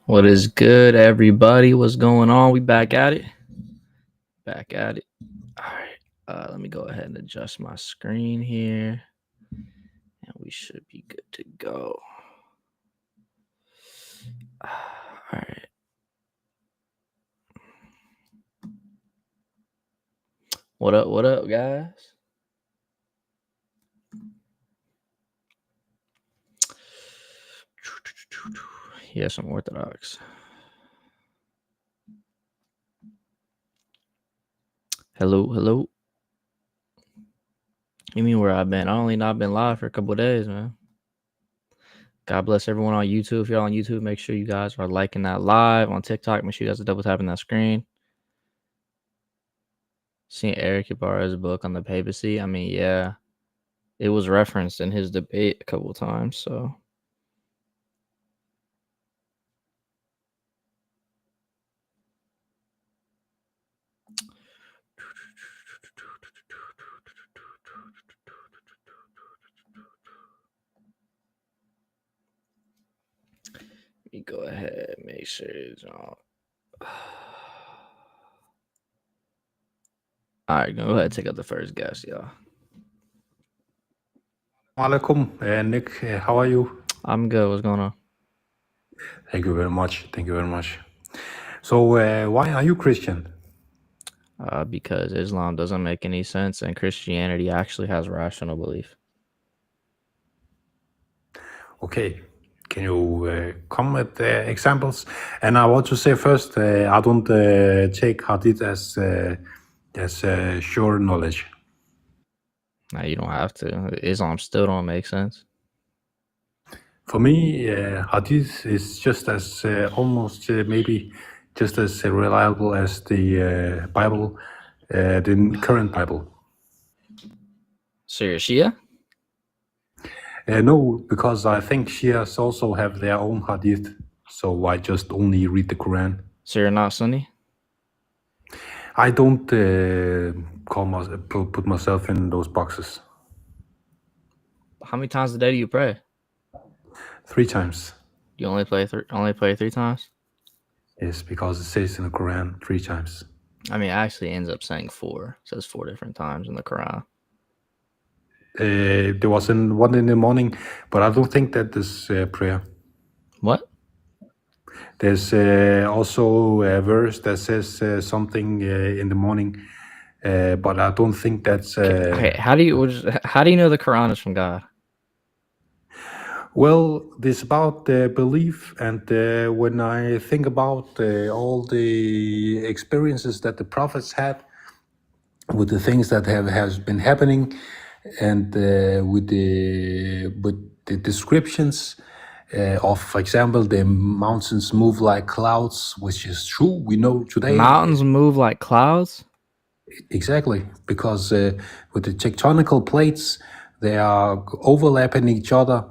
What is good, everybody? What's going on? We back at it. Back at it. All right. Let me go ahead and adjust my screen here, and we should be good to go. All right. What up? What up, guys? Yeah, some Orthodox. Hello, hello. You mean where I've been? I only not been live for a couple of days, man. God bless everyone on YouTube. If you're on YouTube, make sure you guys are liking that live. On TikTok, make sure you guys are double tapping that screen. Seeing Eric Ibarra's book on the papacy. I mean, yeah, it was referenced in his debate a couple of times. So let me go ahead and make sure it's on. All right, go ahead and take up the first guest, y'all. Alaikum, Nick. How are you? I'm good. What's going on? Thank you very much. Thank you very much. So, why are you Christian? Because Islam doesn't make any sense, and Christianity actually has rational belief. Okay. Can you come with examples? And I want to say first, I don't take Hadith as sure knowledge. Now you don't have to. Islam still don't make sense. For me, Hadith is just as almost maybe just as reliable as the Bible, the current Bible. So you're Shia? No, because I think Shias also have their own hadith, so I just only read the Quran. So you're not Sunni? I don't put myself in those boxes. How many times a day do you pray? 3 times. You only pray 3 times? Yes, because it says in the Quran 3 times. I mean, it actually ends up saying 4. It says 4 different times in the Quran. There was one in the morning, but I don't think that is prayer. What? There's also a verse that says something in the morning, but I don't think that's. Okay, how do you know the Quran is from God? Well, this about belief, and when I think about all the experiences that the prophets had with the things that has been happening, and with the descriptions of, for example, the mountains move like clouds, which is true. We know today. Mountains move like clouds? Exactly, because with the tectonical plates, they are overlapping each other.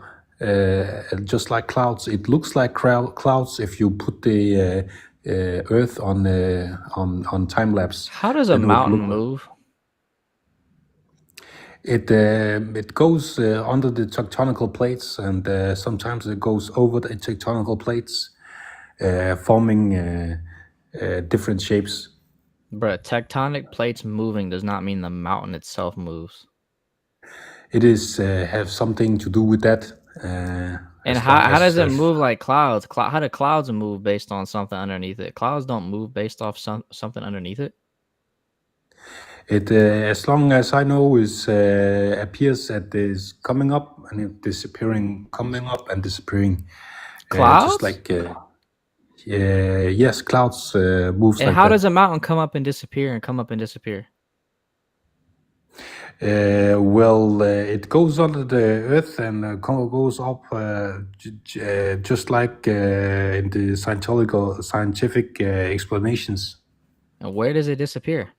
Just like clouds, it looks like clouds if you put the Earth on time lapse. How does a mountain move? It goes under the tectonical plates, and sometimes it goes over the tectonical plates, forming different shapes. Bruh, tectonic plates moving does not mean the mountain itself moves. It is have something to do with that. And how does it move like clouds? How do clouds move based on something underneath it? Clouds don't move based off something underneath it. It, as long as I know, is appears that is coming up and it disappearing, coming up and disappearing. Clouds? Just like yes, clouds moves. And like how that. does a mountain come up and disappear and come up and disappear? Well, it goes under the earth and goes up just like in the scientific explanations. And where does it disappear?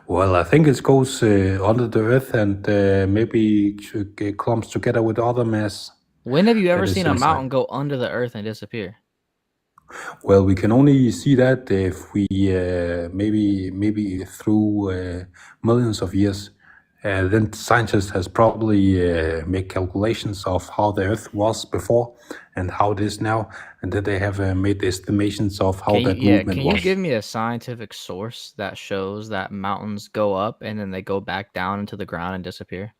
Well, I think it goes under the earth and maybe clumps together with other mass. When have you ever seen a mountain go under the earth and disappear? Well, we can only see that if we maybe through millions of years. then scientists has probably made calculations of how the Earth was before and how it is now, and then they have made estimations of how that movement can was. you give me a scientific source that shows that mountains go up and then they go back down into the ground and disappear?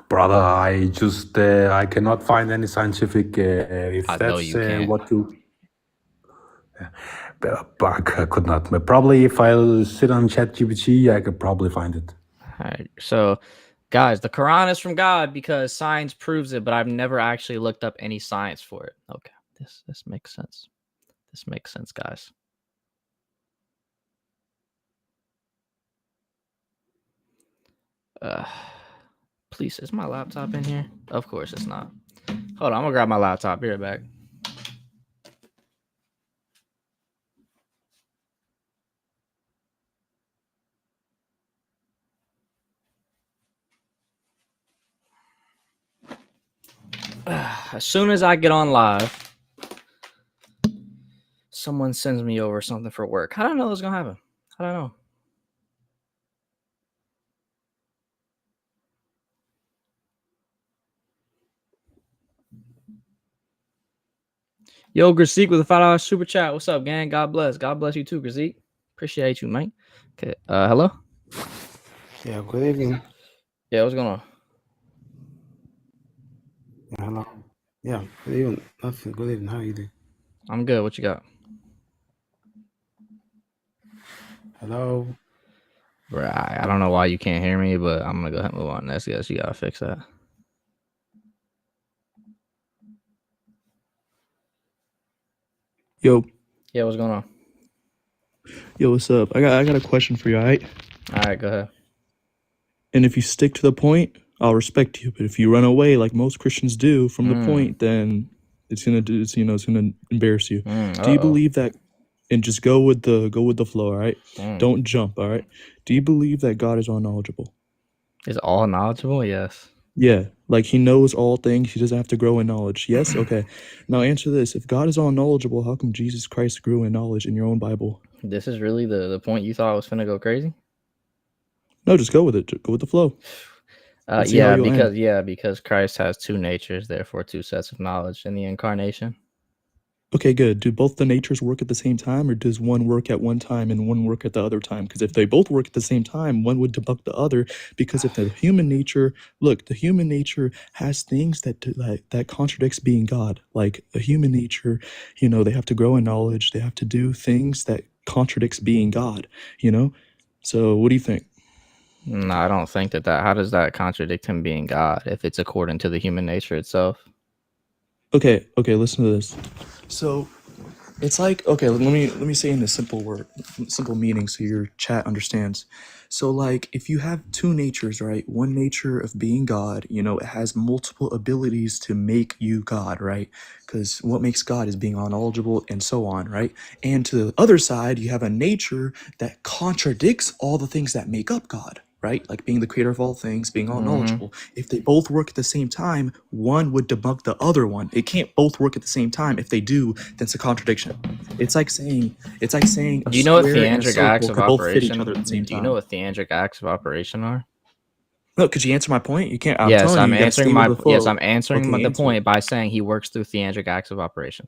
Brother, I cannot find any scientific, if I know that's you can't. what you... But I could not. But probably if I sit on ChatGPT, I could probably find it. All right. So, guys, the Quran is from God because science proves it, but I've never actually looked up any science for it. Okay. This makes sense. This makes sense, guys. Please, is my laptop in here? Of course it's not. Hold on, I'm gonna grab my laptop. Be right back. As soon as I get on live, someone sends me over something for work. How do I know this gonna happen? I don't know. Yo, Grazik with a $5 super chat. What's up, gang? God bless. God bless you too, Grazik. Appreciate you, mate. Okay. Hello? Yeah, good evening. Yeah, what's going on? Yeah, hello. Yeah, good evening. Nothing. Good evening. How are you doing? I'm good. What you got? Hello. Right. I don't know why you can't hear me, but I'm gonna go ahead and move on. That's yes, you gotta fix that. Yo, Yeah, what's going on? yo, what's up? I got a question for you, all right? All right, go ahead. And if you stick to the point, I'll respect you. But if you run away like most Christians do from the point, then it's gonna embarrass you. Do you believe that? And just go with the flow, all right? Don't jump, all right? Do you believe that God is all knowledgeable? Is all knowledgeable? Yes. Yeah, like he knows all things. He doesn't have to grow in knowledge. Yes? Okay. Now answer this. If God is all knowledgeable, how come Jesus Christ grew in knowledge in your own Bible? This is really the point you thought I was finna go crazy? No, just go with it. Go with the flow. Because Christ has two natures, therefore two sets of knowledge in the incarnation. Okay, good. Do both the natures work at the same time, or does one work at one time and one work at the other time? Because if they both work at the same time, one would debunk the other. Because if the human nature, the human nature has things that contradicts being God. Like the human nature, they have to grow in knowledge. They have to do things that contradicts being God. So what do you think? No, I don't think that. How does that contradict him being God if it's according to the human nature itself? Okay, listen to this. So it's like, okay, let me say in a simple meaning so your chat understands. So like if you have two natures, right? One nature of being God, it has multiple abilities to make you God, right? Because what makes God is being all knowledgeable and so on, right? And to the other side, you have a nature that contradicts all the things that make up God, right? Like being the creator of all things, being all knowledgeable. If they both work at the same time, one would debunk the other one. It can't both work at the same time. If they do, then it's a contradiction. It's like saying a Do you know what square and a theandric acts circle of could both fit each operation? other at the same time. Do you know what theandric acts of operation are? No, could you answer my point? You can't. I'm Yes, telling I'm you, you answering gotta stay with the flow. I'm answering Okay, the answer point it. by saying he works through theandric acts of operation.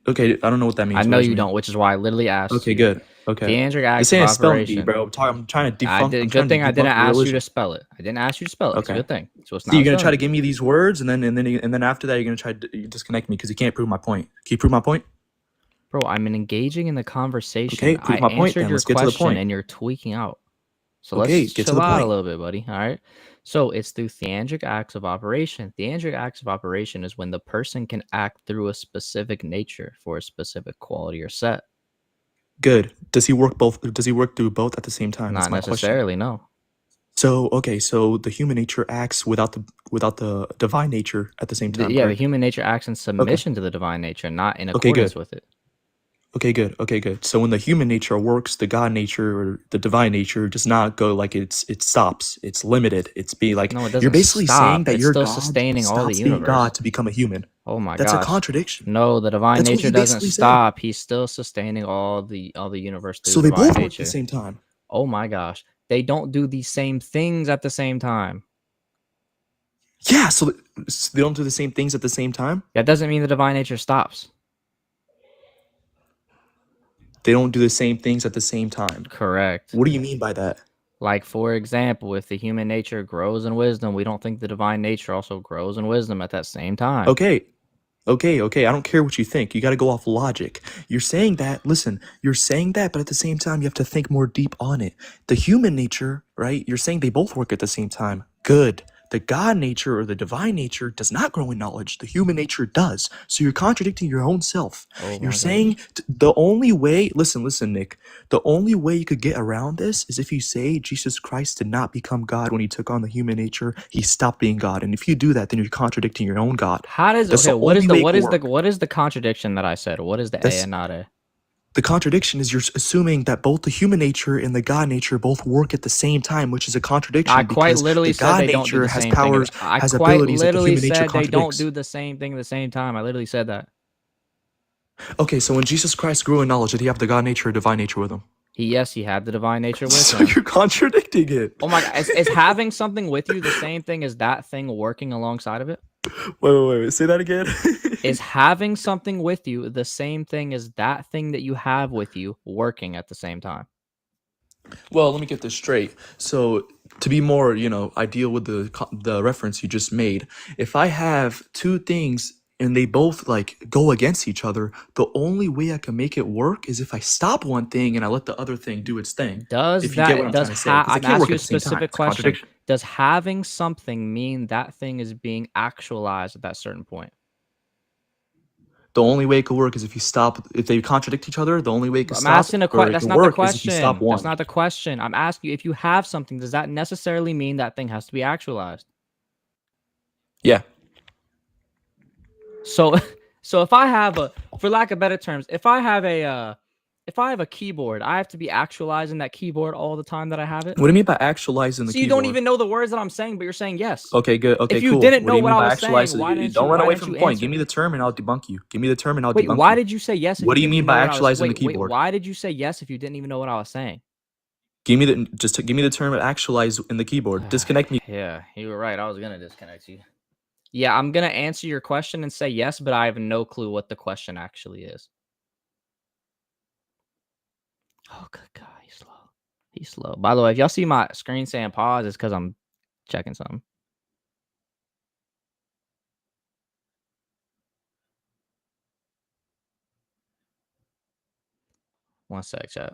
Okay, I don't know what that means. I know What does you it mean? don't, which is why I literally asked. Okay, you. good. Okay. Theandric acts This ain't of a spelling bee, operation. bro. I'm trying to debunk. Good thing I didn't ask you religion. to spell it. I didn't ask you to spell it. It's a Okay. good thing. So it's So not. you're gonna try to give me these words, and then after that, you're gonna try to disconnect me because you can't prove my point. Can you prove my point? Bro, I'm engaging in the conversation. Okay, prove my point. Then let's get to the point. And you're tweaking out. So Okay, let's get to chill the out a point. little bit, buddy. All right. So it's through theandric acts of operation. Theandric acts of operation is when the person can act through a specific nature for a specific quality or set. Good. Does he work through both at the same time? Not That's my necessarily, question. no. So the human nature acts without the divine nature at the same time. The human nature acts in submission to the divine nature, not in accordance with it. Okay, good. So when the human nature works, the God nature or the divine nature does not go like it stops. It's limited. It's like no, it doesn't. You're basically stop. saying that it's you're still God sustaining all the stops universe. being God to become a human. Oh my That's gosh. a contradiction. No, the divine That's what nature you doesn't basically stop. He's still sustaining all the universe through So the they divine both work nature. at the same time. Oh my gosh. They don't do the same things at the same time. Yeah, so they don't do the same things at the same time? That doesn't mean the divine nature stops. They don't do the same things at the same time. Correct. What do you mean by that? Like, for example, if the human nature grows in wisdom, we don't think the divine nature also grows in wisdom at that same time. Okay. I don't care what you think. You got to go off logic. You're saying that, listen, you're saying that, but at the same time, you have to think more deep on it. The human nature, right? You're saying they both work at the same time. Good. The God nature or the divine nature does not grow in knowledge. The human nature does. So you're contradicting your own self. Oh You're my saying the only way, listen, Nick, the only way you could get around this is if you say Jesus Christ did not become God when he took on the human nature. He stopped being God. And if you do that, then you're contradicting your own God. How does That's okay? the What is only the way what it is the work. what is the contradiction that I said? What is the That's- A and not A? The contradiction is you're assuming that both the human nature and the God nature both work at the same time, which is a contradiction. I quite because literally the said God they don't do nature the has same powers, thing. I has quite abilities that the literally human nature said they don't contradicts. do the same thing at the same time. I literally said that. Okay, so when Jesus Christ grew in knowledge, did he have the God nature or divine nature with him? Yes, he had the divine nature with So him. you're contradicting it. Oh my God, is having something with you the same thing as that thing working alongside of it? Wait. Say that again. Is having something with you the same thing as that thing that you have with you working at the same time? Well, let me get this straight. So to be more, ideal with the reference you just made, if I have two things and they both like go against each other, the only way I can make it work is if I stop one thing and I let the other thing do its thing. Does If you get what I'm does trying to say, 'cause they I'm can't work asking you a at the same time. specific It's a question? contradiction. Does having something mean that thing is being actualized at that certain point? The only way it could work is if they contradict each other, the only way it could I'm stop asking a or question. it That's can not the work is if you stop question. one. That's not the question. I'm asking you, if you have something, does that necessarily mean that thing has to be actualized? Yeah. So if I have for lack of better terms, if I have a keyboard, I have to be actualizing that keyboard all the time that I have it. What do you mean by actualizing the So you keyboard? don't even know the words that I'm saying, but you're saying yes. Okay, good. Okay, If you cool. didn't What do know you what mean I by was saying, actualize? why didn't Don't you? run Why away didn't from you the point. answer? Give me the term and I'll debunk you. Give me the term and I'll Wait, debunk why you. did you say yes? If What you do you didn't mean even know by what I was- actualizing the wait, keyboard? why did you say yes if you didn't even know what I was saying? Give me the term actualize in the keyboard. Disconnect me. Yeah, you were right. I was gonna disconnect you. Yeah, I'm gonna answer your question and say yes, but I have no clue what the question actually is. Oh, good God, he's slow. He's slow. By the way, if y'all see my screen saying pause, it's because I'm checking something. One sec, chat.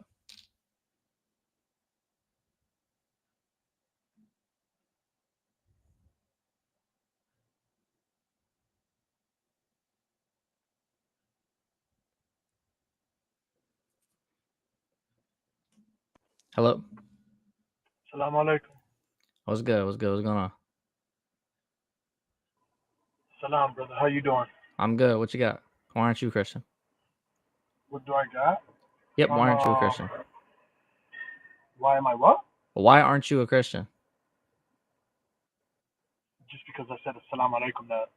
Hello. Assalamu alaikum. What's good? What's going on? Salam, brother. How you doing? I'm good. What you got? Why aren't you a Christian? What do I got? Yep. Why aren't you a Christian? Why am I what? Why aren't you a Christian? Just because I said Assalamu alaikum that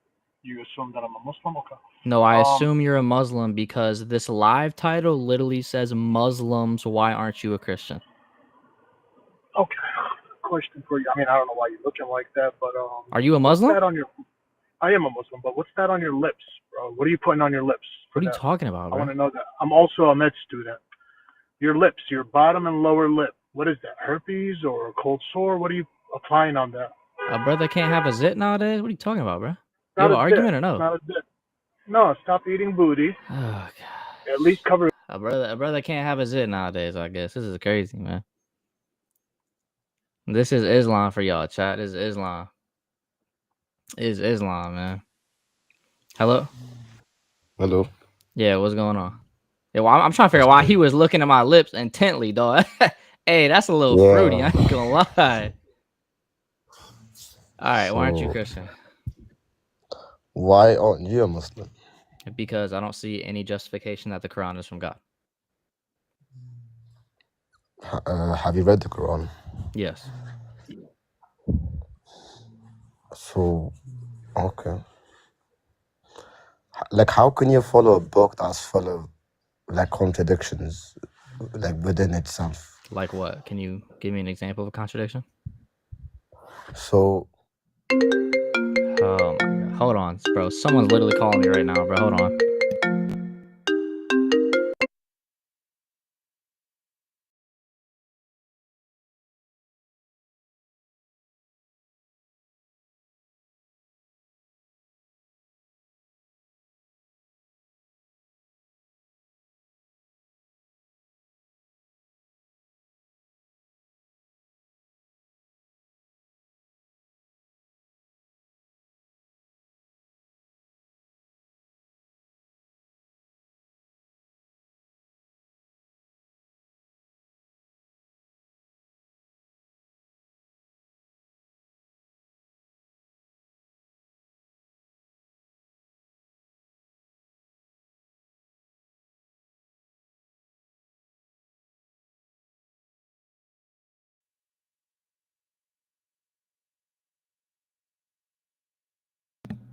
you assume that I'm a Muslim? Okay. No, I assume you're a Muslim because this live title literally says Muslims. Why aren't you a Christian? Okay. Question for you. I mean, I don't know why you're looking like that, but Are you a what's Muslim? that on your? I am a Muslim, but what's that on your lips, bro? What are you putting on your lips? What are you talking about, I bro? want to know that. I'm also a med student. Your lips, your bottom and lower lip. What is that? Herpes or a cold sore? What are you applying on that? A brother can't have a zit nowadays? What are you talking about, bro? You Not have a an argument dip. or no? Not a dip. No, stop eating booty. Oh, God. At least cover. A brother can't have a zit nowadays, I guess. This is crazy, man. This is Islam for y'all, chat. This is Islam. It's Islam, man. Hello? Hello. Yeah, what's going on? Yeah, well, I'm trying to figure out why he was looking at my lips intently, dog. Hey, that's a little fruity. I ain't gonna lie. All right, why aren't you So, Christian? why aren't you a Muslim? Because I don't see any justification that the Quran is from God. Have you read the Quran? Yes. So, okay. Like, how can you follow a book that's full of like contradictions, like within itself? Like what? Can you give me an example of a contradiction? So Oh my god. Hold on, bro. Someone's literally calling me right now, bro. Hold on.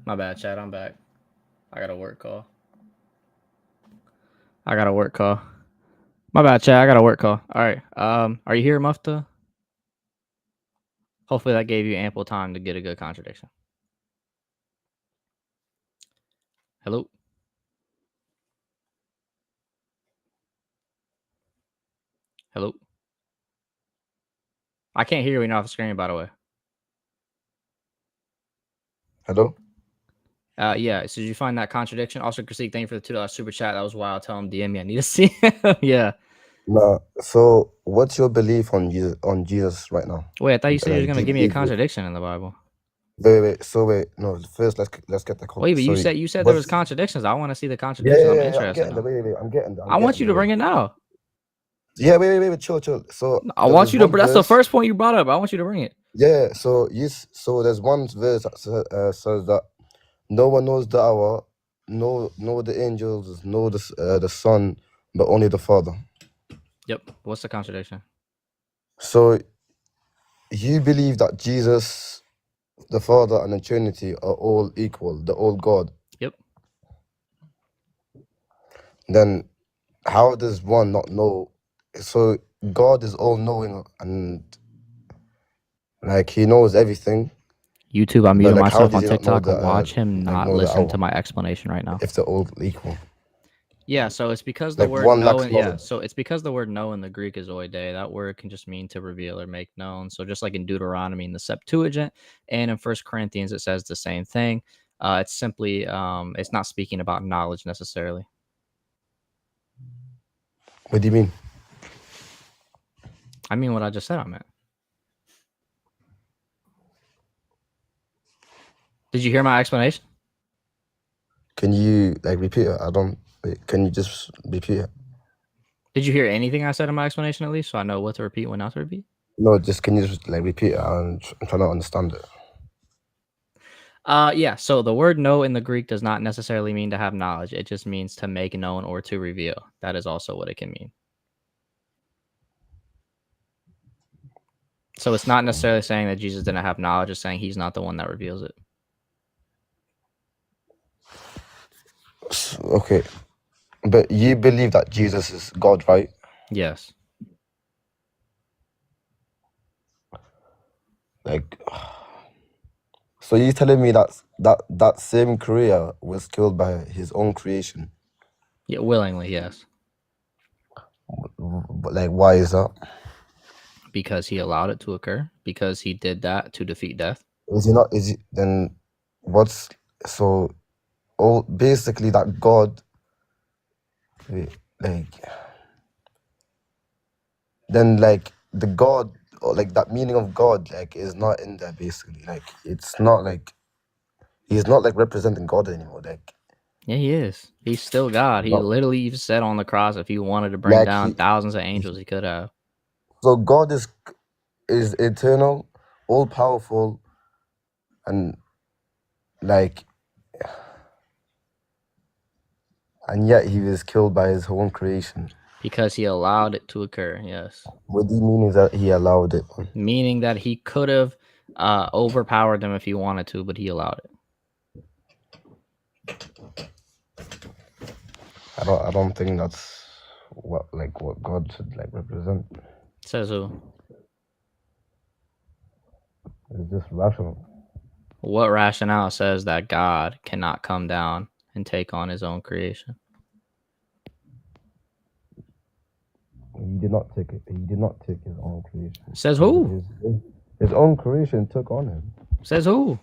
My bad, chat. I'm back. I got a work call. My bad, chat. I got a work call. All right. Are you here, Mufta? Hopefully that gave you ample time to get a good contradiction. Hello? Hello? I can't hear you when you're off the screen, by the way. hello. Yeah. So did you find that contradiction? Also, Critique, thank you for the $2 super chat. That was wild. Tell him DM me. I need to see him. Yeah. Nah. So what's your belief on Jesus right now? Wait, I thought you said you were Like, going do to you give me a believe? contradiction in the Bible. Wait. So wait. No. First, let's get the. Wait, but you So said there was what's? contradictions. I want to see the Yeah, contradictions. I'm I'm interested getting now. there. Wait. I'm getting there. I want you to bring it now. Yeah. Wait. Chill. So I there want was you to. one That's the verse. first point you brought up. I want you to bring it. Yeah. So there's one verse that says that no one knows the hour, no the angels, no the Son, but only the Father. Yep. What's the contradiction? So you believe that Jesus, the Father, and the Trinity are all equal, they're all God. Yep. Then how does one not know? So God is all knowing and like he knows everything. YouTube, I'm But muting like how myself does on he not know TikTok. Watch him like not know the listen to hour my explanation right now. if they're all equal? Yeah, so it's because the Like word one know. lacks Yeah, knowledge. so it's because the word know in the Greek is oide. That word can just mean to reveal or make known. So just like in Deuteronomy in the Septuagint and in First Corinthians, it says the same thing. It's simply it's not speaking about knowledge necessarily. What do you mean? I mean what I just said. I meant. Did you hear my explanation? Can you like repeat it? I don't. Wait, can you just repeat it? Did you hear anything I said in my explanation at least, so I know what to repeat, when not to repeat? No, just can you just like repeat it? I'm trying to understand it. Yeah, so the word know in the Greek does not necessarily mean to have knowledge. It just means to make known or to reveal. That is also what it can mean. So it's not necessarily saying that Jesus didn't have knowledge. It's saying he's not the one that reveals it. Okay, but you believe that Jesus is God, right? Yes. Like, so you telling me that same Korea was killed by his own creation? Yeah, willingly, yes. But like, why is that? Because he allowed it to occur. Because he did that to defeat death. Is he not? Is he then? What's so? All basically that God. Like, then like the God or like that meaning of God like is not in there basically. Like it's not like he's not like representing God anymore. Like Yeah, he is. He's still God. He not literally even said on the cross if he wanted to bring like down he. thousands of angels, he could have. So God is eternal, all powerful, and like, and yet he was killed by his own creation. Because he allowed it to occur, yes. What do you mean is that he allowed it? Meaning that he could have overpowered them if he wanted to, but he allowed it. I don't think that's what God should like represent. Says who? It's just rational. What rationale says that God cannot come down and take on his own creation? He did not take it. He did not take his own creation. Says who? His own creation took on him. Says who?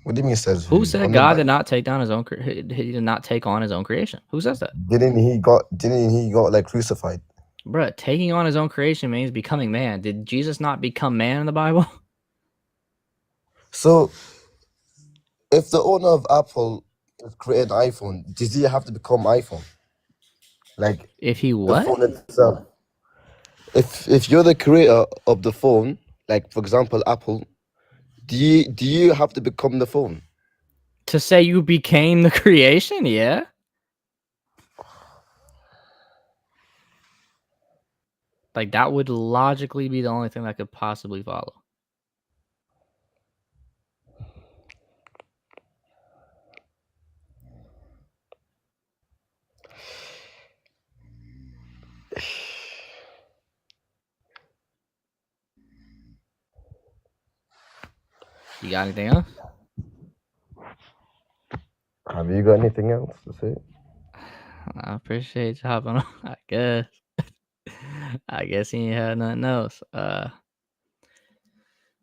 What do you mean says Who said On the God Bible. did not take down his own? He did not take on his own creation. Who says that? Didn't he got like crucified? Bruh, taking on his own creation means becoming man. Did Jesus not become man in the Bible? So if the owner of Apple created an iPhone, does he have to become iPhone? Like If he the what? phone itself. If you're the creator of the phone, like for example Apple, do you have to become the phone? To say you became the creation? Yeah. Like that would logically be the only thing that could possibly follow. You got anything else? Have you got anything else to say? I appreciate you hopping on. I guess. I guess he ain't had nothing else.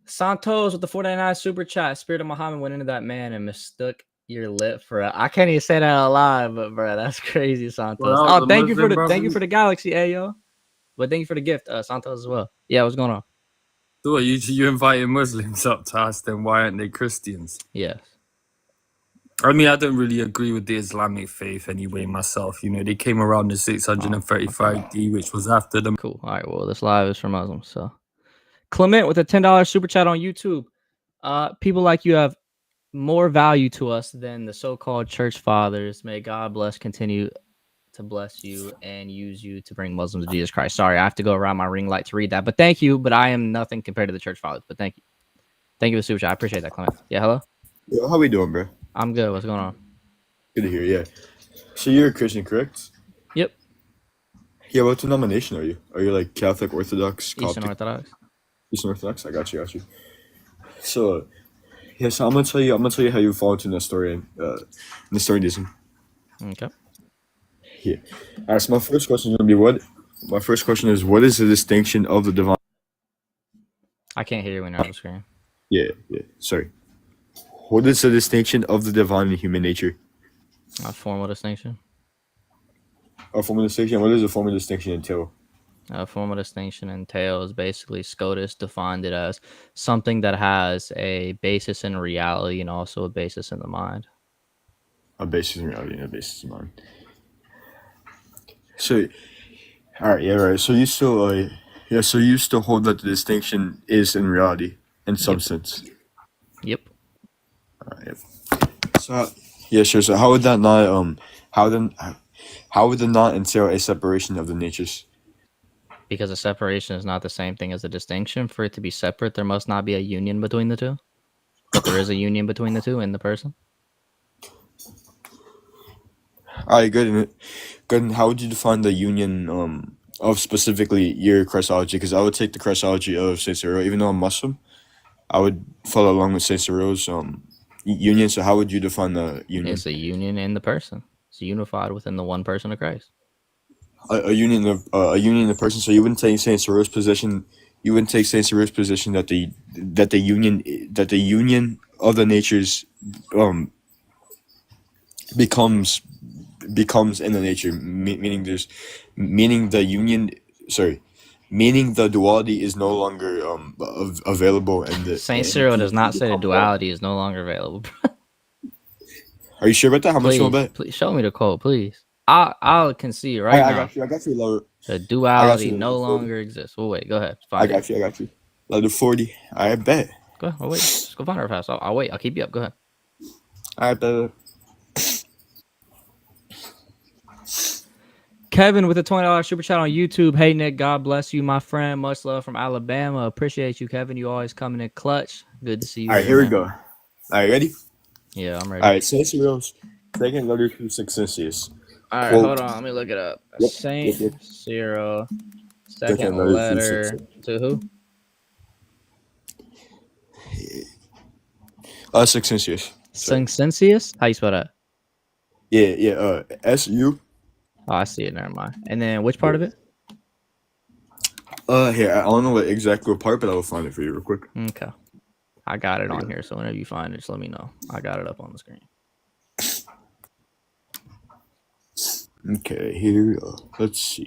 Santos with the 499 super chat. Spirit of Muhammad went into that man and mistook your lip for I can't even say that out loud, but bro, that's crazy, Santos. Well, Oh, thank you for the Muslim thank you for the galaxy, Ayo. But thank you for the gift, Santos as well. Yeah, what's going on? So you invited Muslims up to ask them why aren't they Christians? Yes. I mean, I don't really agree with the Islamic faith anyway myself. You know, they came around in 635 D, which was after them. Cool. All right. Well, this live is for Muslims. So Clement with a $10 super chat on YouTube. People like you have more value to us than the so-called church fathers. May God continue to bless you and use you to bring Muslims to Jesus Christ. Sorry, I have to go around my ring light to read that. But thank you. But I am nothing compared to the church fathers. But thank you. Thank you for the super chat. I appreciate that, Clement. Yeah, hello? Yo, how we doing, bro? I'm good. What's going on? Good to hear, yeah. So you're a Christian, correct? Yep. Yeah, what denomination are you? Are you like Catholic, Orthodox, Eastern Coptic? Orthodox. Eastern Orthodox? I got you. So, yeah, so I'm gonna tell you how you fall into Nestorianism. Okay. Yeah. Alright, so my first question is gonna be what is the distinction of the divine? I can't hear you when you're on the screen. Yeah, sorry. What is the distinction of the divine and human nature? A formal distinction. A formal distinction? What does a formal distinction entail? A formal distinction entails basically SCOTUS defined it as something that has a basis in reality and also a basis in the mind. A basis in reality and a basis in mind. So, all right, yeah, right. So you still, so you still hold that the distinction is in reality, in some sense. Yep. All right. Yep. So, yeah, sure. So how would that not, how would it not entail a separation of the natures? Because a separation is not the same thing as a distinction. For it to be separate, there must not be a union between the two. But there is a union between the two in the person. All right, good. And how would you define the union of specifically your Christology? Because I would take the Christology of Saint Cyril, even though I'm Muslim. I would follow along with Saint Cyril's union. So how would you define the union? It's a union in the person. It's unified within the one person of Christ. A union of the person. So you wouldn't take Saint Cyril's position. You wouldn't take Saint Cyril's position that the union of the natures becomes in the nature, meaning the duality is no longer available in the. Saint Cyril does not say the duality is no longer available. Are you sure about that? How much you want to bet? Please show me the quote, please. I'll concede right now. I got you. Lower. The duality no longer exists. Well, wait, go ahead. I got you. Letter 40. I bet. Go ahead. I'll wait. Just go find her fast. I'll wait. I'll keep you up. Go ahead. I bet. Kevin with a $20 super chat on YouTube. Hey, Nick, God bless you, my friend. Much love from Alabama. Appreciate you, Kevin. You always coming in clutch. Good to see you. All right, here we go. All right, ready? Yeah, I'm ready. All right, Saint Cyril's second letter to Sexensius. All right, hold on. Let me look it up. Yep. Saint Cyril, Second letter to letter to who? Successius. Sorry. Successius? How you spell that? Yeah. SU. Oh, I see it. Never mind. And then which part of it? Here, I don't know exactly what part, but I will find it for you real quick. Okay. I got it on here. So whenever you find it, just let me know. I got it up on the screen. Okay, here we go. Let's see.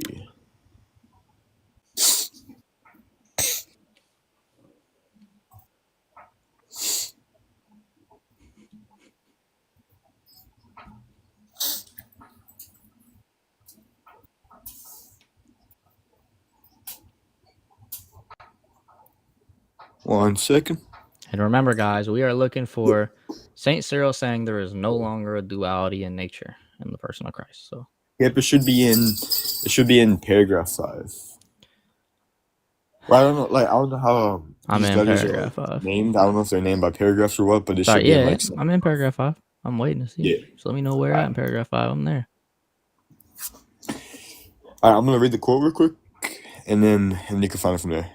One second. And remember, guys, we are looking for Saint Cyril saying there is no longer a duality in nature in the person of Christ. So Yep, it should be in paragraph 5. Well, I don't know how I'm these in letters paragraph are 5. named. I don't know if they're named by paragraphs or what, but it should Sorry, be yeah, like I'm in paragraph 5. I'm waiting to see. Yeah. So let me know where at in paragraph 5. I'm there. All right, I'm gonna read the quote real quick, and then you can find it from there.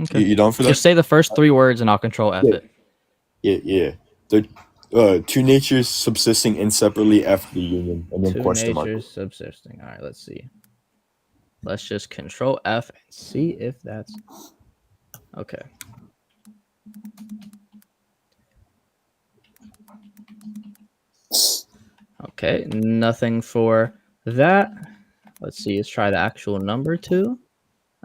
Okay. You down for that? Just say the first 3 words and I'll control F it. Yeah. The two natures subsisting inseparably after the union, and then 2 question mark. natures subsisting. All right, let's see. Let's just control F and see if that's okay. Okay, nothing for that. Let's see. Let's try the actual number 2.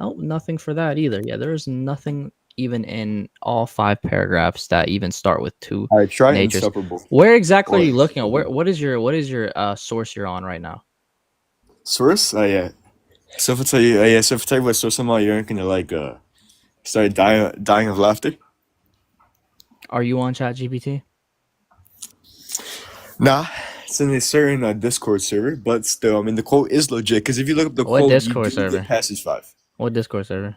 Oh, nothing for that either. Yeah, there is nothing even in all 5 paragraphs that even start with 2 All right, try natures. inseparable. Where exactly are Or- you looking at? What is your source you're on right now? Source? Yeah. So if I tell you, what source I'm on, you're gonna start dying of laughter. Are you on ChatGPT? Nah, it's in a certain Discord server, but still, I mean, the quote is legit. Because if you look up the What quote, Discord you do server? get passage 5. What Discord server?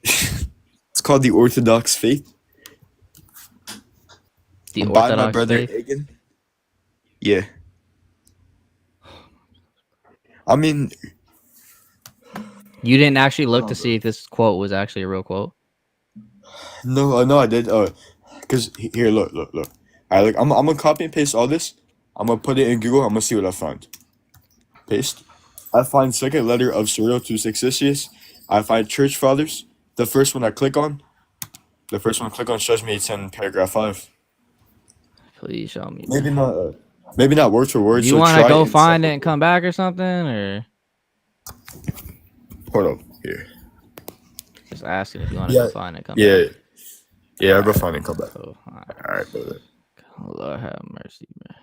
It's called the Orthodox Faith. The By my Orthodox brother faith? Egan. Yeah. I mean, You didn't actually look to see if this quote was actually a real quote? no, I did. Because here, look. All right, I'm gonna copy and paste all this. I'm gonna put it in Google. I'm gonna see what I find. Paste. I find second letter of Cyril to Successius. I find church fathers. The first one I click on shows me it's in paragraph 5. Please show me. Maybe not word for word. You so want to try go and find it separate and come back or something? Or Hold up here. just asking if you want to go find it and come back? Yeah. I'll go find it and come back. Oh, all right. All right, brother. Lord have mercy, man.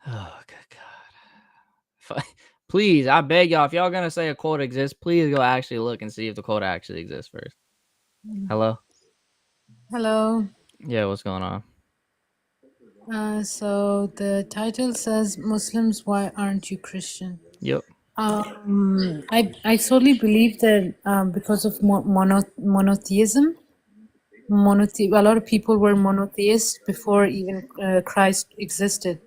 Oh, good God. Please, I beg y'all, if y'all going to say a quote exists, please go actually look and see if the quote actually exists first. Hello? Hello. Yeah, what's going on? So the title says, Muslims, why aren't you Christian? Yep. I solely believe that because of monotheism, a lot of people were monotheists before even Christ existed.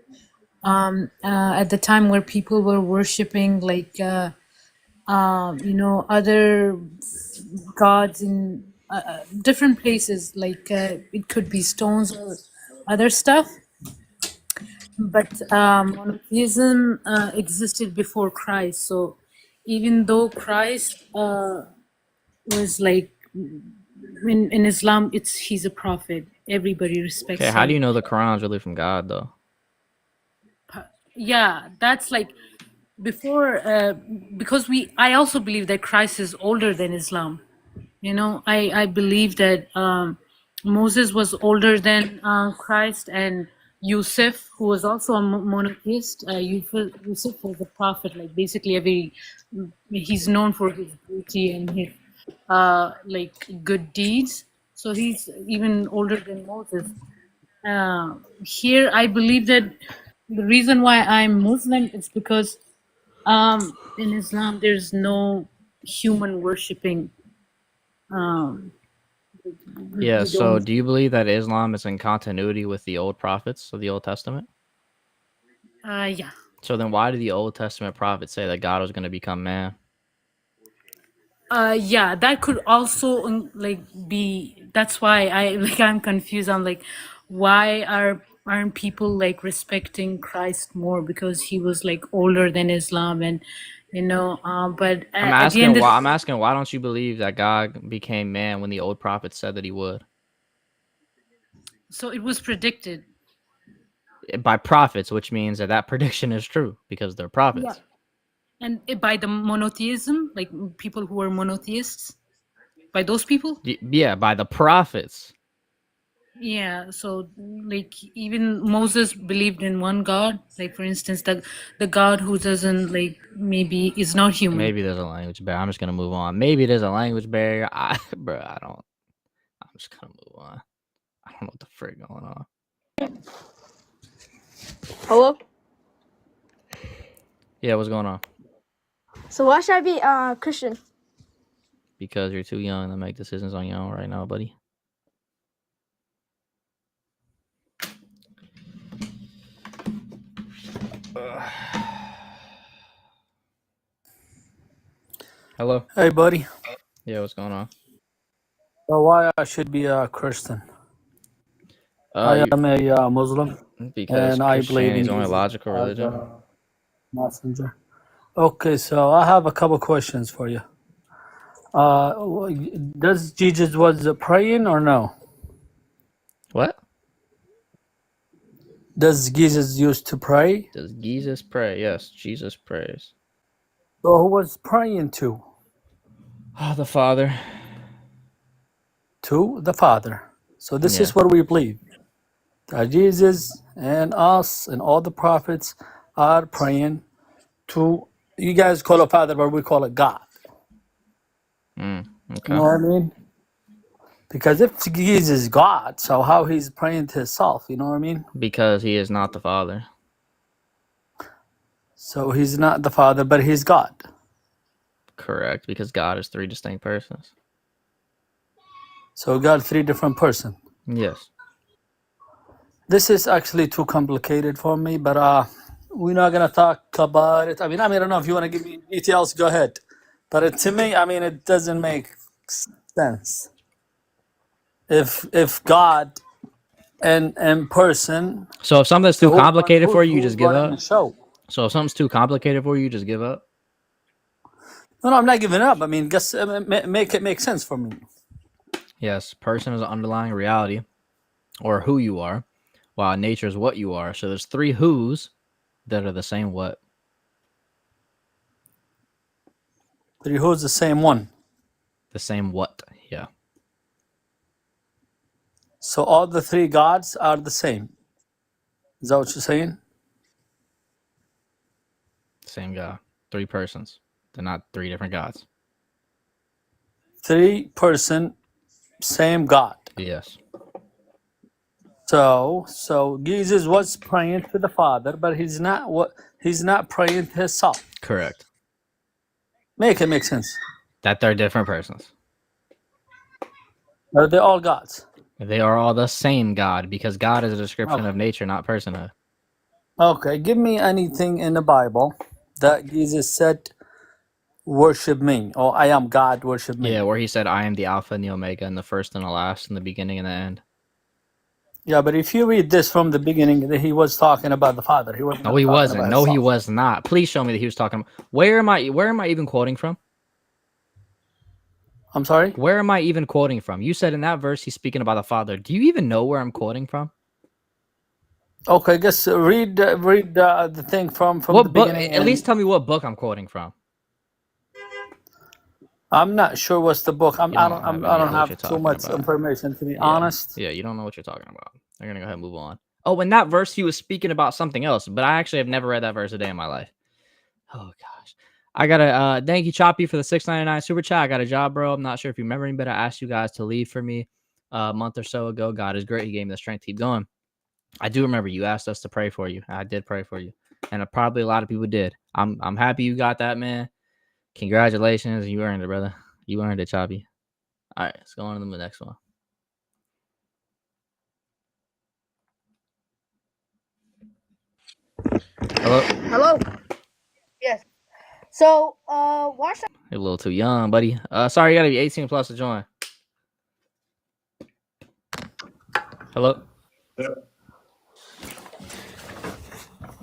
At the time where people were worshiping other gods in different places, it could be stones or other stuff. But monotheism existed before Christ. So even though Christ was in Islam, he's a prophet. Everybody respects him. Okay, how do you know the Quran's really from God, though? Yeah, that's before, because I also believe that Christ is older than Islam. I believe that Moses was older than Christ, and Yusuf, who was also a monotheist. Yusuf was a prophet. Basically, he's known for his beauty and his good deeds. So he's even older than Moses. Here, I believe that the reason why I'm Muslim is because in Islam there's no human worshipping. Yeah, so do you believe that Islam is in continuity with the old prophets of the Old Testament? Yeah. So then why did the Old Testament prophets say that God was going to become man? Yeah, that could also be. That's why I'm confused. I'm like, why aren't people like respecting Christ more because he was like older than Islam, and but at the end of I'm asking why don't you believe that God became man when the old prophets said that he would? so it was predicted. By prophets, which means that prediction is true because they're prophets. And by the monotheism, like people who are monotheists, by those people. Yeah, by the prophets. Yeah, so like even Moses believed in one God. Like for instance, the God who doesn't maybe is not human. Maybe there's a language barrier. I'm just gonna move on. Maybe there's a language barrier. I'm just gonna move on. I don't know what the frick going on. Hello? Yeah, what's going on? So why should I be Christian? Because you're too young to make decisions on your own right now, buddy. Hello. Hey, buddy. Yeah, what's going on? So why I should be a Christian? I am a Muslim, because and I believe Christianity in is only Jesus logical as religion. a messenger. Okay, so I have a couple questions for you. Does Jesus was praying or no? What? Does Jesus used to pray? Does Jesus pray? Yes, Jesus prays. So who was praying to? The Father. To the Father. So this Yeah. is what we believe. That Jesus and us and all the prophets are praying to, you guys call it Father, but we call it God. Okay. You know what I mean? Because if Jesus is God, so how he's praying to himself, you know what I mean? Because he is not the Father. So he's not the Father, but he's God. Correct, because God is three distinct persons. So God, three different persons. Yes. This is actually too complicated for me, but we're not gonna talk about it. I mean, I don't know if you want to give me details, go ahead. But to me, it doesn't make sense. If God and person. So if something's too complicated for you, you just give running up. the show? So if something's too complicated for you, you just give up. No, I'm not giving up. I mean, just make it make sense for me. Yes, person is an underlying reality, or who you are, while nature is what you are. So there's three who's that are the same what. Three who's the same one. The same what, yeah. So all the three gods are the same. Is that what you're saying? Same God. Three persons. They're not three different gods. Three person, same God. Yes. So Jesus was praying to the Father, but he's not praying to himself. Correct. Make it make sense. That they're different persons. Are they all gods? They are all the same God because God is a description of nature, not personhood. Okay, give me anything in the Bible that Jesus said, worship me, or I am God, worship me. Yeah, where he said, I am the Alpha and the Omega, and the first and the last, and the beginning and the end. Yeah, but if you read this from the beginning, he was talking about the Father. He wasn't. No, he wasn't. No, he was not. Please show me that he was talking. Where am I even quoting from? I'm sorry? Where am I even quoting from? You said in that verse he's speaking about the Father. Do you even know where I'm quoting from? Okay, just read the thing from what the book? beginning. At least tell me what book I'm quoting from. I'm not sure what's the book. I don't have too much about. information, to be honest. Yeah, you don't know what you're talking about. I'm gonna go ahead and move on. Oh, in that verse he was speaking about something else, but I actually have never read that verse a day in my life. Oh gosh. I gotta thank you, Choppy, for the $6.99 super chat. I got a job, bro. I'm not sure if you remember me, but I asked you guys to leave for me a month or so ago. God is great. He gave me the strength to keep going. I do remember you asked us to pray for you. I did pray for you, and probably a lot of people did. I'm happy you got that, man. Congratulations, you earned it, brother. You earned it, Choppy. All right, let's go on to the next one. Hello? Hello. Yes. So, why should You're a little too young, buddy. Sorry, you gotta be 18 plus to join. Hello?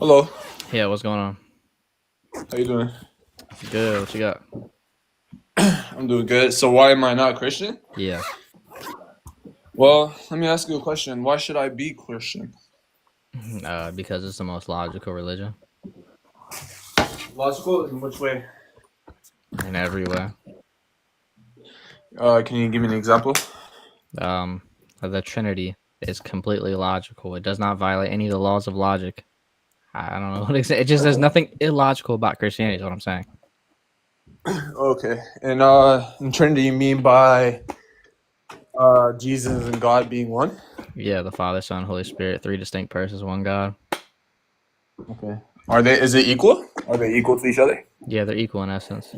Hello. Yeah, what's going on? How you doing? Good, what you got? I'm doing good. So why am I not Christian? Yeah. Well, let me ask you a question. Why should I be Christian? Because it's the most logical religion. Logical? In which way? In every way. Can you give me an example? The Trinity is completely logical. It does not violate any of the laws of logic. I don't know what to say. It just there's nothing illogical about Christianity is what I'm saying. Okay. And in Trinity you mean by Jesus and God being one? Yeah, the Father, Son, Holy Spirit, 3 distinct persons, one God. Okay. Is it equal? Are they equal to each other? Yeah, they're equal in essence.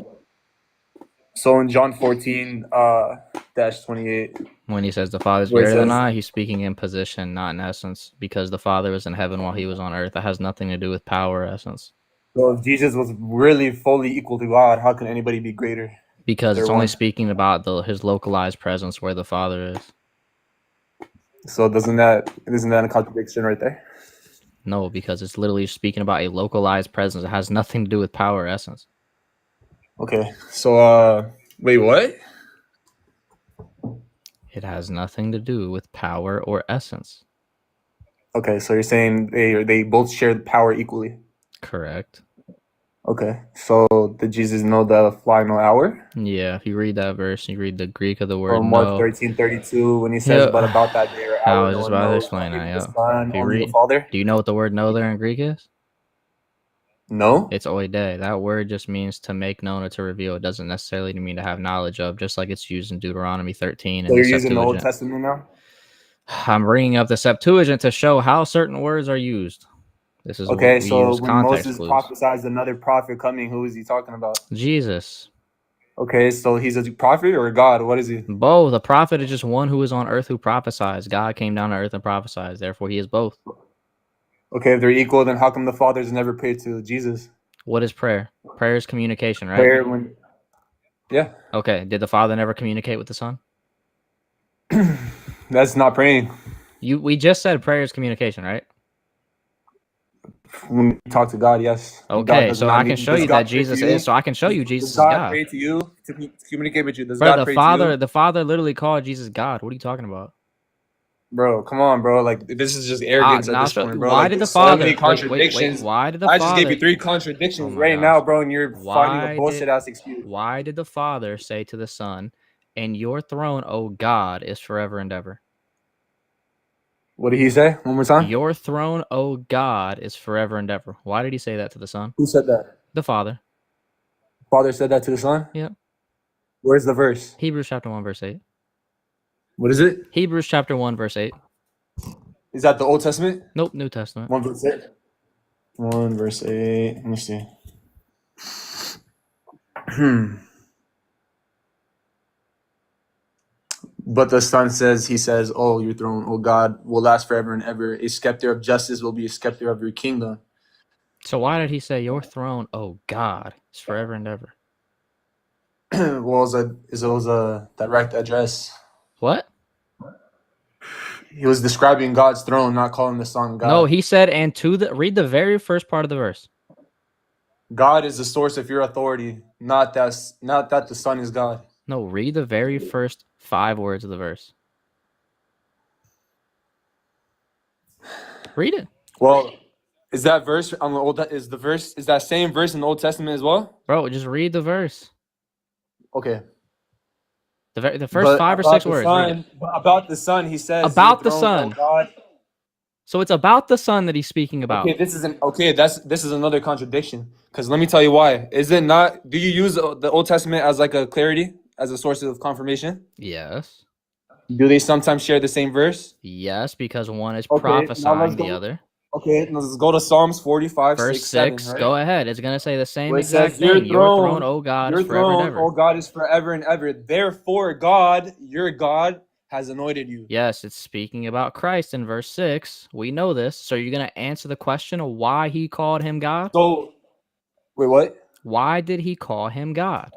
So in John 14 -28, When he says the Father's where it greater than says, I, he's speaking in position, not in essence, because the Father was in heaven while he was on earth. That has nothing to do with power or essence. so if Jesus was really fully equal to God, how can anybody be greater? Because it's They're only one. speaking about his localized presence where the Father is. So isn't that a contradiction right there? No, because it's literally speaking about a localized presence. It has nothing to do with power or essence. Okay. So wait, what? It has nothing to do with power or essence. Okay, so you're saying they both share the power equally. Correct. Okay. So did Jesus know the final hour? Yeah, if you read that verse, you read the Greek of the word Or Mark no. 13:32 when he says, "But about that day or I hour, was no just one about to knows, explain not that, even the yeah. Son, If you only the read, Father." do you know what the word know there in Greek is? No. It's oide. That word just means to make known or to reveal. It doesn't necessarily mean to have knowledge of, just like it's used in Deuteronomy 13 So and you're the using the Old Septuagint. Testament now? I'm bringing up the Septuagint to show how certain words are used. This is Okay, what we so use when context Moses clues. prophesied another prophet coming, who is he talking about? Jesus. Okay, so he's a prophet or a God? What is he? Both. A prophet is just one who is on earth who prophesies. God came down to earth and prophesies. Therefore, he is both. Okay, if they're equal, then how come the fathers never prayed to Jesus? What is prayer? Prayer is communication, right? Prayer when, yeah, Okay. Did the Father never communicate with the Son? that's not praying. We just said prayer is communication, right? When you talk to God, yes. God Okay, does so not I can need. show Does you that God pray to Jesus you? is. So I can show you Does Jesus is God God. pray to you to communicate with you? Does Bro, God pray to you? the Father literally called Jesus God. What are you talking about? Bro, come on, bro. Like this is just arrogance at Now this show, point, bro. why Like did the there's so many Father wait? contradictions. Why did the I just gave you Father? 3 Oh contradictions my right now, gosh. bro, and you're finding a bullshit ass excuse. Why did the Father say to the Son, "And your throne, O God, is forever and ever"? What did he say? One more time. Your throne, O God, is forever and ever. Why did he say that to the Son? Who said that? The Father. Father said that to the Son? Yep. Where's the verse? Hebrews chapter 1, verse 8. What is it? Hebrews chapter 1, verse 8. Is that the Old Testament? Nope, New Testament. 1 verse 8. 1 verse 8. Let me see. But the Son says, he says, "Oh, your throne, oh God, will last forever and ever. A scepter of justice will be a scepter of your kingdom." So why did he say, "Your throne, O God, is forever and ever"? Well, it was a direct address. What? He was describing God's throne, not calling the Son God. No, he said, and read the very first part of the verse. God is the source of your authority, not that the Son is God. No, read the very first 5 words of the verse. Read it. Well, is that verse on the old? Is that same verse in the Old Testament as well? Bro, just read the verse. Okay. The first 5 or 6 words. Read it. About the Son, he says, About "Your the throne, Son. O God." So it's about the Son that he's speaking about. Okay, this is another contradiction. Because let me tell you why. Is it not? Do you use the Old Testament as like a clarity, as a source of confirmation? Yes. Do they sometimes share the same verse? Yes, because one is Okay, now prophesying the other. Okay, let's go to Psalms 45, Verse 6, 6, 7, right? go ahead. It's going to say the same Where it exact says, thing. Your throne, O God, is forever and ever. O God, is forever and ever. Therefore, God, your God, has anointed you. Yes, it's speaking about Christ in verse 6. We know this. So you're going to answer the question of why he called him God? So, wait, what? Why did he call him God?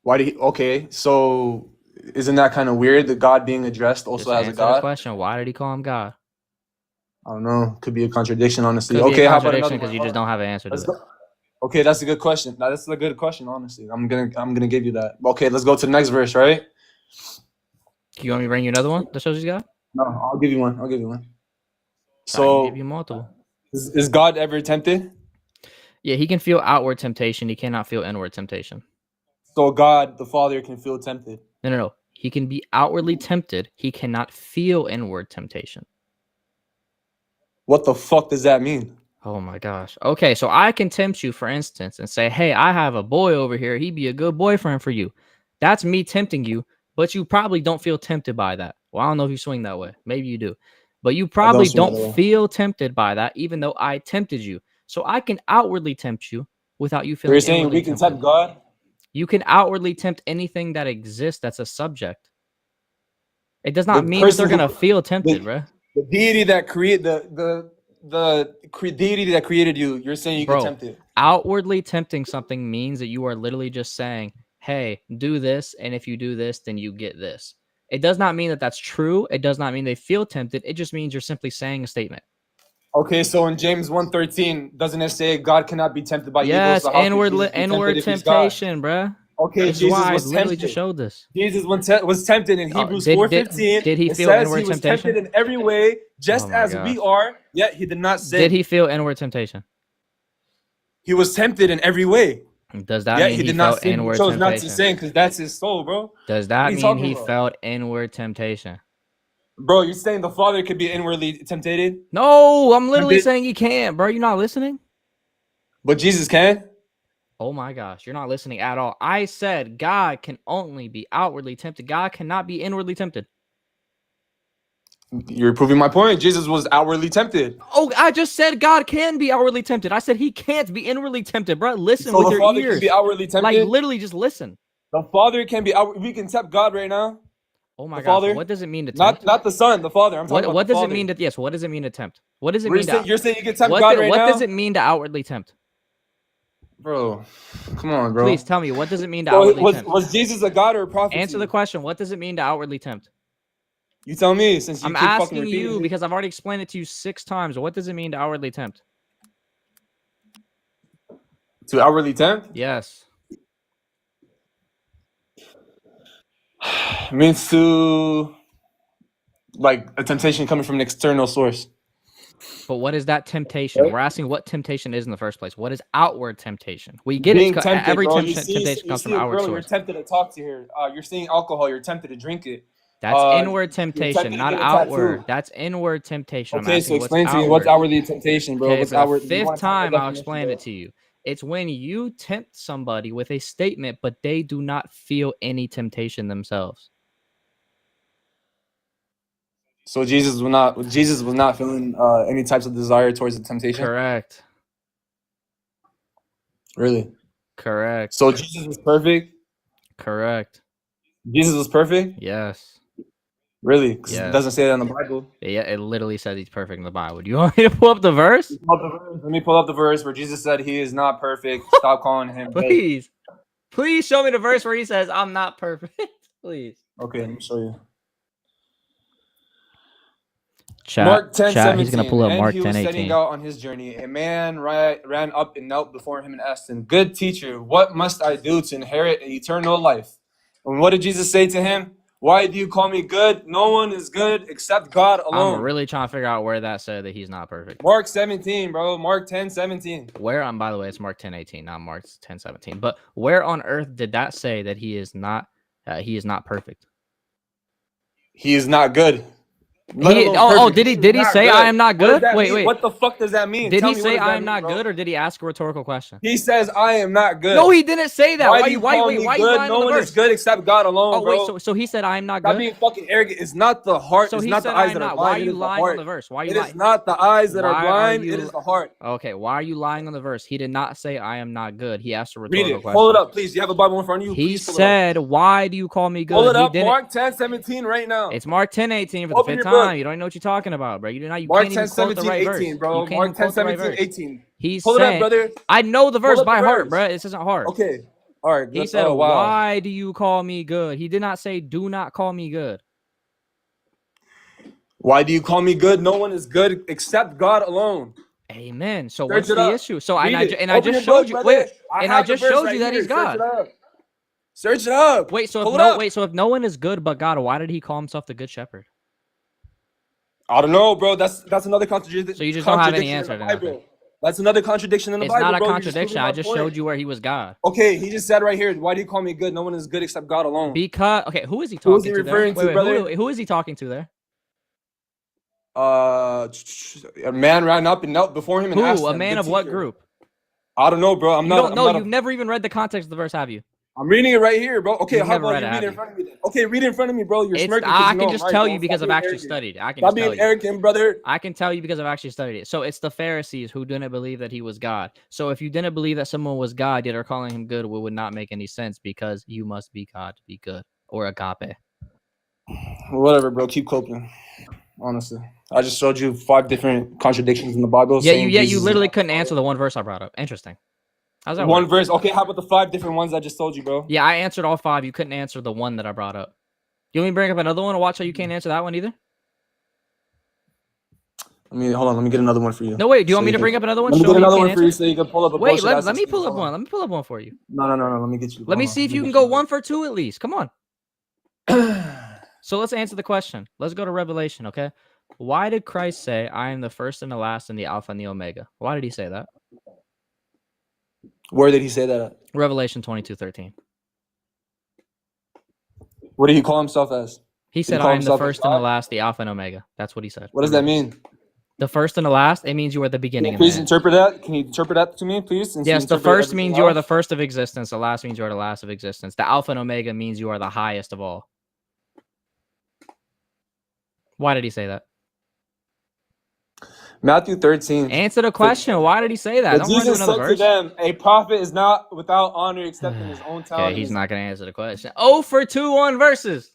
Why did he? Okay, so isn't that kind of weird? The God being addressed also Just as a answer the God. question. Why did he call him God? I don't know. Could be a contradiction, honestly. Could be Okay, a how about contradiction another because one? you just don't have an answer to Let's it. go. Okay, that's a good question. Now, that's a good question, honestly. I'm gonna give you that. Okay, let's go to the next verse, right? You want me to bring you another one that shows he's God? No, I'll give you one. I'll give you one. I can So, give you multiple. is God ever tempted? Yeah, he can feel outward temptation. He cannot feel inward temptation. So God, the Father, can feel tempted. No. He can be outwardly tempted. He cannot feel inward temptation. What the fuck does that mean? Oh my gosh. Okay, so I can tempt you, for instance, and say, hey, I have a boy over here. He'd be a good boyfriend for you. That's me tempting you, but you probably don't feel tempted by that. Well, I don't know if you swing that way. Maybe you do. But you probably don't feel tempted by that, even though I tempted you. So I can outwardly tempt you without you So feeling you're saying inwardly we can tempted. tempt God? You can outwardly tempt anything that exists that's a subject. It does not The mean that they're person going to who- feel tempted, bro. The deity that created deity that created you. You're saying you Bro, can tempt it. Outwardly tempting something means that you are literally just saying, hey, do this, and if you do this, then you get this. It does not mean that that's true. It does not mean they feel tempted. It just means you're simply saying a statement. Okay, so in James 1:13, doesn't it say God cannot be tempted by evil? Yes, So how could inward Jesus be inward tempted if he's God? temptation, bruh. Okay, This is Jesus why I was literally tempted. just showed this. Jesus was tempted in Hebrews did 4:15. he It feel says inward he was temptation? tempted in every way, just Oh my as we gosh. are, yet he did not sin. Did he feel inward temptation? He was tempted in every way, Does that yet mean he he did not felt sin. He inward chose not to temptation? sin because that's his soul, bro. Does What that are you mean talking he about? felt inward temptation? Bro, you're saying the Father could be inwardly tempted? No, I'm literally Tempted? saying he can't, bro. You're not listening? But Jesus can? Oh my gosh, you're not listening at all. I said God can only be outwardly tempted. God cannot be inwardly tempted. You're proving my point. Jesus was outwardly tempted. Oh, I just said God can be outwardly tempted. I said he can't be inwardly tempted, bro. Listen So with the your Father ears. can be outwardly tempted? Like literally just listen. The Father can be outward. We can tempt God right now. Oh my The gosh, Father? what does it mean to tempt? Not the Son, the Father. I'm talking about What the does Father. it mean to yes? What does it mean to tempt? What does it You're mean saying, to you're saying you can tempt God right what now? does it mean to outwardly tempt? Bro, come on, bro. Please tell me, what does it mean to So outwardly tempt? was Jesus a God or a prophet? Answer the question. What does it mean to outwardly tempt? You tell me, since you I'm keep fucking asking repeating you it. because I've already explained it to you 6 times. What does it mean to outwardly tempt? To outwardly tempt? Yes. It means to, like, a temptation coming from an external source. But what is that temptation? Right. We're asking what temptation is in the first place. What is outward temptation? We get Being it. tempted, Every bro. temptation comes from a outward girl, you're source. tempted to talk to her. You're seeing alcohol, you're tempted to drink it. That's inward You're temptation, tempted to not get a outward. tattoo. That's inward temptation. I'm Okay, asking so you what's explain to me outward. what's outwardly temptation, bro. Okay, What's for the outward? You 5th wanna tell me time, the I'll definition, explain bro. it to you. It's when you tempt somebody with a statement, but they do not feel any temptation themselves. So Jesus was not feeling any types of desire towards the temptation. Correct. Really? Correct. So Jesus was perfect. Correct. Jesus was perfect. Yes. Really? Because Yes. it doesn't say that in the Bible. Yeah, it literally says he's perfect in the Bible. Do you want me to pull up the verse? Let me pull up the verse where Jesus said he is not perfect. Stop calling him. Please. Please show me the verse where he says, I'm not perfect. Please. Okay, let me show you. Chat, Mark 10:17. he's going to pull up And Mark he was 10:18. setting out on his journey. A man ran up and knelt before him and asked him, "Good teacher, what must I do to inherit eternal life?" And what did Jesus say to him? "Why do you call me good? No one is good except God alone." I'm really trying to figure out where that said that he's not perfect. Mark 17, bro. Mark 10:17. Where by the way, it's Mark 10:18, not Mark 10:17. But where on earth did that say that he is not perfect? He is not good. let alone perfect. Did he Not say good. I am not What does good? that Wait, mean? wait. What the fuck does that mean? Did Tell he me, say what does I that am mean, not bro? good, or did he ask a rhetorical question? He says I am not good. No, he didn't say that. Why Why do you you call me why you good? lying No on the one is verse? good except God alone, Oh wait, bro. so he said I am not Stop good. being fucking arrogant. It's not the heart. So It's he not the said eyes I am that are not. Why are blind. It you is the lying on heart. the verse? Why are you It is lying? not the eyes that are Why are blind. It you? is the heart. Okay, why are you lying on the verse? He did not say I am not good. He asked a Read rhetorical it. question. Pull it up, please. You have a Bible in front of you. He Please pull it up. said, "Why do you call me Pull good?" it He up. didn't. Mark 10:17 right now. It's Mark 10:18 for the Open fifth your book. time. You don't even know what you're talking about, bro. You Mark can't even 10, quote the 17, right 18, verse. bro. You can't Mark even 10, quote the right 17, verse. 18. He's Pull it up, saying, brother. I know the verse Pull up by the heart, verse. bro. This isn't hard. Okay. All right. He Good. said, Oh, wow. "Why do you call me good?" He did not say, "Do not call me good." Why do you call me good? No one is good except God alone. Amen. So Search what's it the up. issue? So Read it. I Open just your showed book, you. brother. Wait, I and I have the just verse showed right you that here. he's Search God. it up. Search it up. Wait, so Pull it up. if no one is good but God, why did he call himself the good shepherd? I don't know, bro. That's another contradiction. So you just don't have any In answer the to nothing. Bible. That's another contradiction in the It's Bible, not a bro. contradiction. I just showed you where he was God. Okay, he just said right here, why do you call me good? No one is good except God alone. Because who is he Who is talking he to there? referring to, brother? Who is he talking to there? A man ran up and knelt before him and asked Who? A him, man "Good of what teacher." group? I don't know, bro. You don't know. You've never even read the context of the verse, have you? I'm reading it right here, bro. Okay, You've how never about read you it, read have it in you? front of me then? Okay, read it in front of me, bro. You're It's smirking. I You know can I'm just right, tell bro. you because Stop I've being actually arrogant. studied it. I can Stop just tell being you. arrogant, brother. I can tell you because I've actually studied it. So it's the Pharisees who didn't believe that he was God. So if you didn't believe that someone was God, yet are calling him good, it would not make any sense because you must be God to be good or agape. Whatever, bro. Keep coping. Honestly, I just showed you 5 different contradictions in the Bible. Yeah, saying you Jesus is literally not couldn't the answer Father. the one verse I brought up. Interesting. How's that One work? verse. Okay, how about the 5 different ones I just told you, bro? Yeah, I answered all 5. You couldn't answer the one that I brought up. You want me to bring up another one and watch how you can't answer that one either? Hold on. Let me get another one for you. No, wait. Do you want me to bring up another one? Let me Show get me you another can't one for you answer? so you can pull up a Wait, bullshit let ass me excuse. pull up Hold one. on. Let me pull up one for you. No. Let me get you. Let me Hold see on. if you Let me can get go 1 for 2 at least. Come on. So let's answer the question. Let's go to Revelation, okay? Why did Christ say, I am the first and the last and the Alpha and the Omega? Why did he say that? Where did he say that at? Revelation 22:13. What did he call himself as? He Did said, call I am the himself as first and the God? last, the Alpha and Omega. That's what he said. What does that mean? The first and the last, it means you are the Can beginning you and the please end. interpret that? Can you interpret that to me, please? Since you Yes, the interpret first everything means you are the else? first of existence. The last means you are the last of existence. The Alpha and Omega means you are the highest of all. Why did he say that? Matthew 13. Answer the question. Why did he say that? But Don't run to Jesus another said to verse. them, a prophet is not without honor except in his own town. Okay, he's not going to answer the question. 0 for 2 on verses.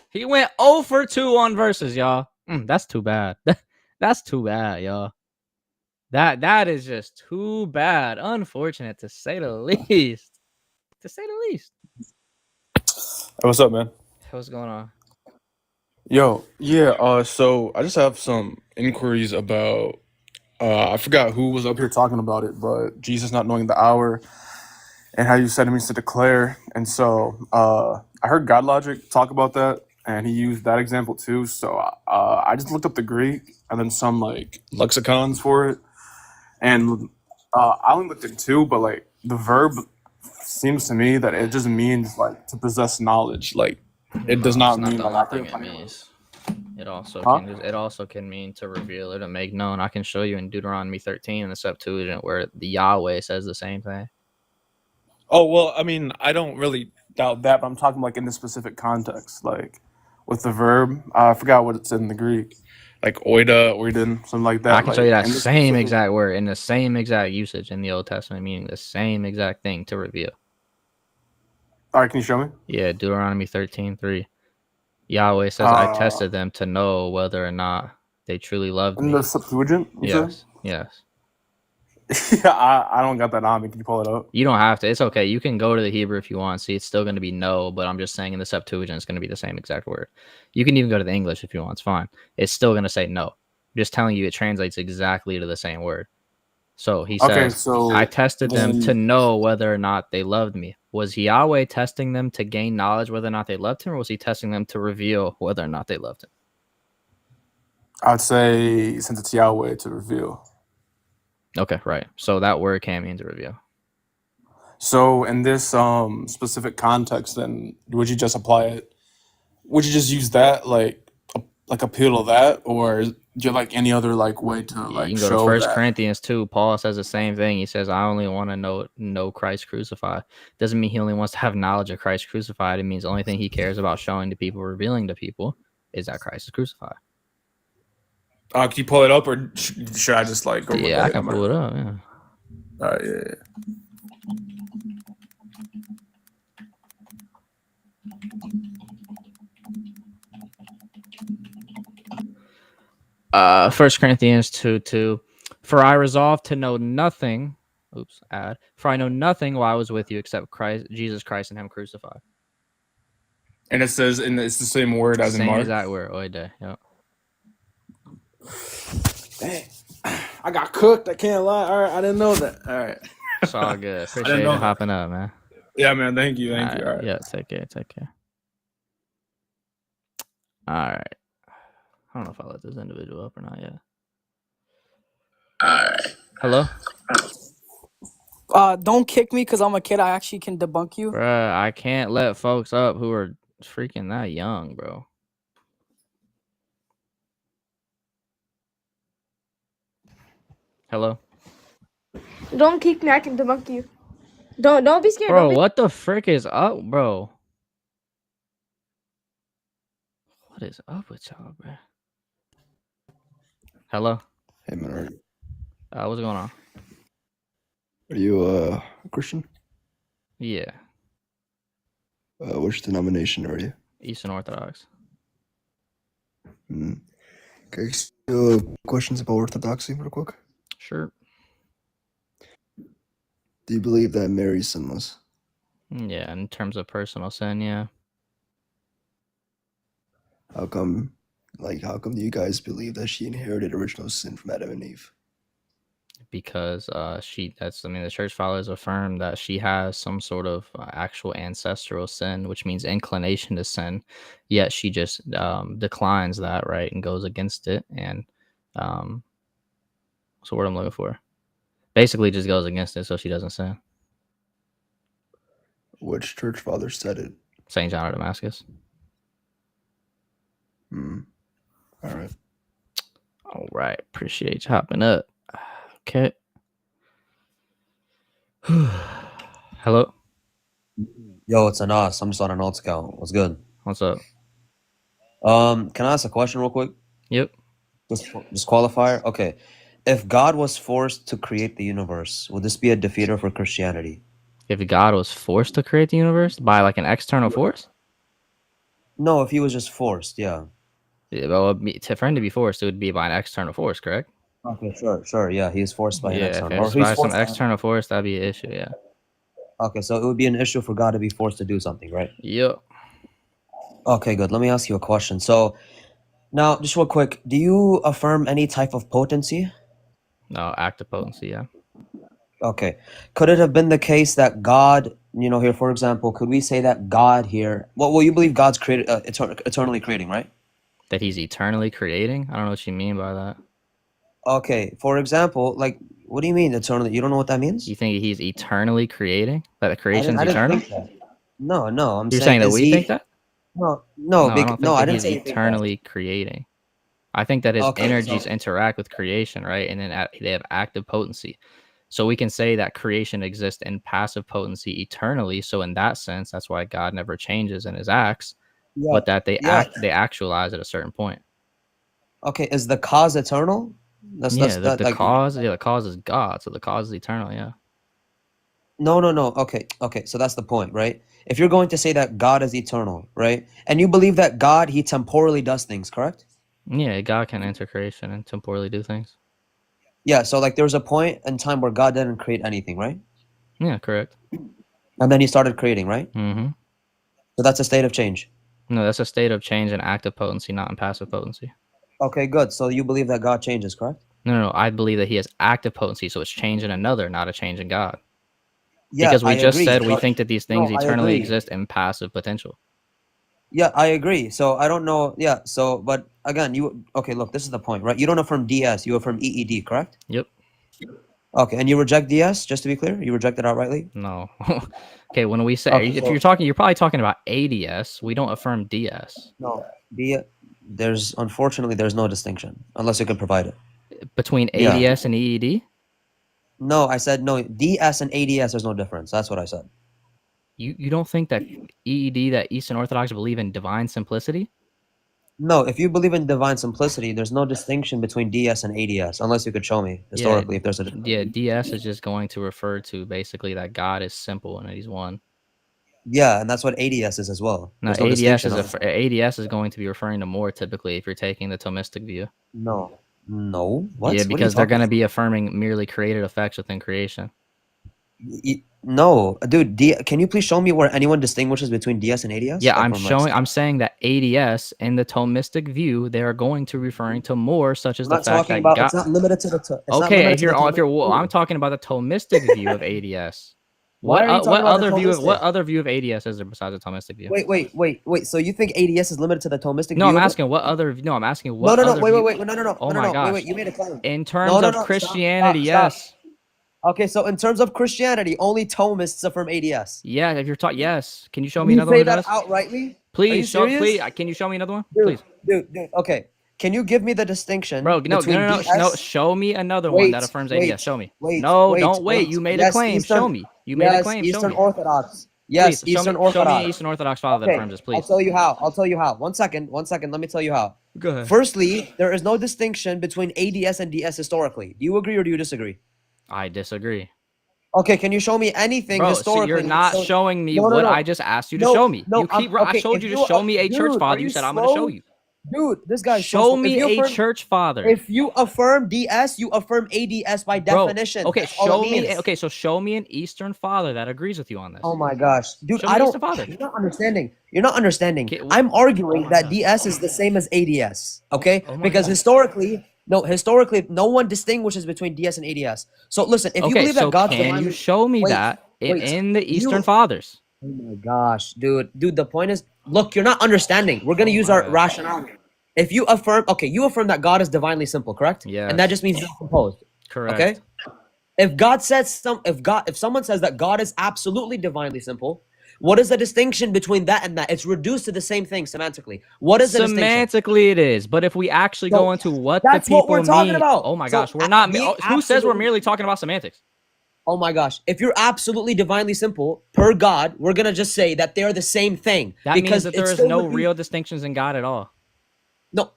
He went 0 for 2 on verses, y'all. That's too bad. That's too bad, y'all. That is just too bad. Unfortunate to say the least. To say the least. Hey, what's up, man? What's going on? Yo, yeah, so I just have some inquiries about I forgot who was up here talking about it, but Jesus not knowing the hour and how you said it means to declare. And so I heard God Logic talk about that, and he used that example too. So I just looked up the Greek and then some like lexicons for it. And I only looked at 2, but like the verb seems to me that it just means like to possess knowledge. Like it does not mean the like only thing it means. It also can mean to reveal or to make known. I can show you in Deuteronomy 13 in the Septuagint where the Yahweh says the same thing. Oh, well, I mean, I don't really doubt that, but I'm talking like in the specific context, like with the verb. I forgot what it's in the Greek, like oida, oiden, something like that. I can show you that in the same specific- exact word in the same exact usage in the Old Testament, meaning the same exact thing to reveal. All right, can you show me? Yeah, Deuteronomy 13:3. Yahweh says, I tested them to know whether or not they truly loved me. In the Septuagint? Yes. Yeah, I don't got that on me. Can you pull it up? You don't have to. It's okay. You can go to the Hebrew if you want. See, it's still going to be no, but I'm just saying in the Septuagint, it's going to be the same exact word. You can even go to the English if you want. It's fine. It's still going to say no. I'm just telling you it translates exactly to the same word. So he says, I tested them to know whether or not they loved me. Was Yahweh testing them to gain knowledge whether or not they loved him, or was he testing them to reveal whether or not they loved him? I'd say since it's Yahweh to reveal. Okay, right. So that word can mean to reveal. So in this specific context, then would you just apply it? Would you just use that like like appeal to that, or do you have like any other like way to You like can go to show 1 that? Corinthians 2. Paul says the same thing. He says, I only want to know Christ crucified. Doesn't mean he only wants to have knowledge of Christ crucified. It means the only thing he cares about showing to people, revealing to people, is that Christ is crucified. Can you pull it up, or should I just like go look Yeah, at I it? can pull it up. Yeah. Yeah. First Corinthians 2:2. For I resolved to know nothing. For I know nothing while I was with you except Jesus Christ and Him crucified. And it says, and it's the same word as in Same Mark. exact word. Oide. Yep. Dang. I got cooked. I can't lie. All right, I didn't know that. All right. It's all good. Appreciate you hopping up, man. Yeah, man. Thank you. All right. Yeah, take care. All right. I don't know if I let this individual up or not yet. Hello? Don't kick me because I'm a kid. I actually can debunk you. Bruh, I can't let folks up who are freaking that young, bro. Hello? Don't kick me. I can debunk you. Don't be scared. Bro, what the frick is up, bro? What is up with y'all, bro? Hello? Hey, man, are you, What's going on? are you a Christian? Yeah. Which denomination are you? Eastern Orthodox. Okay, questions about Orthodoxy real quick? Sure. Do you believe that Mary's sinless? Yeah, in terms of personal sin, yeah. How come do you guys believe that she inherited original sin from Adam and Eve? Because the church fathers affirm that she has some sort of actual ancestral sin, which means inclination to sin, yet she just declines that, right, and goes against it. And what's the word I'm looking for? Basically just goes against it so she doesn't sin. Which church father said it? St. John of Damascus. All right. Appreciate you hopping up. Okay. Hello? Yo, it's Anas. I'm just on an alt account. What's good? What's up? Can I ask a question real quick? Yep. Just qualifier. Okay. If God was forced to create the universe, would this be a defeater for Christianity? If God was forced to create the universe by like an external force? No, if he was just forced, yeah. Yeah, well, for him to be forced, it would be by an external force, correct? Okay, sure. Yeah, he is forced by an external. If it's by some external force, that'd be an issue, yeah. Okay, so it would be an issue for God to be forced to do something, right? Yep. Okay, good. Let me ask you a question. So, now, just real quick, do you affirm any type of potency? No, active potency, yeah. Okay. Could it have been the case that God, here, for example, could we say that God here, well, you believe God's created, eternally creating, right? That he's eternally creating? I don't know what you mean by that. Okay. For example, like, what do you mean eternally? You don't know what that means? You think he's eternally creating? That the creation's eternal? No, I'm You're saying that we think that? No, I don't think I that didn't he's say you think that. eternally creating. I think that his Okay, energies so- interact with creation, right? And then they have active potency. So we can say that creation exists in passive potency eternally. So in that sense, that's why God never changes in his acts, but that they actualize at a certain point. Okay, is the cause eternal? The cause is God, so the cause is eternal, yeah. No. Okay, so that's the point, right? If you're going to say that God is eternal, right? And you believe that God, he temporally does things, correct? Yeah, God can enter creation and temporally do things. Yeah, so like there was a point in time where God didn't create anything, right? Yeah, correct. And then he started creating, right? Mm-hmm. So that's a state of change. No, that's a state of change in active potency, not in passive potency. Okay, good. So you believe that God changes, correct? No. I believe that he has active potency, so it's change in another, not a change in God. Yeah, because we I just agree. said we think that these things No, I eternally agree. exist in passive potential. Yeah, I agree. So I don't know. Yeah, so, but again, okay, look, this is the point, right? You don't affirm DS, you affirm EED, correct? Yep. Okay, and you reject DS, just to be clear? You reject it outrightly? No. Okay, when we say, Okay, if so- you're probably talking about ADS, we don't affirm DS. No, Unfortunately there's no distinction unless you can provide it. Between Yeah. ADS and EED? No, I said no. DS and ADS, there's no difference. That's what I said. You don't think that EED, that Eastern Orthodox believe in divine simplicity? No, if you believe in divine simplicity, there's no distinction between DS and ADS, unless you could show me historically if there's a difference. Yeah, DS is just going to refer to basically that God is simple and that he's one. Yeah, and that's what ADS is as well. No, There's no ADS is going to be referring to more typically if you're taking the Thomistic view. No. What? Yeah, What because they're going to be affirming merely created effects within creation. No, dude. Can you please show me where anyone distinguishes between DS and ADS? Yeah, I'm saying that ADS in the Thomistic view, they are going to referring to more, such as the fact that God. It's not limited to the. Okay, I'm talking about the Thomistic view of ADS. What other view of ADS is there besides the Thomistic view? Wait. So you think ADS is limited to the Thomistic view? No, I'm asking what other. No, I'm asking what. No. Other Wait. view... No. Oh my gosh. Wait. You made a claim. In terms of Christianity, yes. Okay, so in terms of Christianity, only Thomists affirm ADS. Yeah, if you're taught, yes. Can you show me another one? You say that outrightly? Please, can you show me another one? Please. Dude, okay. Can you give me the distinction? Bro, no. Show me another one that affirms ADS. Show me. Don't wait. You made a claim. Show me. You made a claim. Eastern Orthodox. Yes, Eastern Orthodox. Show me an Eastern Orthodox father that affirms this, please. I'll tell you how. One second. Let me tell you how. Go ahead. Firstly, there is no distinction between ADS and DS historically. Do you agree or do you disagree? I disagree. Okay, can you show me anything historically? So you're not showing me what I just asked you to show me. I told you to show me a church father. You said I'm going to show you. Dude, this guy. Show me a church father. If you affirm DS, you affirm ADS by definition. Okay, show me. Okay, so show me an Eastern father that agrees with you on this. Oh my gosh, dude, I don't. You're not understanding. Okay, I'm arguing that DS is the same as ADS. Okay, because historically, no one distinguishes between DS and ADS. So listen, if you believe that God's divine, can you show me that in the Eastern fathers? Oh my gosh, dude. The point is, look, you're not understanding. We're gonna use our rationale. If you affirm, you affirm that God is divinely simple, correct? Yeah. And that just means decomposed. Correct. Okay. If someone says that God is absolutely divinely simple, what is the distinction between that and that? It's reduced to the same thing semantically. What is the distinction? Semantically, it is. But if we actually go into what the people what we're talking mean, about. oh my gosh, we're not. Who says we're merely talking about semantics? Oh my gosh. If you're absolutely divinely simple, per God, we're going to just say that they're the same thing. That means that there is no real distinctions in God at all. No,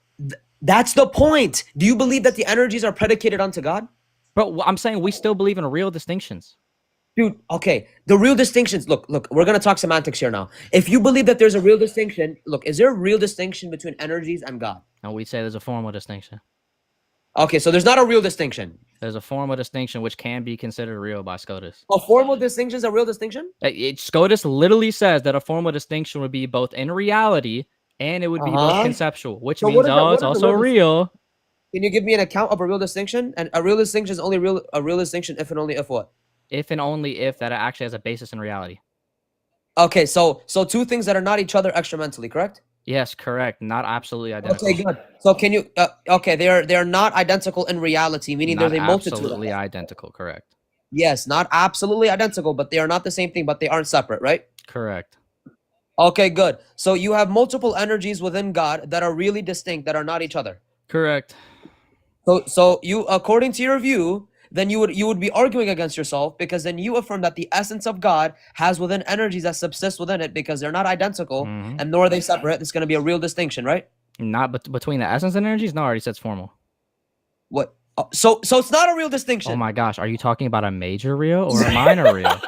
that's the point. Do you believe that the energies are predicated unto God? Bro, I'm saying we still believe in real distinctions. Dude, okay. The real distinctions, look, we're going to talk semantics here now. If you believe that there's a real distinction, look, is there a real distinction between energies and God? No, we'd say there's a formal distinction. Okay, so there's not a real distinction. There's a formal distinction which can be considered real by SCOTUS. A formal distinction is a real distinction? SCOTUS literally says that a formal distinction would be both in reality and it would be both conceptual, which means it's also real. Can you give me an account of a real distinction? And a real distinction is only a real distinction if and only if what? If and only if that it actually has a basis in reality. Okay, so two things that are not each other extramentally, correct? Yes, correct. Not absolutely identical. Okay, good. So can you? Okay, they're not identical in reality, meaning there's a multitude. Absolutely identical, correct. Yes, not absolutely identical, but they are not the same thing, but they aren't separate, right? Correct. Okay, good. So you have multiple energies within God that are really distinct, that are not each other. Correct. So you, according to your view, then you would be arguing against yourself, because then you affirm that the essence of God has within energies that subsist within it, because they're not identical and nor are they separate. It's going to be a real distinction, right? Not between the essence and energies? No, I already said it's formal. What? So it's not a real distinction. Oh my gosh, are you talking about a major real or a minor real?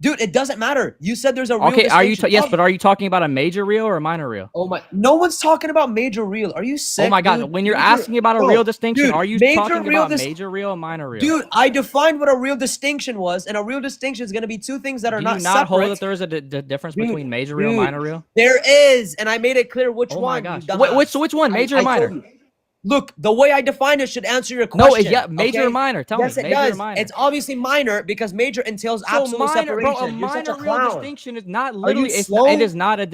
Dude, it doesn't matter. You said there's a real distinction. Yes, but are you talking about a major real or a minor real? Oh my, no one's talking about major real. Are you sick? Oh my god, when you're asking about a real distinction, are you talking about major real or minor real? Dude, I defined what a real distinction was, and a real distinction is going to be two things that are not separate. Do you not hold that there is a difference between major real and minor real? There is, and I made it clear which one. Oh my gosh. Which one, major or minor? Look, the way I define it should answer your question. No, major or minor? Tell me, yes, it major does. or minor? It's obviously minor because major entails absolute separation. Bro, a minor real distinction is not literally. It is not a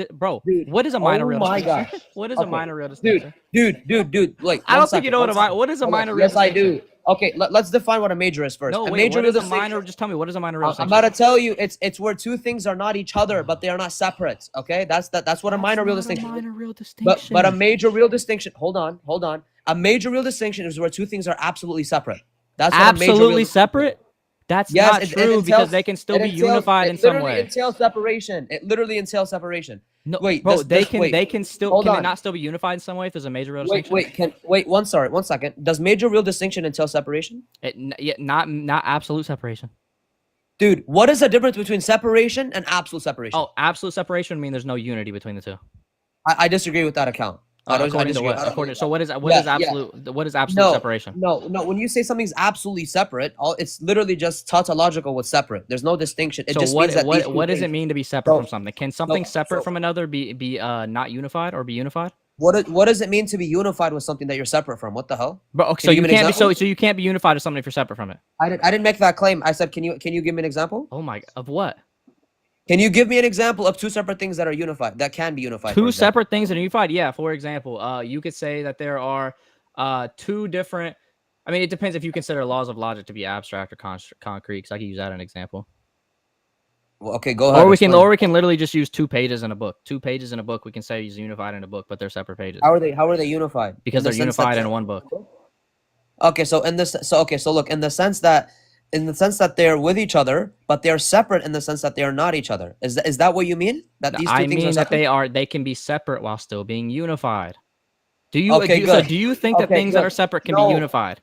what is a minor real distinction? What is a minor real distinction? Dude. Like, I don't think you know what is a minor real distinction. Yes, I do. Okay, let's define what a major is first. No, A wait. major What real is a distinction. minor? Just tell me. What is a minor real I'm distinction? about to tell you. It's where two things are not each other, but they are not separate. Okay, that's what a minor real distinction. Minor real distinction. But a major real distinction. Hold on. A major real distinction is where two things are absolutely separate. That's what absolutely separate. That's Yes, not it true entails- because they can still it be entails- unified it in some literally way. entails separation. It literally entails separation. No, wait, bro, this- they this- can wait. they can still Hold can on. they not still be unified in some way if there's a major real Wait, distinction? one second. Does major real distinction entail separation? Not absolute separation. Dude, what is the difference between separation and absolute separation? Oh, absolute separation would mean there's no unity between the two. I disagree with that account. I According to disagree. what? So what is Yeah, absolute? What is absolute separation? No. When you say something's absolutely separate, it's literally just tautological with separate. There's no distinction. It So just what means that these two what does it things- mean to be separate So- from something? Can something separate so- from another be not unified or be unified? What does it mean to be unified with something that you're separate from? What the hell? But okay, Can so you you give me an can't be example? so you can't be unified with something if you're separate from it. I didn't make that claim. I said, can you give me an example? Oh my, of what? Can you give me an example of two separate things that are unified, that can be unified? for Two example? separate things that are unified. Yeah, for example, you could say that there are two different. I mean, it depends if you consider laws of logic to be abstract or concrete. Because I could use that as an example. Well, okay, go ahead. Or we explain. can literally just use 2 pages in a book. 2 pages in a book we can say is unified in a book, but they're separate pages. How are they unified? Because In the they're sense that unified in one book. Okay, so look, in the sense that they're with each other, but they're separate in the sense that they are not each other. Is that what you mean? That these two I things are mean that separate? they can be separate while still being unified. Do you Okay, so good. do you think that Okay, things that good. are separate can No. be unified?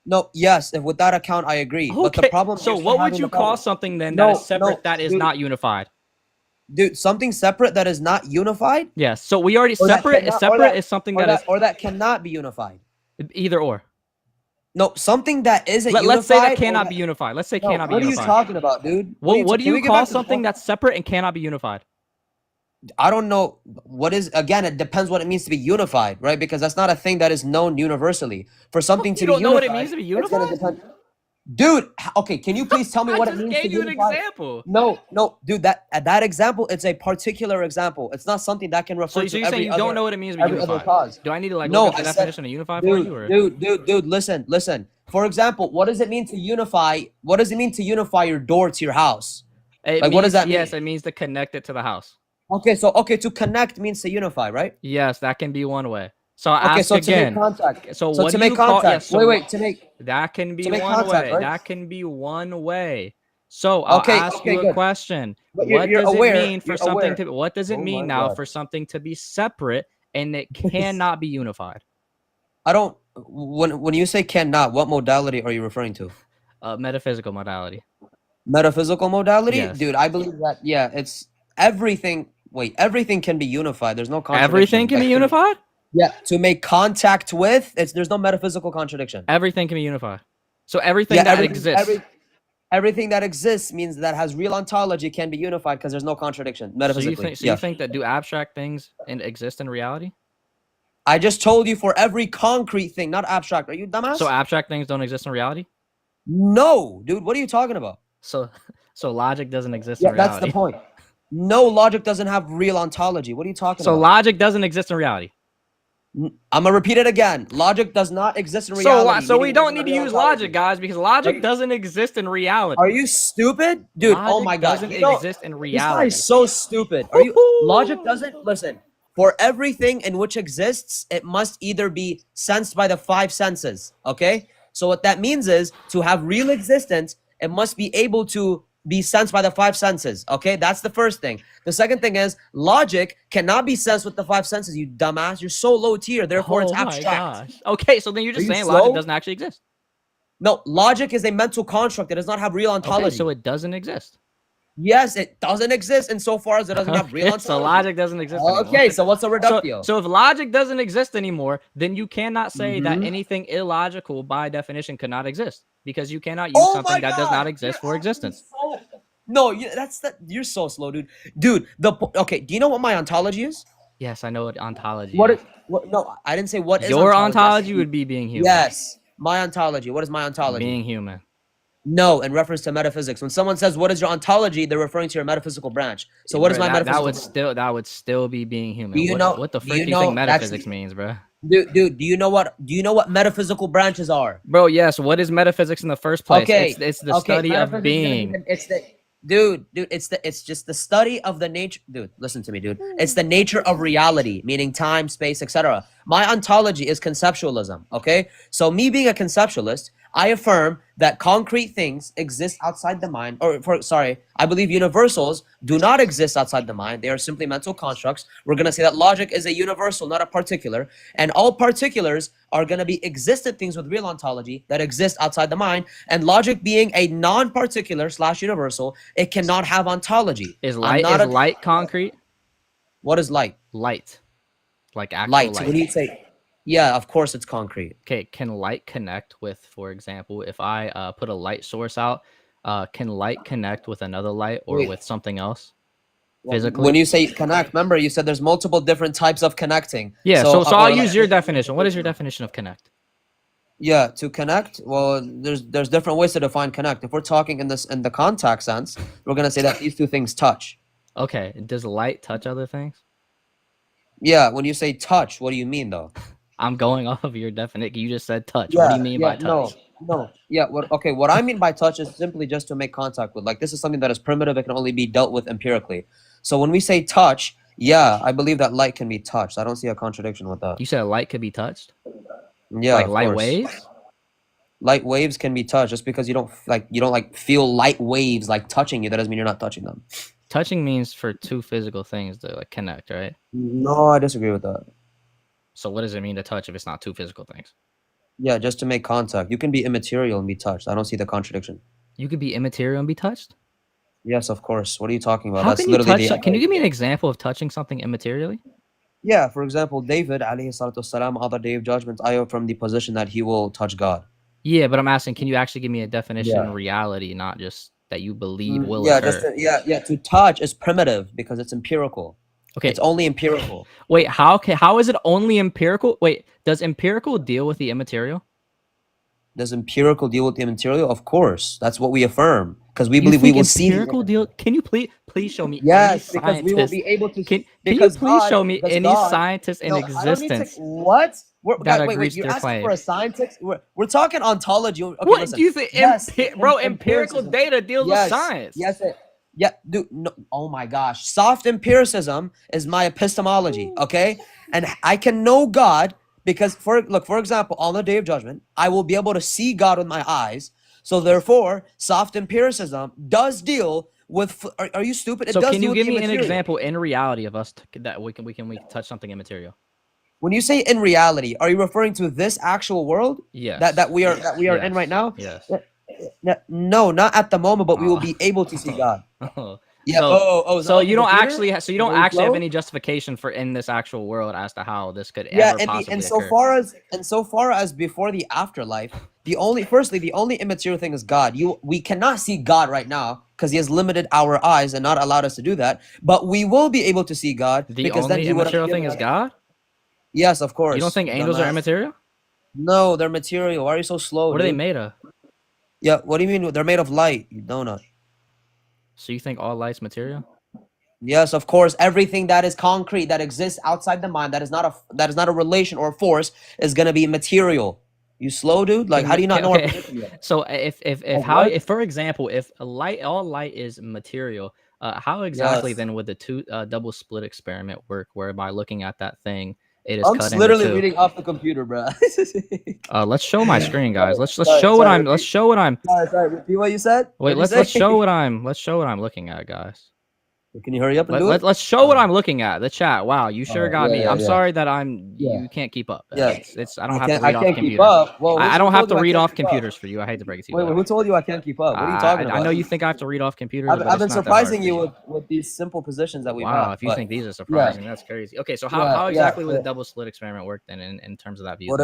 No, yes, with that account I agree. But the Okay. problem So is what would having you the problem- call something then No, that is separate no, that is dude. not unified? Dude, something separate that is not unified? Yes. So we already Or that separate cannot- or separate that- is something or that is or that cannot be unified. either or. No, something that isn't unified. Let's say that or cannot be unified. Let's say No, cannot be what unified. are you talking about, dude? What do can we you get call back to the something point? that's separate and cannot be unified? I don't know what is. Again, it depends what it means to be unified, right? Because that's not a thing that is known universally. For something to You be don't know what unified, it means to be it's gonna unified? depend. Dude, okay, can you please tell me I what it just means gave to you an unify? example. No, dude. That example, it's a particular example. It's not something that can refer So to you're every saying you other, don't know what it means to be every other unified? cause. Do I need to like No, look up the I said- definition of unified for you? Or? Dude, listen. For example, what does it mean to unify? What does it mean to unify your door to your house? It Like, what does means- that mean? Yes, it means to connect it to the house. Okay, to connect means to unify, right? Yes, that can be one way. So I Okay, ask so to again. make contact. So So what to do make you call? contact. Yes, so Wait, to make. that can be to make one contact, way. right? That can be one way. So I'll Okay, ask okay, you a good. question. But What you're does aware- it mean for you're something aware. to? What does it Oh mean my now God. for something to be separate and it cannot be unified? I don't. When you say cannot, what modality are you referring to? Metaphysical modality. Metaphysical modality, Yes. dude. I believe that. Yeah, it's everything. Wait, everything can be unified. There's no contradiction. Everything can be Like, unified. Yeah, to make contact with, there's no metaphysical contradiction. Everything can be unified. So everything Yeah, that everything- exists. Everything that exists means that has real ontology can be unified because there's no contradiction So metaphysically. you think that do abstract things exist in reality? I just told you for every concrete thing, not abstract. Are you dumbass? So abstract things don't exist in reality? No, dude. What are you talking about? So logic doesn't exist Yeah, in that's reality. the point. No, logic doesn't have real ontology. What are you talking So about? logic doesn't exist in reality. I'm gonna repeat it again. Logic does not exist in So reality. so we meaning it don't doesn't need have to real use ontology. logic, guys, because logic doesn't exist in reality. Are you stupid, dude? Oh Logic my god, doesn't you know, exist in this guy reality. is so stupid. Are you? Logic doesn't listen. For everything in which exists, it must either be sensed by the 5 senses. Okay. So what that means is to have real existence, it must be able to be sensed by the 5 senses. Okay, that's the first thing. The second thing is logic cannot be sensed with the 5 senses. You dumbass. You're so low tier. Therefore, it's Oh my abstract. gosh. Okay, so then you're just Are you saying slow? logic doesn't actually exist. No, logic is a mental construct. It does not have real ontology. Okay, so it doesn't exist. Yes, it doesn't exist insofar as it doesn't have real Okay, ontology. so logic doesn't exist anymore. Okay, so what's the reductio? So if logic doesn't exist anymore, then you cannot say that Mhm. anything illogical by definition could not exist because you cannot use Oh something my that does God, not exist for existence. No, you're so slow, dude. Dude, okay, do you know what my ontology is? Yes, I know what ontology What is. is what no, I didn't say what is Your ontology. ontology would be being human. Yes, my ontology. What is my ontology? Being human. No, in reference to metaphysics. When someone says what is your ontology, they're referring to your metaphysical branch. So what is my Bruh, metaphysical? that would still be being human. Do you what, know- what the do frick you do you think know- metaphysics actually- means, bro? Dude, do you know what metaphysical branches are? Bro, yes. What is metaphysics in the first place? Okay, It's the okay, study of metaphysics is gonna be being. it's the dude, it's just the study of the nature. Dude, listen to me, dude. It's the nature of reality, meaning time, space, etc. My ontology is conceptualism. Okay, so me being a conceptualist, I affirm that concrete things exist outside the mind, I believe universals do not exist outside the mind. They are simply mental constructs. We're going to say that logic is a universal, not a particular, and all particulars are going to be existent things with real ontology that exist outside the mind, and logic being a non-particular / universal, it cannot have ontology. Is light concrete? What is light? Light. Like actual Light. light. When you say, yeah, of course it's concrete. Okay, can light connect with, for example, if I put a light source out, can light connect with another light or Wait. with something else physically? When you say connect, remember you said there's multiple different types of connecting. Yeah, so I'll use your definition. What is your definition of connect? Yeah, to connect, well, there's different ways to define connect. If we're talking in the contact sense, we're gonna say that these two things touch. Okay, does light touch other things? Yeah, when you say touch, what do you mean though? I'm going off of your definition. You just said touch. What do you mean by touch? No. Yeah, what I mean by touch is simply just to make contact with. Like, this is something that is primitive. It can only be dealt with empirically. So when we say touch, yeah, I believe that light can be touched. I don't see a contradiction with that. You said light could be touched? Yeah, like of light course. waves? Light waves can be touched. Just because you don't feel light waves like touching you, that doesn't mean you're not touching them. Touching means for two physical things to like connect, right? No, I disagree with that. So what does it mean to touch if it's not two physical things? Yeah, just to make contact. You can be immaterial and be touched. I don't see the contradiction. You could be immaterial and be touched? Yes, of course. What are you talking about? How That's can you literally touch? Can you give me an example of touching something immaterially? Yeah, for example, David, alayhi salatu wasalam, on the day of judgment, I am from the position that he will touch God. Yeah, but I'm asking, can you actually give me a definition in reality, not just that you believe will Yeah, occur? to touch is primitive because it's empirical. Okay. It's only empirical. Wait, how is it only empirical? Wait, does empirical deal with the immaterial? Does empirical deal with the immaterial? Of course. That's what we affirm. Because we believe we will see. Empirical deal? Can you please show me? Yes, any because we will be able to. Can you please show me any scientist in existence? What? That wait, agrees you're to their asking claim. for a scientist? We're talking ontology. Okay, What listen. do you think? Yes, Bro, empirical empiricism. data deals with science. Yes, yeah, dude. No, oh my gosh, soft empiricism is my epistemology. Okay, and I can know God because for example, on the day of judgment, I will be able to see God with my eyes. So therefore, soft empiricism does deal with. Are you stupid? So can you give me an example in reality of us that we can touch something immaterial? When you say in reality, are you referring to this actual world? Yes. That we are in right now? Yes. No, not at the moment, but we will be able to see God. Yeah. So you don't actually have any justification for in this actual world as to how this could ever possibly occur. And so far as before the afterlife, the only immaterial thing is God. We cannot see God right now because He has limited our eyes and not allowed us to do that. But we will be able to see God. The only immaterial thing is God? Yes, of course. You don't think angels are immaterial? No, they're material. Why are you so slow? What are they made of? Yeah, what do you mean? They're made of light, you donut. So you think all light's material? Yes, of course. Everything that is concrete, that exists outside the mind, that is not a relation or a force, is gonna be material. You slow, dude? Like, how do you not know our position yet? So if for example, if all light is material, how exactly then would the two double split experiment work? Whereby looking at that thing, it is I'm cut literally into two. reading off the computer, bro. Let's show my screen, guys. Let's show what I'm. Sorry. Repeat what you said. Wait, let's show what I'm looking at, guys. Can you hurry up and do it? Let's show what I'm looking at. The chat. Wow, you sure got me. I'm sorry that Yeah. you can't keep up. Yeah. I don't have to read off keep computers. up. Well, I who don't have told to you I read can't off keep up? computers for you. I hate to break it to you. Wait, who told you I can't keep up? What are you talking about? I know you think I have to read off computers. I've but been it's not that hard surprising for you with these simple positions that we have. Wow, if you think these are surprising, that's crazy. Okay, so how exactly would the double slit experiment work then in terms of that view?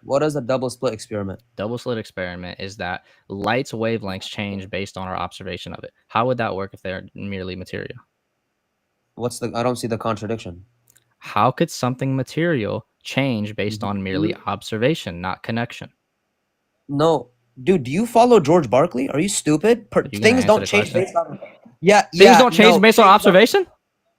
What is a double split experiment? Double slit experiment is that light's wavelengths change based on our observation of it. How would that work if they're merely material? I don't see the contradiction. How could something material change based on merely observation, not connection? No, dude, do you follow George Barkley? Are you stupid? Things don't change based on. Things don't change based on observation?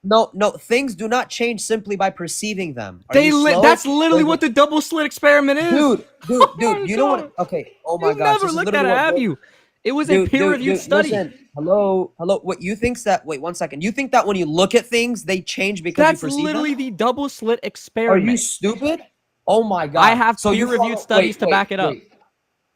No, no, things do not change simply by perceiving them. Are you slow? That's literally what the double slit experiment is. Dude, Oh my you know what? God. Okay. Oh my You gosh, never this is looked at literally it, what. have you? It was a peer-reviewed study. Listen. Hello. What you think's that? Wait, 1 second. You think that when you look at things, they change because That's you perceive literally them? the double slit Are experiment. you stupid? Oh my God. I have So you peer-reviewed follow- studies to back it up. Wait.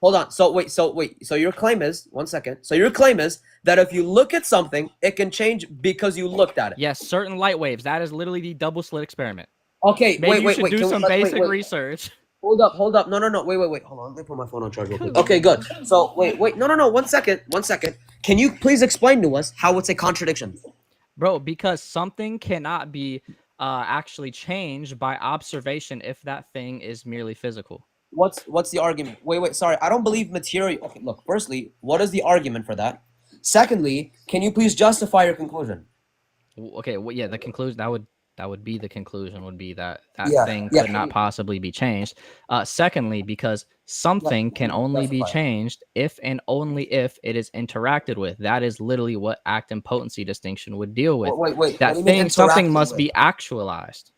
Hold on. So your claim is 1 second. So your claim is that if you look at something, it can change because you looked at it. Yes, certain light waves. That is literally the double slit experiment. Okay. Maybe wait. you should do Can we- some let's- basic wait. research. Hold up. No. Wait. Hold on. Let me put my phone on charge real quick. Okay, good. So wait. No. 1 second. Can you please explain to us how it's a contradiction? Bro, because something cannot be actually changed by observation if that thing is merely physical. What's the argument? Wait. Sorry, I don't believe material. Okay, look. Firstly, what is the argument for that? Secondly, can you please justify your conclusion? Okay, well, yeah, the conclusion that would be the conclusion would be that Yeah, thing yeah, could not possibly be changed. Secondly, because something can only be justify it. changed if and only if it is interacted with. That is literally what act and potency distinction would deal with. Wait. That What do you mean something interacted must with? be actualized.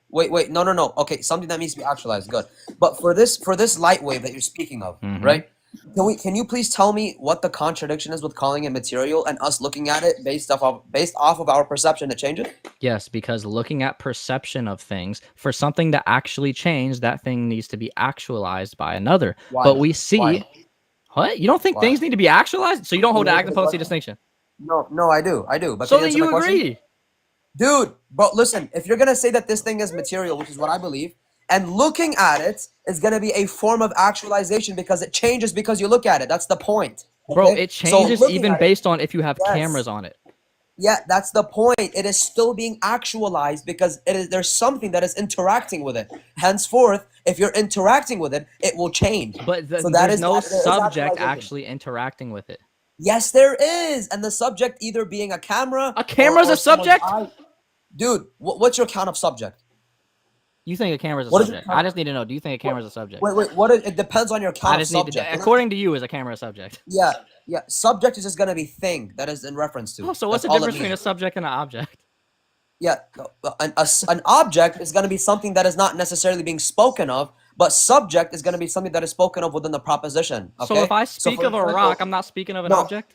Wait. No. Okay, something that needs to be actualized. Good. But for this light wave that you're speaking of, Mhm. right? Can you please tell me what the contradiction is with calling it material and us looking at it based off of our perception to change it? Yes, because looking at perception of things, for something to actually change, that thing needs to be actualized by another. Why? But we see Why? what? You don't think Why? things need to be actualized? So you don't hold the Can you act and answer the potency question? distinction. No, I do. But So can then you answer you my question? agree. Dude, bro, listen, if you're gonna say that this thing is material, which is what I believe, and looking at it is gonna be a form of actualization because it changes because you look at it. That's the point. Bro, Okay? it So changes looking even at it, based on if you have yes. cameras on it. Yeah, that's the point. It is still being actualized because there's something that is interacting with it. Henceforth, if you're interacting with it, it will change. But So there's no that is subject actualization. actually interacting with it. Yes, there is, and the subject either being a camera. A camera's or a subject? someone's eye. Dude, what's your count of subject? You think a camera's a What is your subject? I just need to know. Do you think a camera's a subject? Wait. It depends on your I count of just need subject. to. According to you, is a camera a subject? Yeah. Subject is just gonna be thing that is in reference to. Oh, so what's That's the all it difference between a means. subject and an object? Yeah, an object is gonna be something that is not necessarily being spoken of, but subject is gonna be something that is spoken of within the proposition. Okay. So if I So speak for of a example- rock, I'm not speaking of an No. object?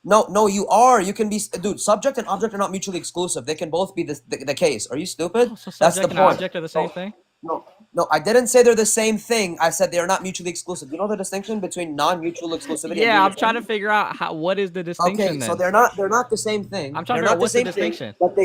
No, you are. You can be, dude. Subject and object are not mutually exclusive. They can both be the case. Are you stupid? Oh, so That's the subject and point. object are the same thing? No, I didn't say they're the same thing. I said they are not mutually exclusive. You know the distinction between non-mutual exclusivity? Yeah, and I'm trying to figure out what is the distinction Okay, then. so they're not the same thing. I'm trying to They're figure out not what's the same thing, distinction. but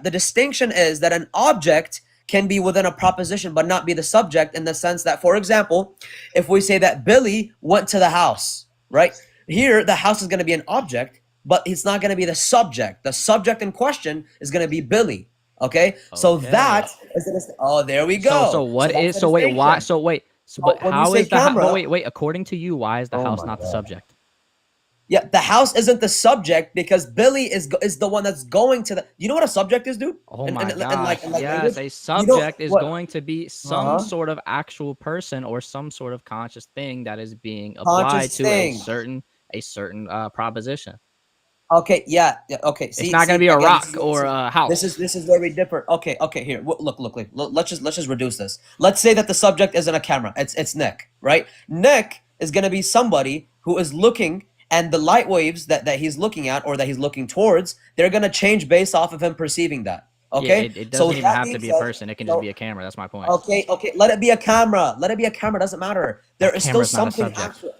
the distinction is that an object can be within a proposition but not be the subject, in the sense that, for example, if we say that Billy went to the house, right? Here, the house is going to be an object, but it's not going to be the subject. The subject in question is going to be Billy. Okay, so Okay. that is there we go. So what that's is? the So wait, why? distinction. So wait. So but when you how say is the house? camera- But wait. According to you, why is the Oh house my not the God. subject? Yeah, the house isn't the subject because Billy is the one that's going to the. You know what a subject is, dude? Oh And- my and- and gosh! like Yes, language? a subject is what- going to be some Uh-huh. sort of actual person or some sort of conscious thing that is being applied Conscious to thing. a certain proposition. Okay, yeah, okay. See, It's not going to be a again, rock this is- or a house. This is where we differ. Okay, here. Look. Let's just reduce this. Let's say that the subject isn't a camera. It's Nick, right? Nick is gonna be somebody who is looking, and the light waves that he's looking at or that he's looking towards, they're gonna change based off of him perceiving that. Okay, Yeah, it doesn't even that have to being be a said- person. It can just be a camera. That's my point. Okay. Let it be a camera. Doesn't matter. There is still camera's not a something. subject.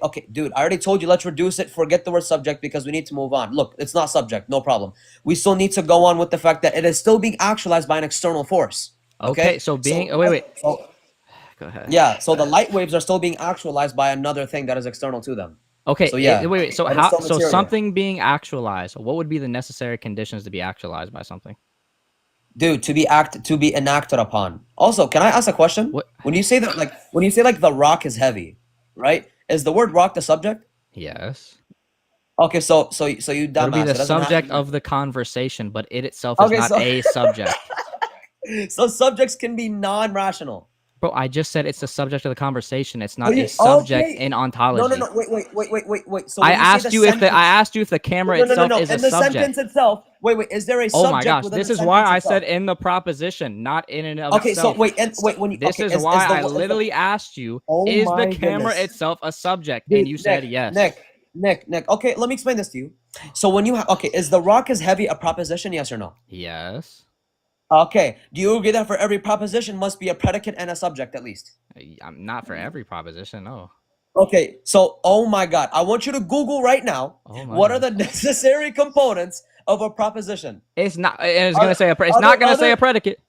Okay, dude. I already told you. Let's reduce it. Forget the word subject because we need to move on. Look, it's not subject. No problem. We still need to go on with the fact that it is still being actualized by an external force. Okay, so being wait. So, Go ahead. yeah. So the light waves are still being actualized by another thing that is external to them. Okay. So yeah. Wait. So and it's how? still So material. something being actualized. What would be the necessary conditions to be actualized by something? Dude, to be enacted upon. Also, can I ask a question? What? When you say that, like the rock is heavy, right? Is the word rock the subject? Yes. Okay, so you It would dumbass. be It the doesn't subject have of the conversation, but it itself is Okay, not so- a subject. So subjects can be non-rational. Bro, I just said it's the subject of the conversation. It's Oh, not you, a subject okay. in No, ontology. no, no. Wait. So I when you say asked the you if sentence, I asked you if the camera itself is a in the subject. sentence itself. Wait. Is there a Oh my subject gosh, within this the is why sentence I itself? said in the proposition, not in and of Okay, so itself. wait. When you This okay, is why I is the, literally asked you, oh is the my camera goodness. itself a subject? Dude, And you said yes. Nick. Okay, let me explain this to you. So when you okay, is the rock is heavy a proposition? Yes or no? Yes. Okay. Do you agree that for every proposition must be a predicate and a subject at least? I'm not for every proposition, no. Okay, so oh my God, I want you to Google right now. Oh my what are the necessary components of a proposition? It's not. It's gonna say it's not gonna say a predicate.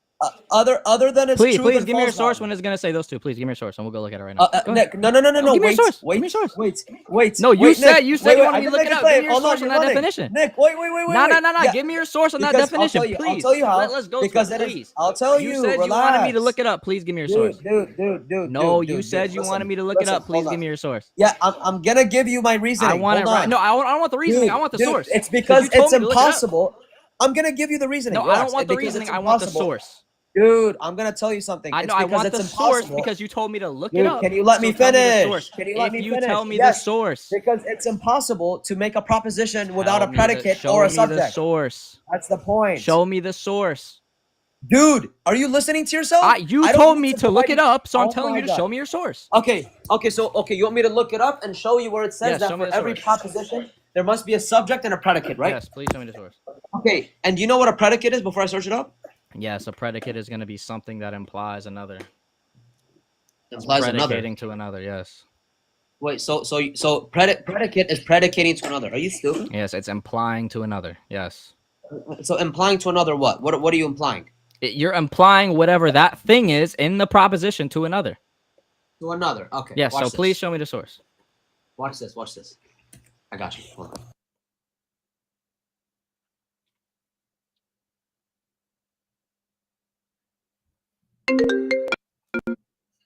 Other than its Please, truth please and give me your false source value. when it's gonna say those two. Please give me your source, and we'll go look at it right now. Go Nick, ahead. no. Give me your source. Wait. Give me your source. Wait. No, you wait, said Nick, you said you wanted I me to can look make it a up. claim. Give me your Hold on, source on you're that running. definition. Nick, wait. No. Yeah, Give me your source on that because definition, I'll please. tell you how. Let's go Because to it, it is. please. I'll tell you. You said you wanted me to look it up. Please give me your source. Dude. No, you said you wanted me to look it up. Please hold give on. me your source. Yeah, I'm gonna give you my reasoning. I want it Hold right. on. No, I don't want the reasoning. I want the Dude, source. it's you because told it's me to look it up. impossible. I'm gonna give you the reasoning. No, I don't Relax. want the Because reasoning. it's I want the impossible. source. Dude, I'm gonna tell you something. I It's know. I because want it's the source impossible. because you told me to look it Dude, up. can you let me tell the finish? source. Can you let me If you finish? tell me the Yes, source. because it's impossible to make a proposition without a Tell me the- predicate show or a me the subject. source. That's the point. Show me the source. Dude, are you listening to yourself? You I don't told need me to look it provide- up, so I'm Oh telling my you to God. show me your source. Okay, you want me to look it up and show you where it says Yes, that show me for the every source. proposition there must be a subject and a predicate, right? Yes, please show me the source. Okay, and do you know what a predicate is before I search it up? Yes, a predicate is going to be something that implies another. Implies another. Predicating to another, yes. Wait, so predicate is predicating to another. Are you stupid? Yes, it's implying to another, yes. So implying to another what? What are you implying? You're implying whatever that thing is in the proposition to another. To another. Okay. Yes, watch so this. please show me the source. Watch this. I got you. Hold on.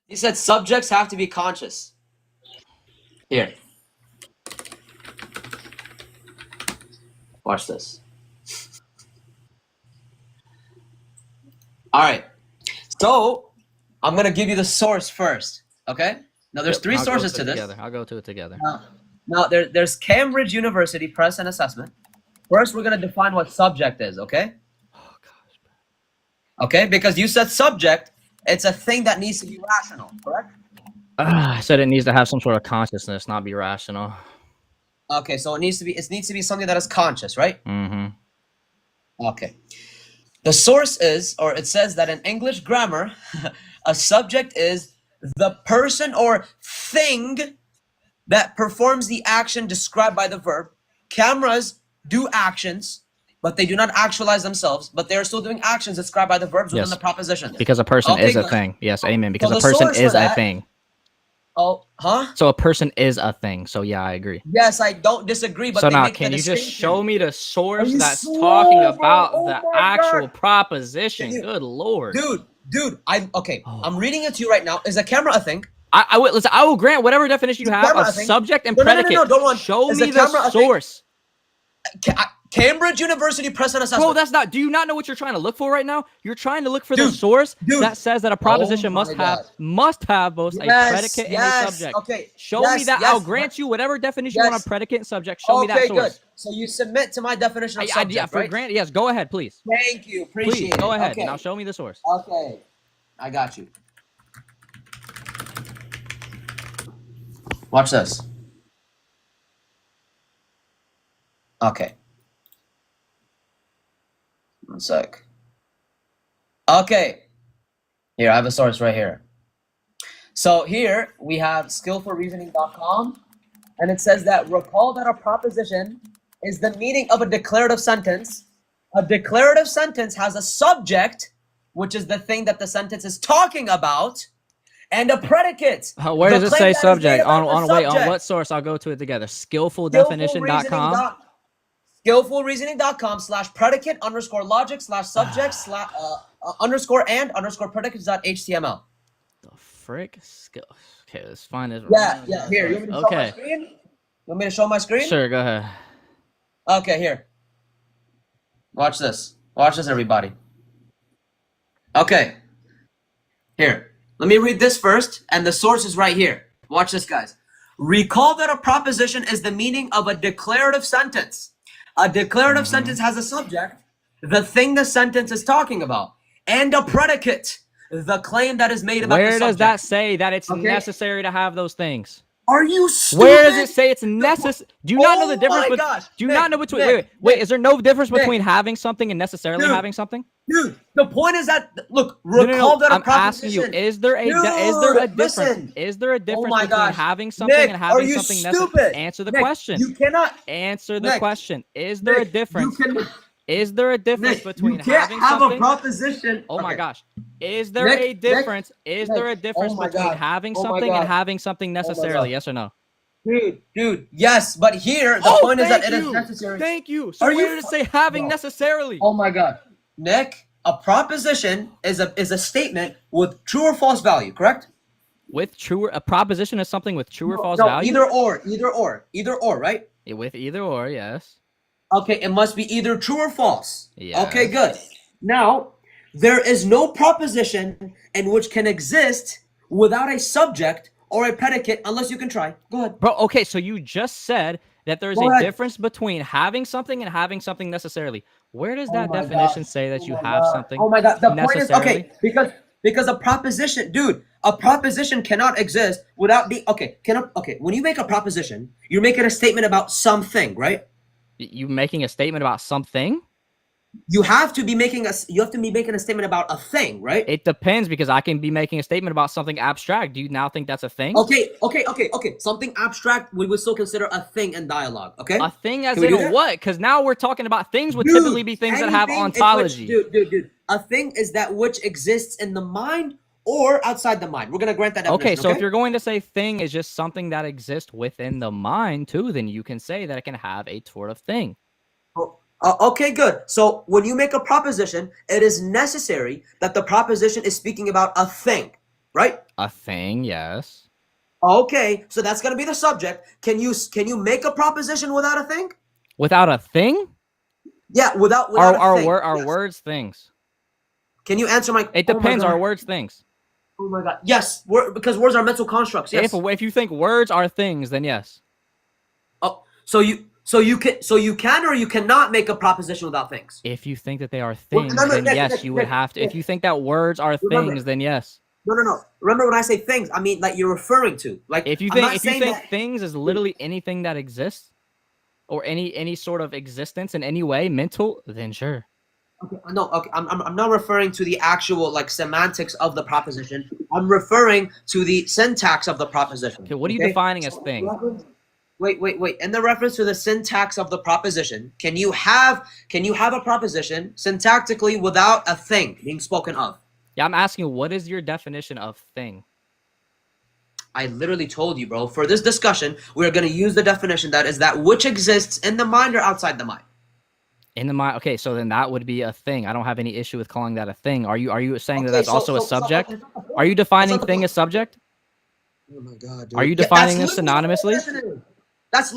He said subjects have to be conscious. Here. Watch this. All right. So I'm gonna give you the source first. Okay. Now there's three sources to this. I'll go to it together. Now there's Cambridge University Press and Assessment. First, we're gonna define what subject is. Okay. Oh gosh. Okay, because you said subject, it's a thing that needs to be rational, correct? I said it needs to have some sort of consciousness, not be rational. Okay, so it needs to be something that is conscious, right? Mm-hmm. Okay. The source is, or it says that in English grammar, a subject is the person or thing that performs the action described by the verb. Cameras do actions, but they do not actualize themselves, but they are still doing actions described by the verbs within the proposition. Because a person is a good. thing. Yes, amen. Because So a the person source for is a that- thing. Oh, huh? So a person is a thing. So yeah, I agree. Yes, I don't disagree, but So they now, make can the you just distinction. show me the source you that's slow, talking bro? about Oh the my actual God. proposition? Dude, Good lord, dude. I'm reading it to you right now. Is a camera a thing? I will listen. I will grant whatever definition you have camera of a thing? subject and No, predicate. don't run. Show Is me the camera the a thing? source. Cambridge University Press and Assessment. Bro, that's not. Do you not know what you're trying to look for right now? You're trying to look for the source that says that a proposition Oh my must have both a predicate and a subject. Okay. Show me that. I'll grant you whatever definition you want of predicate and subject. Show me that source. Good. So you submit to my definition of subject, Yeah, for right? granted. Yes, go ahead, please. Thank you. Appreciate Please it. go ahead. Okay. Now show me the source. Okay. I got you. Watch this. Okay. One sec. Okay. Here, I have a source right here. So here we have skillfulreasoning.com, and it says that recall that a proposition is the meaning of a declarative sentence. A declarative sentence has a subject, which is the thing that the sentence is talking about, and a predicate. Where does it say subject? On subject. what source? I'll go to it together. Skillfuldefinition.com. Skillfulreasoning.com/predicate_logic/subject underscore and underscore predicates.html. The frick? Okay, let's find it. Yeah. Here, you want me to show my screen? You want me to show my screen? Sure, go ahead. Okay, here. Watch this. Watch this, everybody. Okay. Here. Let me read this first, and the source is right here. Watch this, guys. Recall that a proposition is the meaning of a declarative sentence. A declarative sentence has a subject, the thing the sentence is talking about, and a predicate, the claim that is made about the Where subject. does that say that it's necessary to have those things? Are you stupid? Where does it say it's necessary? Do you not know the difference? my gosh. Do you Nick, not know between? Nick, Wait. Nick, Is there no difference Nick. between having something and necessarily Dude. having something? Dude, the point is that look, No, recall that a I'm asking you: proposition. is there a difference? Listen. Is there a difference my between gosh. having something Nick, and are having you something necessary? stupid? Answer the Nick, question. You cannot Answer the Nick, question. Is there a Nick, difference? You can, Is there a difference Nick, between you can't having have something? a proposition. Oh my Okay. gosh. Is there Nick, a difference? Is Nick, there a difference my between God. having Oh my something and God. having something my necessarily? God. Yes or no? Dude, yes, but here the point is that it is necessary. Thank you. So Are where you does it say having Bro. necessarily? Oh my God, Nick, a proposition is a statement with true or false value, correct? With true, a proposition is something with true or false No, value? either or, right? With either or, yes. Okay, it must be either true or false. Yes. Okay, good. Now, there is no proposition in which can exist without a subject or a predicate unless you can try. Go ahead. Bro, okay, so you just said that there's Go a ahead. difference between having something and having something necessarily. Where does that my definition God. say that Oh you my have God. something Oh my God. The point is, necessarily? okay, because a proposition, dude, a proposition cannot exist without the when you make a proposition, you're making a statement about something, right? You making a statement about something? You have to be making a statement about a thing, right? It depends, because I can be making a statement about something abstract. Do you now think that's a thing? Okay. Something abstract we would still consider a thing in dialogue, okay? A thing as Can we do in that? what? Because now we're talking about things would Dude, typically be things that have anything in which- ontology. Dude. A thing is that which exists in the mind or outside the mind. We're gonna grant that definition, Okay, so if you're going to say thing is just something that exists within the mind too, then you can say that it can have a sort of thing. Okay, good. So when you make a proposition, it is necessary that the proposition is speaking about a thing, right? A thing, yes. Okay, so that's gonna be the subject. Can you make a proposition without a thing? Without a thing? Yeah, without a thing. Are Yes. words things? Can you answer my? It Oh my depends. God. Are words things? Oh my God. Yes, because words are mental constructs. Yes. If you think words are things, then yes. Oh, so you can or you cannot make a proposition without things. If you think that they are Well, things, remember, then Nick, yes, Nick, you would Nick, have to. Nick. If you think that words are Remember. things, then yes. No. Remember when I say things, I mean like you're referring to. Like If you I'm think not saying that- things is literally anything that exists, or any sort of existence in any way, mental, then sure. Okay, no, okay. I'm not referring to the actual like semantics of the proposition. I'm referring to the syntax of the proposition. Okay, what are you defining as thing? Wait. In the reference to the syntax of the proposition, can you have a proposition syntactically without a thing being spoken of? Yeah, I'm asking you, what is your definition of thing? I literally told you, bro. For this discussion, we're going to use the definition that is that which exists in the mind or outside the mind. In the mind. Okay, so then that would be a thing. I don't have any issue with calling that a thing. Are you saying that Okay, that's also a subject? Are you defining thing as subject? Oh my God, dude. Are you Yeah, defining that's this literally what synonymously? the definition is. That's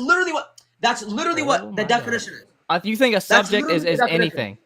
literally what the definition is. You think a That's subject literally is the definition. anything?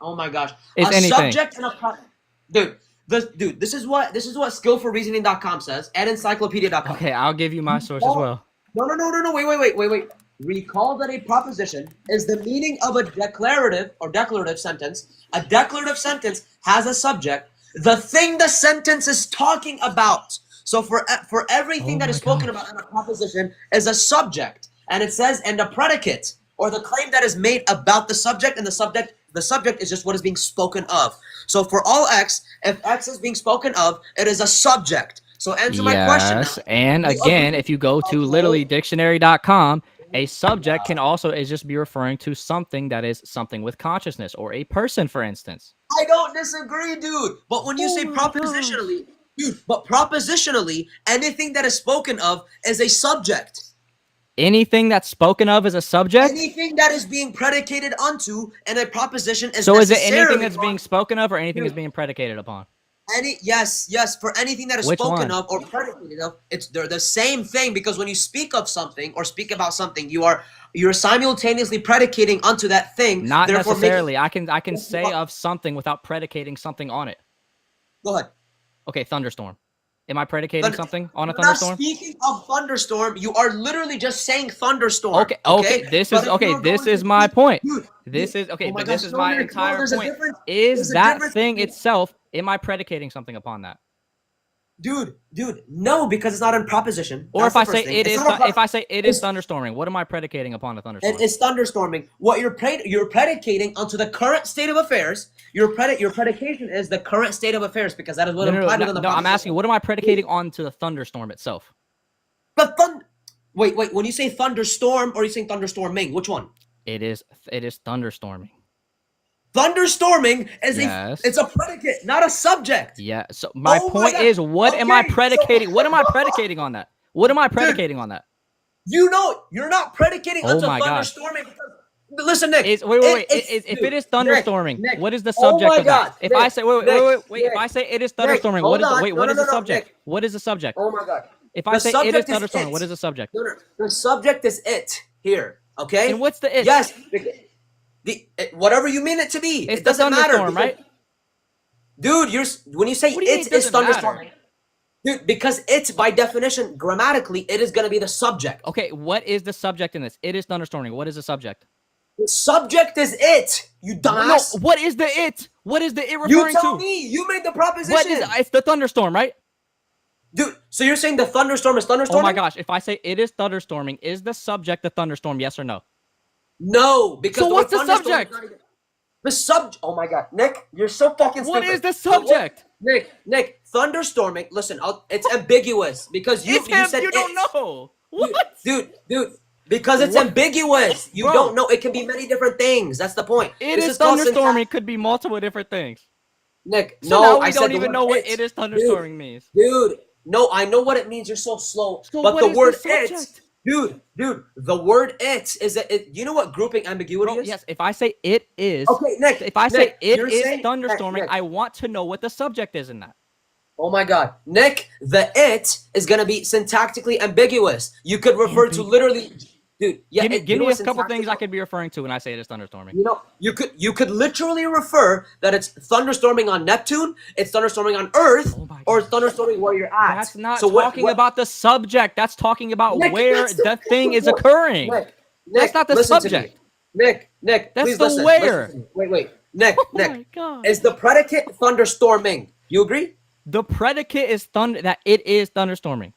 Oh my gosh. It's a anything. subject and a this is what skillfulreasoning.com says and encyclopedia.com. Okay, I'll give you my source as well. No. Wait. Recall that a proposition is the meaning of a declarative sentence. A declarative sentence has a subject, the thing the sentence is talking about. So for everything that is spoken about in a proposition is a subject, and it says and a predicate or the claim that is made about the subject, and the subject is just what is being spoken of. So for all x, if x is being spoken of, it is a subject. So answer my question now. Yes, and again, if you go to literally dictionary.com, a subject can also just be referring to something that is something with consciousness, or a person, for instance. I don't disagree, dude. But when you say propositionally, anything that is spoken of is a subject. Anything that's spoken of is a subject? Anything that is being predicated onto in a proposition is So is it necessarily anything that's being spoken of, or anything that's being predicated upon? Yes, for anything that is Which spoken one? of or predicated of, they're the same thing, because when you speak of something or speak about something, you're simultaneously predicating onto that thing. Not therefore necessarily. I can say of something without predicating something on it. Go ahead. Okay, thunderstorm. Am I predicating something on a You're not thunderstorm? speaking of thunderstorm. You are literally just saying thunderstorm. Okay. This is my point. Dude, this is okay, oh my but gosh, this is no, my Nick, no, entire there's a point. difference. Is There's a that difference thing between- itself? Am I predicating something upon that? Dude, no, because it's not in proposition. Or That's if I the say first thing. it It's is, not a if I say it is thunderstorming, what am I predicating upon a thunderstorm? It's thunderstorming. What you're predicating onto the current state of affairs. Your predication is the current state of affairs because that is what implied within the No, I'm proposition. asking, what am I predicating onto the thunderstorm itself? Wait. When you say thunderstorm, or are you saying thunderstorming? Which one? It is thunderstorming. Thunderstorming is it's a predicate, not a subject. Yeah. So my point is, what am I predicating? What am I predicating on that? What am I predicating on that? You know, you're not predicating Oh onto my gosh. thunderstorming. Listen, Nick. Wait. If it is thunderstorming, Nick, what is the oh subject my of that? God, If Nick, I say wait. Nick, If I say it is Nick, thunderstorming, hold what is on. what is the No, subject? Nick. What is the subject? Oh my God. If I The say it subject is is thunderstorming, it. what is the subject? No, the subject is it here. Okay. And what's the it? Yes. Whatever you mean it to be. It's It doesn't the matter. thunderstorm, right? Dude, when you say What do you mean it's it doesn't thunderstorming. matter? Dude, because it's by definition, grammatically, it is going to be the subject. Okay, what is the subject in this? It is thunderstorming. What is the subject? The subject is it, you dumbass. No, what is the it? What is the it referring You tell to? me. You made the proposition. What is it's the thunderstorm, right? Dude, so you're saying the thunderstorm is thunderstorming? Oh my gosh, if I say it is thunderstorming, is the subject the thunderstorm, yes or no? No, because So what's the thunderstorm is subject? not even- The subject. Oh my God, Nick, you're so fucking stupid. What is the subject? Nick, thunderstorming. Listen, it's ambiguous because you said you don't know. What? Dude, because it's ambiguous. You don't know. It can be many different things. That's the point. It is thunderstorming. It could be multiple different things. Nick, So no, now we I said don't the even word know what it. it is thunderstorming means. Dude, no, I know what it means. You're so slow. So but what the is word the it, subject? dude, the word it is that you know what grouping ambiguity is? Yes, if I say it is, Okay, Nick. if I say it you're is saying- thunderstorming, Nick. I want to know what the subject is in that. Oh my God, Nick, the it is gonna be syntactically ambiguous. You could refer to literally, dude. Yeah, give me a couple things I could be referring to when I say it is thunderstorming. You know, you could literally refer that it's thunderstorming on Neptune, it's thunderstorming on Earth, or it's thunderstorming where you're at. That's not So talking about the subject. That's talking about Nick, where that's the the thing is point. occurring. Nick, That's not the listen to me. subject. Nick, That's please the listen. where. Listen to me. Wait. Nick, my God. is the predicate thunderstorming? You agree? The predicate is that it is thunderstorming.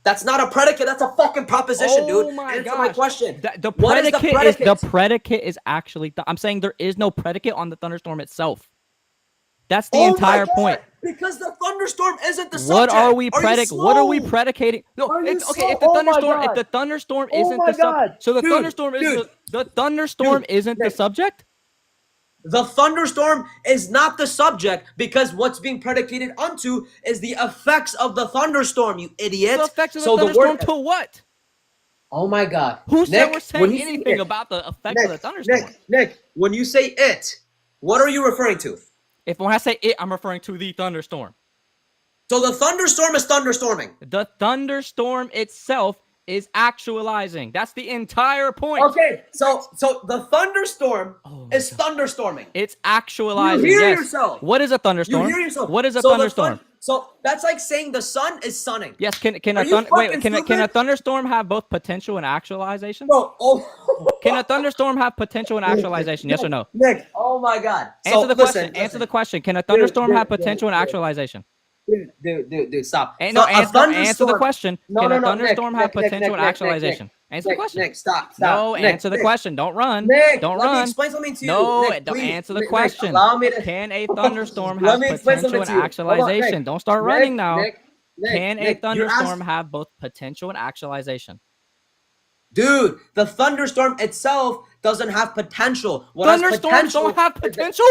That's not a predicate. That's a fucking proposition, dude. Oh my Answer my gosh. question. The What is predicate is actually. I'm saying there is no predicate on the thunderstorm itself. That's the entire point. Because the thunderstorm isn't the subject. What are we you What are we slow? predicating? No, Are you it's okay. slow? If the Oh my thunderstorm, if God. the thunderstorm Oh isn't my the subject, God. so the Dude, thunderstorm is the thunderstorm isn't the subject. The thunderstorm is not the subject because what's being predicated onto is the effects of the thunderstorm, you idiot. The effects of the So thunderstorm word- to what? Oh my God. Who said Nick, we're when saying you say anything it- about the effects of the Nick, thunderstorm? Nick, when you say it, what are you referring to? When I say it, I'm referring to the thunderstorm. So the thunderstorm is thunderstorming. The thunderstorm itself is actualizing. That's the entire point. Okay, so the thunderstorm is thunderstorming. It's actualizing. You hear yes. yourself. What is a thunderstorm? You hear yourself. What is a So the thunderstorm? So that's like saying the sun is sunning. Yes. Can Are a you fucking can a stupid? thunderstorm have both potential and actualization? Bro, Can a thunderstorm have potential and actualization? Yes or no? Nick, oh my God. Answer So, the listen, question. Answer listen. the question. Can a thunderstorm dude, have potential and dude. actualization? Dude, stop. No, So a answer the thunderstorm- question. No, Can no, a no, thunderstorm Nick, have Nick, potential Nick, and actualization? Nick, Answer the question. Nick, stop. No, Nick, answer the Nick. question. Don't run. Nick, Don't let me run. explain something to you. No, Nick, don't please. answer the Nick, question. allow me to... Can a thunderstorm Let have me explain potential something and to you. Hold on, actualization? Nick. Don't start Nick, running now. Nick, Can a Nick, you're thunderstorm have both potential and actualization? Dude, the thunderstorm itself doesn't have potential. What has Thunderstorms potential don't have is that- potential?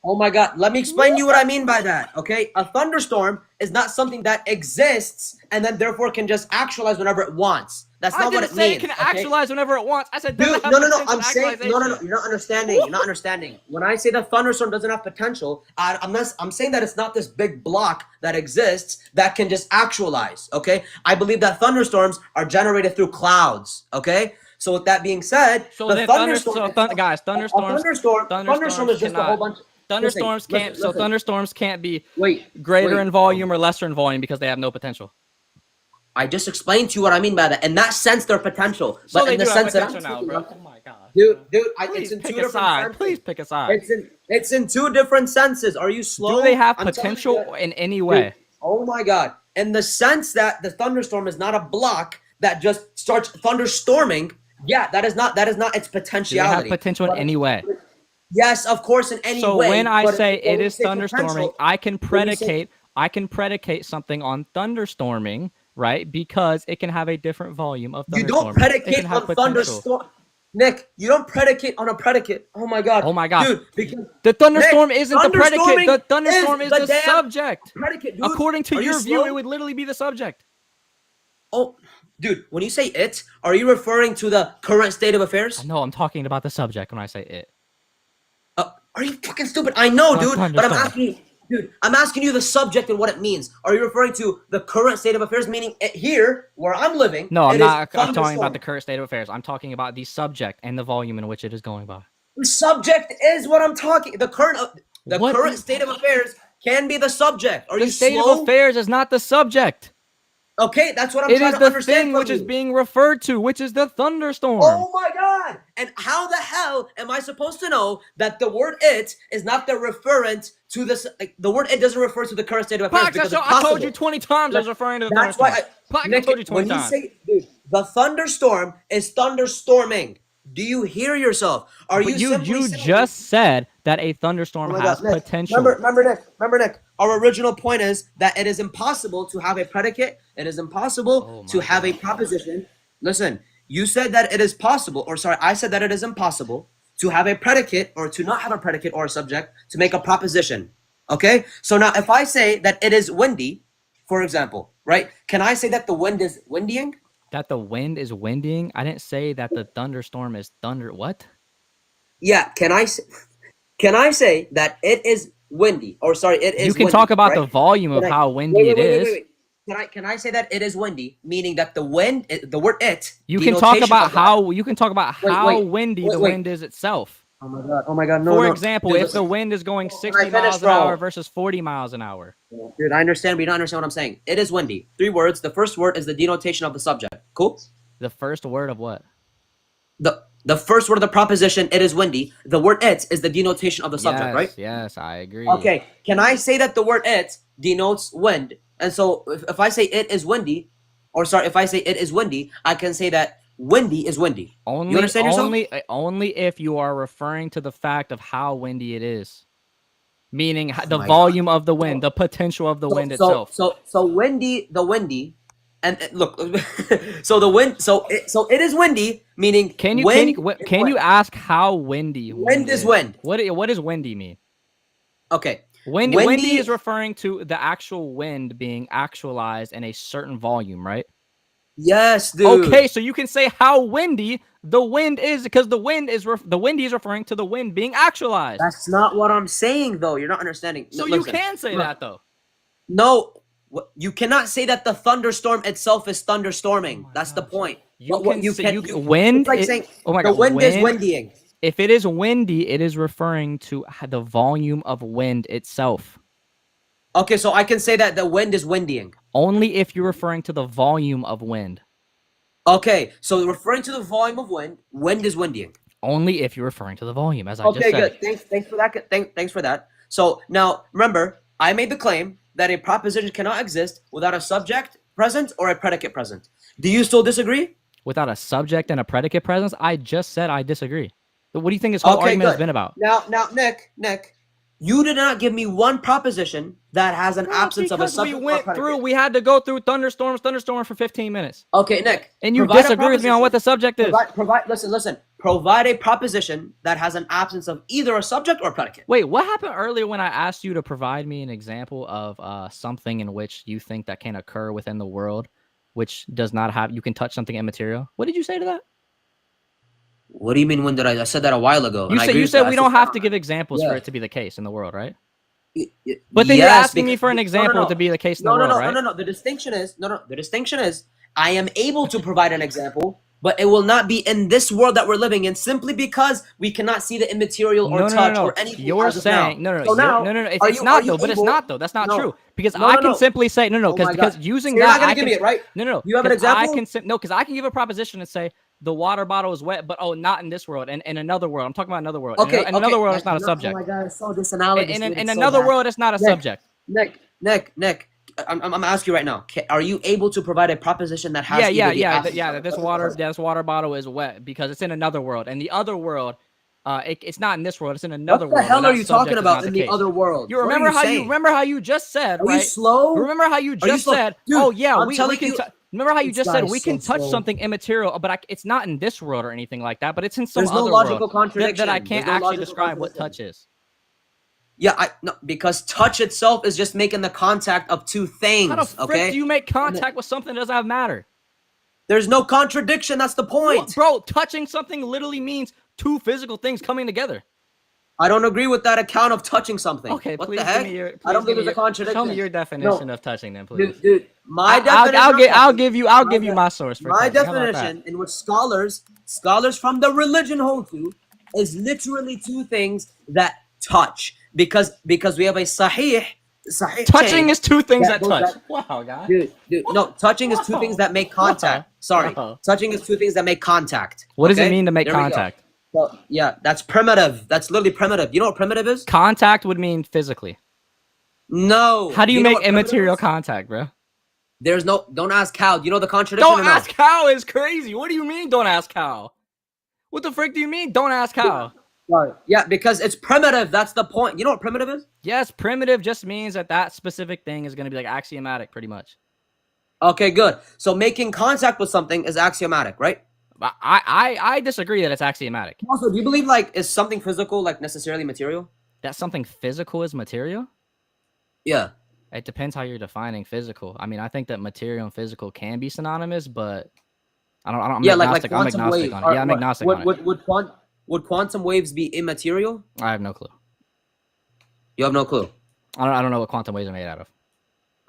Oh my God, let me explain you what I mean by that, okay? A thunderstorm is not something that exists and then therefore can just actualize whenever it wants. That's I not what didn't it say means. it can okay? actualize whenever it wants. I said Dude, doesn't have no, potential I'm and saying, actualization. you're not understanding. You're not understanding. When I say the thunderstorm doesn't have potential, I'm saying that it's not this big block that exists that can just actualize, okay? I believe that thunderstorms are generated through clouds, okay? So with that being said, So the then thunderstorm, thunderstorm is just a whole bunch. thunderstorms can't. So thunderstorms can't be wait. greater in volume or lesser in volume because they have no potential. I just explained to you what I mean by that. In that sense, they're potential. So But they in the do have sense that I'm potential now, talking bro. about, Oh my god. dude, Please it's in pick two a different side. senses. Please pick a side. It's in two different senses. Are you slow? Do they have I'm telling potential you, in any way? dude, oh my god. In the sense that the thunderstorm is not a block that just starts thunderstorming. Yeah, that is not its Do they potentiality. have potential in any way? Yes, of course, in any So way. when I but say when it we is say thunderstorming, potential, I can when we say- predicate something on thunderstorming, right? Because it can have a different volume of You thunderstorm. don't predicate it can have on potential. thunderstorm. Nick, you don't predicate on a predicate. Oh my god. Oh my god. Dude, because The thunderstorm Nick, isn't the predicate. The thunderstorming thunderstorm is the damn subject. predicate, dude. According to Are you your view, slow? it would literally be the subject. Oh, dude, when you say it, are you referring to the current state of affairs? No, I'm talking about the subject when I say it. Are you fucking stupid? I know, The dude, but I'm thunderstorm. asking you, dude, I'm asking you the subject and what it means. Are you referring to the current state of affairs, meaning here, where I'm living? No, I'm it is not talking about thunderstorm. the current state of affairs. I'm talking about the subject and the volume in which it is going by. The subject is what I'm talking. The current state of affairs can be the subject. Are you The state slow? of affairs is not the subject. Okay, that's what I'm It trying is to the understand thing from which is you. being referred to, which is the thunderstorm. Oh my god! And how the hell am I supposed to know that the word "it" is not the referent to this? Like, the word "it" doesn't refer to the current state of affairs Pax, because I it's told possible. you 20 times I was referring to the That's thunderstorm. why Pax, I Nick, told you 20 when times. you say, dude, the thunderstorm is thunderstorming. Do you hear yourself? Are But you you simply saying? just said that a thunderstorm Oh my has God, Nick, potential. remember, Nick. Our original point is that it is impossible to have a predicate. It is impossible to have a proposition. Listen, you said that it is possible, or sorry, I said that it is impossible to have a predicate or to not have a predicate or a subject to make a proposition. Okay? So now if I say that it is windy, for example, right? Can I say that the wind is windying? That the wind is winding? I didn't say that the thunderstorm is thunder. What? Yeah, can I say that it is windy? Or sorry, it is You can windy, talk about right? the volume of Can I- how windy it is. wait. Can I say that it is windy, meaning that the wind, the word "it." You can talk denotation about of that- how you can talk about how wait, windy wait, the wait. wind is itself. Oh my god, no. For no. example, Dude, if the listen. wind is going Can I 60 finish, miles an bro? hour versus 40 miles an hour. Dude, I understand, but you don't understand what I'm saying. It is windy. 3 words. The first word is the denotation of the subject. Cool? The first word of what? The first word of the proposition, it is windy. The word "it" is the denotation of the subject, right? Yes, I agree. Okay, can I say that the word "it" denotes wind? And so if I say it is windy, or sorry, if I say it is windy, I can say that windy is windy. Only, you understand yourself? only if you are referring to the fact of how windy it is. Meaning the my volume of the wind, the potential of the wind itself. So windy, and look, so the wind, so it is windy, meaning Can you ask how windy wind is wind? What does windy mean? Okay. Windy is referring to the actual wind being actualized in a certain volume, right? Yes, dude. Okay, so you can say how windy the wind is because the windy is referring to the wind being actualized. That's not what I'm saying, though. You're not understanding. So Listen, you can say that, though. No, you cannot say that the thunderstorm itself is thunderstorming. That's the point. Wind. It's like saying the wind is windying. If it is windy, it is referring to the volume of wind itself. Okay, so I can say that the wind is windying. Only if you're referring to the volume of wind. Okay, so referring to the volume of wind, wind is windying. Only if you're referring to the volume, as I just said. Okay, good. Thanks for that. Thanks for that. So now, remember, I made the claim that a proposition cannot exist without a subject present or a predicate present. Do you still disagree? Without a subject and a predicate presence? I just said I disagree. But what do you think this whole argument has been about? Now, Nick, you did not give me one proposition that has an absence of a subject. We had to go through thunderstorms for 15 minutes. Okay, Nick. And you disagree with me on what the subject is. Listen. Provide a proposition that has an absence of either a subject or predicate. Wait, what happened earlier when I asked you to provide me an example of something in which you think that can occur within the world, which does not have, you can touch something immaterial? What did you say to that? What do you mean? When did I said that a while ago? You said we don't have to give examples for it to be the case in the world, right? But then you're asking me for an example to be the case in the world, right? No. The distinction is I am able to provide an example but it will not be in this world that we're living in, simply because we cannot see the immaterial or touch or anything. You're as of now. saying no. So now, It's not though. But it's not though. That's not true. Because No, I no, can no. simply say no. Oh my Because God. using So you're that, not gonna I give can me it, right? No. You have an 'cause I example? can because I can give a proposition and say the water bottle is wet, but not in this world. And in another world, I'm talking about another world. Okay. In another world, Like, it's not a subject. Oh my God, it's so disanalogous. In dude. It's so another bad. world, it's not a subject. Nick, I'm gonna ask you right now. Are you able to provide a proposition that has That this water bottle is wet because it's in another world, and the other world, it's not in this world. It's in another world. What the hell and are that you subject talking is about not in the the case. other world? You What are remember you how saying? you remember how you just said, Are right? you slow? Remember how you Are you just slow? said, Dude, oh yeah, I'm we telling can. you, Remember how you this just said guy we is can so touch slow. something immaterial, but it's not in this world or anything like that. But it's in some There's no other logical world contradiction. that I can't There's no actually logical describe what contradiction. touch is. Yeah, no, because touch itself is just making the contact of two things. How the frick Okay, do you make contact with something that doesn't have matter? there's no contradiction. That's the point, bro. Touching something literally means two physical things coming together. I don't agree with that account of touching something. Okay, what please the heck? give me your. I don't Please think there's a contradiction. Show me your definition of touching, then, please. Dude, my definition. I'll give you my source for my touching. How about that? definition, in which scholars from the religion hold to, is literally two things that touch. Because we have a sahih Touching chain is two things that goes touch. back- Wow, guy. Dude, no, touching is two things that make contact. Sorry, touching is two things that make contact. What does it okay? mean to make There we go. contact? Well, yeah, that's primitive. That's literally primitive. You know what primitive is? Contact would mean physically. No. How do you know make what primitive immaterial is? contact, bro? There's no. Don't ask how. Do you know the contradiction? Don't ask how is crazy. What do you mean? Don't ask how. What the frick do you mean? Don't ask how. Sorry. Yeah, because it's primitive. That's the point. You know what primitive is? Yes, primitive just means that specific thing is going to be like axiomatic, pretty much. Okay, good. So making contact with something is axiomatic, right? I disagree that it's axiomatic. Also, do you believe is something physical necessarily material? That something physical is material? Yeah. It depends how you're defining physical. I mean, I think that material and physical can be synonymous, but I'm agnostic. I'm agnostic on it. Yeah, I'm agnostic on it. Would quantum waves be immaterial? I have no clue. You have no clue. I don't know what quantum waves are made out of.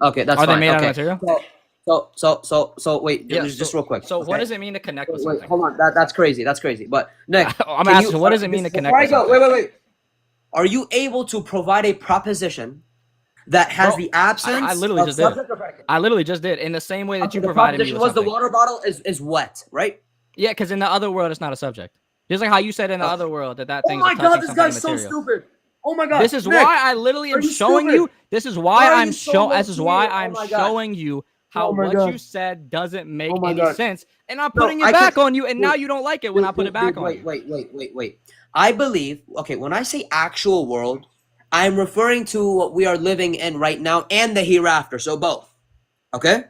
Okay, that's fine. Are they made out of material? So wait, just real quick. So what does it mean to connect with something? Wait, hold on. That's crazy. That's crazy. But Nick, I'm asking, what does it mean to connect with something? Wait. Are you able to provide a proposition that has the absence? I literally just did. I literally just did in the same way that you provided me with was something. The water bottle is wet, right? Yeah, because in the other world, it's not a subject. Just like how you said in the other world that thing. Oh my God, this guy's so stupid. Oh my God. This is why I literally am showing you. This is why I'm showing. This is why I'm showing you how what you said doesn't make any sense, and I'm putting it back on you, and now you don't like it when I put it back on you. Wait. I believe. Okay, when I say actual world, I'm referring to what we are living in right now and the hereafter. So both. Okay.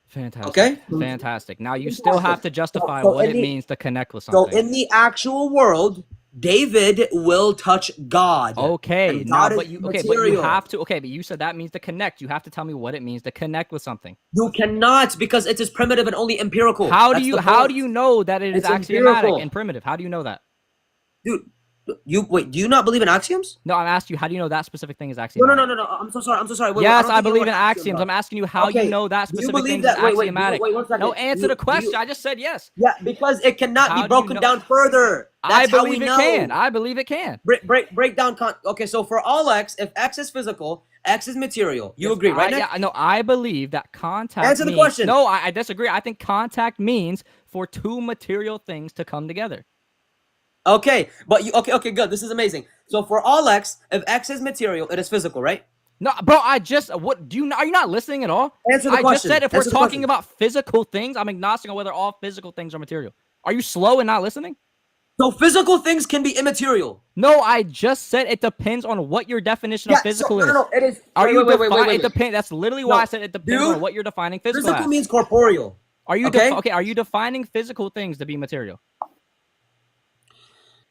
Fantastic. Okay. Fantastic. Now you still have to justify what it means to connect with something. So in the actual world, David will touch God. Okay. Now, but you have to. Okay, but you said that means to connect. You have to tell me what it means to connect with something. You cannot, because it is primitive and only empirical. How do you know that it is axiomatic and primitive? How do you know that? Dude, do you not believe in axioms? No, I'm asking you, how do you know that specific thing is axiomatic? No. I'm so sorry. Wait, yes, I believe in axioms. I'm asking you how you know that specific thing is axiomatic. Wait, 1 second. No, answer the question. I just said yes. Yeah, because it cannot be broken down further. That's I believe it can. I believe it can. Break down. Okay, so for all x, if x is physical, x is material. You agree, right? Yeah, no, I believe that contact Answer the question. No, I disagree. I think contact means for two material things to come together. Okay, but okay, good. This is amazing. So for all x, if x is material, it is physical, right? No, bro. Are you not listening at all? Answer the question. I just said if we're talking about physical things, I'm agnostic on whether all physical things are material. Are you slow and not listening? So physical things can be immaterial. No, I just said it depends on what your definition of physical is. No, it is. Wait. It depends. That's literally why I said it depends on what you're defining physical. Physical means corporeal. Are you okay? Are you defining physical things to be material?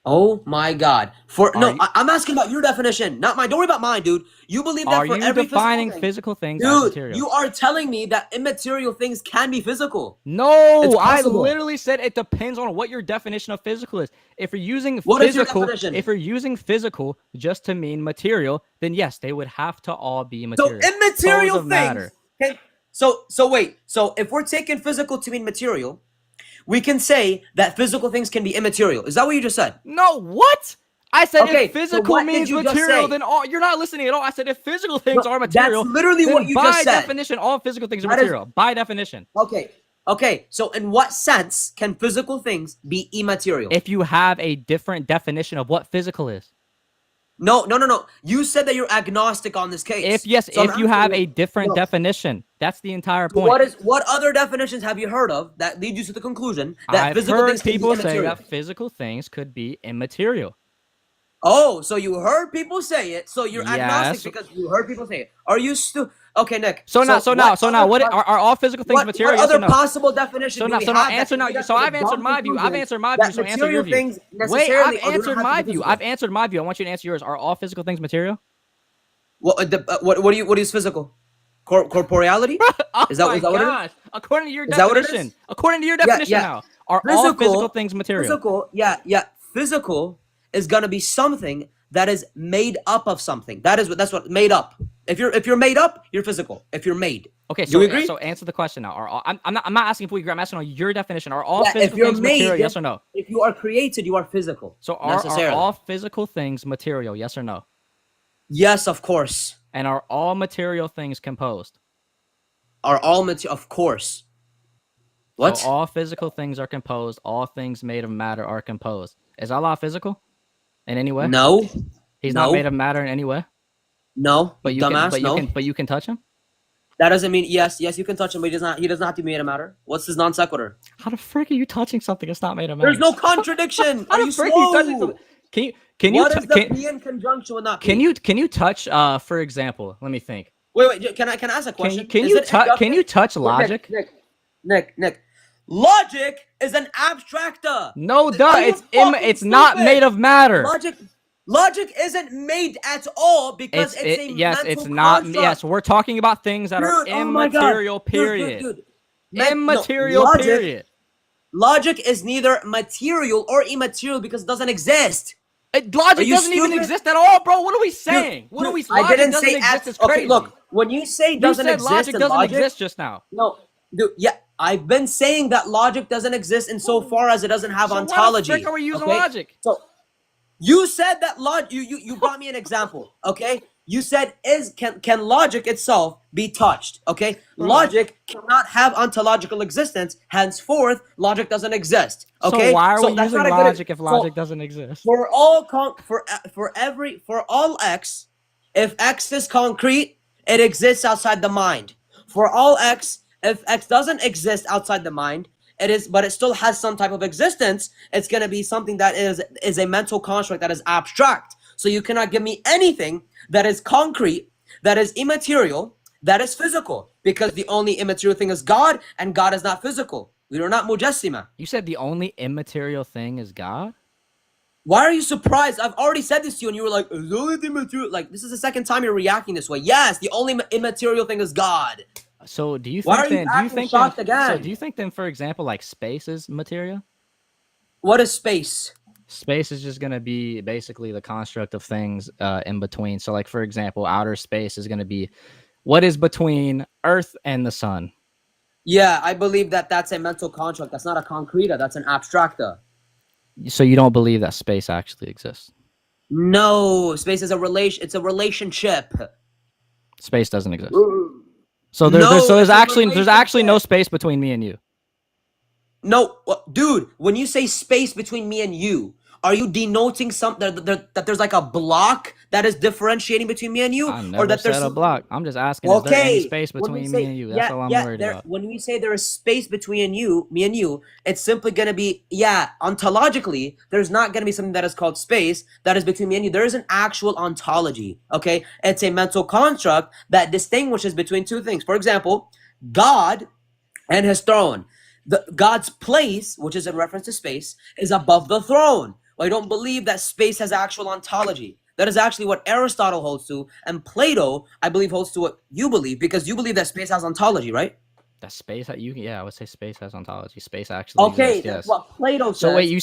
Oh my God! I'm asking about your definition, not mine. Don't worry about mine, dude. You believe that for every Are you defining physical things as material? You are telling me that immaterial things can be physical. No, I literally said it depends on what your definition of physical is. If you're using if you're using physical just to mean material, then yes, they would have to all be material. So immaterial things. So wait. So if we're taking physical to mean material, we can say that physical things can be immaterial. Is that what you just said? No, what? I said Okay, if so physical what did means you just material, say? then all you're not listening at all. I said if physical things No, are material, that's literally then what you by just said. definition, all physical things are That is- material. By definition. Okay. So in what sense can physical things be immaterial? If you have a different definition of what physical is. No. You said that you're agnostic on this case. So I'm If you have asking a different no. definition, that's the entire point. What other definitions have you heard of that lead you to the conclusion that I've physical heard things can be people say immaterial? that physical things could be immaterial. Oh, so you heard people say it, so you're Yes. agnostic because you heard people say it. Are you still okay, Nick? So now, what other are all physical things what material? other Yes or no? possible definition So do now, we so now have that answer can now. lead us So to the I've answered dumb my view. I've conclusion answered my that view. So answer your material view. things Wait, necessarily I've answered don't have my to be view. physical. I've answered my view. I want you to answer yours. Are all physical things material? What is physical? Corporeality? Oh Is that my what it is? gosh! According to your Is that what it definition, is? according to your definition now, are all physical things material? Physical is gonna be something that is made up of something. That's what made up. If you're made up, you're physical. If you're made. Okay, Do so you agree? so answer the question now. Are all, I'm not asking if we agree. I'm asking on your definition. Are all Yeah, if physical you're things material? made, Yes or no? If you are created, you are physical. So are necessarily. all physical things material? Yes or no? Yes, of course. And are all material things composed? Are all material? Of course. What? So all physical things are composed. All things made of matter are composed. Is Allah physical in any way? No. He's No. not made of matter in any way. No. But you dumbass. but you can touch him. That doesn't mean yes, you can touch him, but he doesn't have to be made of matter. What's his non sequitur? How the frick are you touching something that's not made of matter? There's no contradiction. How Are the you frick slow? are you touching something? Can you What is the P in conjunction with not P? can you touch for example? Let me think. Wait. Can I ask a question? Can Is you it touch? Can you touch Wait, logic? Nick. Logic is an abstractor. No, duh. Are you fucking It's not stupid? made of matter. Logic isn't made at all because it's a mental it's not. construct. Yes, we're talking about things that are Dude, oh my God. immaterial. Period. Dude. Immaterial. Period. Logic is neither material or immaterial because it doesn't exist. Logic doesn't even exist at all, bro. What are we saying? Dude, Logic I didn't doesn't say exist. It's okay, crazy. look, when you say doesn't you said exist logic in doesn't logic, exist just now. No, dude, yeah, I've been saying that logic doesn't exist insofar as it doesn't have So ontology. why the frick are we using okay? logic? So you said that you brought me an example, okay? You said can logic itself be touched, okay? Logic cannot have ontological existence, henceforth logic doesn't exist, okay? So why are we that's using not a good- logic if logic so doesn't exist? for all x, if x is concrete, it exists outside the mind. For all x, if x doesn't exist outside the mind, but it still has some type of existence, it's gonna be something that is a mental construct that is abstract. So you cannot give me anything that is concrete, that is immaterial, that is physical, because the only immaterial thing is God, and God is not physical. We are not mujassima. You said the only immaterial thing is God? Why are you surprised? I've already said this to you, and you were like, "It's only the immaterial." Like, this is the second time you're reacting this way. Yes, the only immaterial thing is God. So do you think Why are you then? Do you acting think shocked then? again? So do you think then, for example, like space is material? What is space? Space is just gonna be basically the construct of things in between. So, like for example, outer space is gonna be what is between Earth and the sun. Yeah, I believe that that's a mental construct. That's not a concreta. That's an abstracta. So you don't believe that space actually exists? No, space is a relation. It's a relationship. Space doesn't exist. So there's actually no space between me and you. No, dude, when you say space between me and you, are you denoting that there's like a block that is differentiating between me and you? I never said a block. I'm just asking, is there any space between me and you? That's all I'm worried about. When we say there is space between me and you, it's simply going to be, ontologically, there's not going to be something that is called space that is between me and you. There is an actual ontology, okay? It's a mental construct that distinguishes between two things. For example, God and his throne. God's place, which is in reference to space, is above the throne. I don't believe that space has actual ontology. That is actually what Aristotle holds to, and Plato, I believe, holds to what you believe, because you believe that space has ontology, right? That space that I would say space has ontology. Space actually exists, that's yes. what Plato says. So wait, you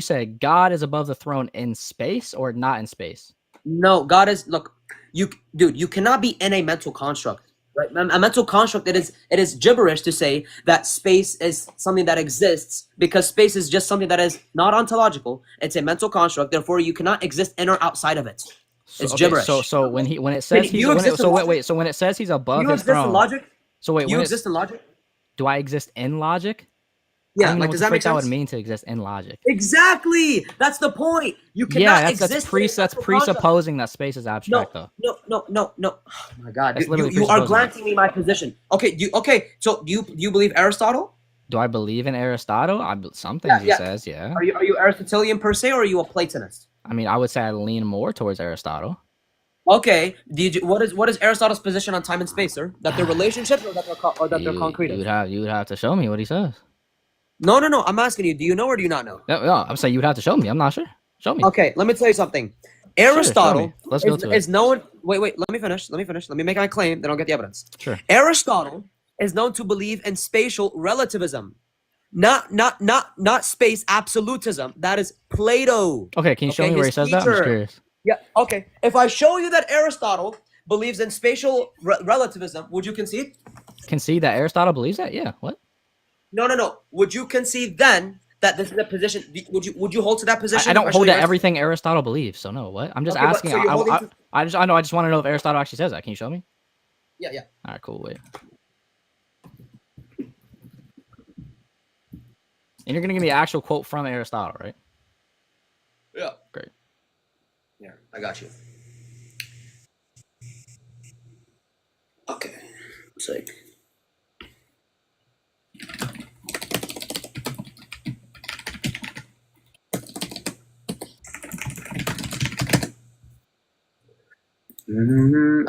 said God is above the throne in space or not in space? No, God is, look, you cannot be in a mental construct. Right? A mental construct, it is gibberish to say that space is something that exists, because space is just something that is not ontological. It's a mental construct. Therefore, you cannot exist in or outside of it. It's gibberish. So when it says he's when it says he's above you his exist throne. in logic? So wait, you exist in logic? Do I exist in logic? Yeah, I don't like know does what that make that would sense? mean to exist in logic. Exactly. That's the point. You cannot exist. That's presupposing that space is abstract, though. No. Oh my God, That's literally you are presupposing granting me my position. Okay. So do you believe Aristotle? Do I believe in Aristotle? Some things he says, yeah. Are you Aristotelian per se, or are you a Platonist? I mean, I would say I lean more towards Aristotle. Okay. What is Aristotle's position on time and space, sir? That they're relationships, or that they're concrete? You would have to show me what he says. No. I'm asking you. Do you know or do you not know? No. I'm saying you would have to show me. I'm not sure. Show me. Okay. Let me tell you something. Aristotle Let's go to it. is known. Wait. Let me finish. Let me make my claim. Then I'll get the evidence. Sure. Aristotle is known to believe in spatial relativism, not space absolutism. That is Plato. Okay. Can you show me where he says that? I'm just curious. Yeah. Okay. If I show you that Aristotle believes in spatial relativism, would you concede? Concede that Aristotle believes that? Yeah. What? No. Would you concede then that this is a position? Would you hold to that position? I don't hold to everything Aristotle believes. So no. What? I'm just asking. I just want to know if Aristotle actually says that. Can you show me? Yeah. All right. Cool. Wait. And you're gonna give me an actual quote from Aristotle, right? Yeah. Great. Yeah, I got you. Okay. Sick.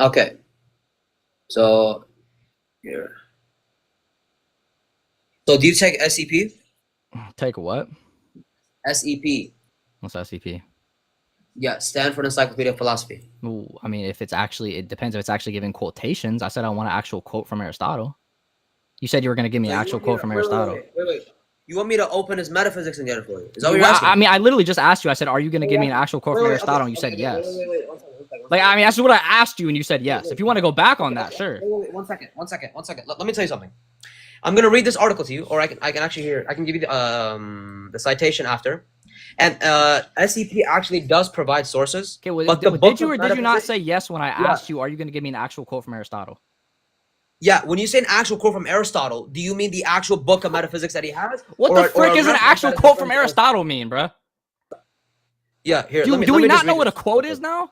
Okay. So here. So do you take SEP? Take what? SEP. What's SEP? Yeah, Stanford Encyclopedia of Philosophy. Ooh, I mean, it depends if it's actually giving quotations. I said I want an actual quote from Aristotle. You said you were going to give me an actual quote from Aristotle. Wait. You want me to open his Metaphysics and get it for you? Is that what you're asking? I mean, I literally just asked you. I said, are you going to give me an actual quote from Aristotle? And you said yes. Wait. Like, I mean, that's what I asked you, and you said yes. If you want to go back on that, sure. Wait, one second. Let me tell you something. I'm gonna read this article to you, or I can actually hear. I can give you the citation after. And SEP actually does provide sources. Okay, well, but did you or did you not say yes when I asked you, are you going to give me an actual quote from Aristotle? Yeah, when you say an actual quote from Aristotle, do you mean the actual book of metaphysics that he has? What the frick is an actual quote from Aristotle mean, bruh? Yeah, here. Do we not know what a quote is now?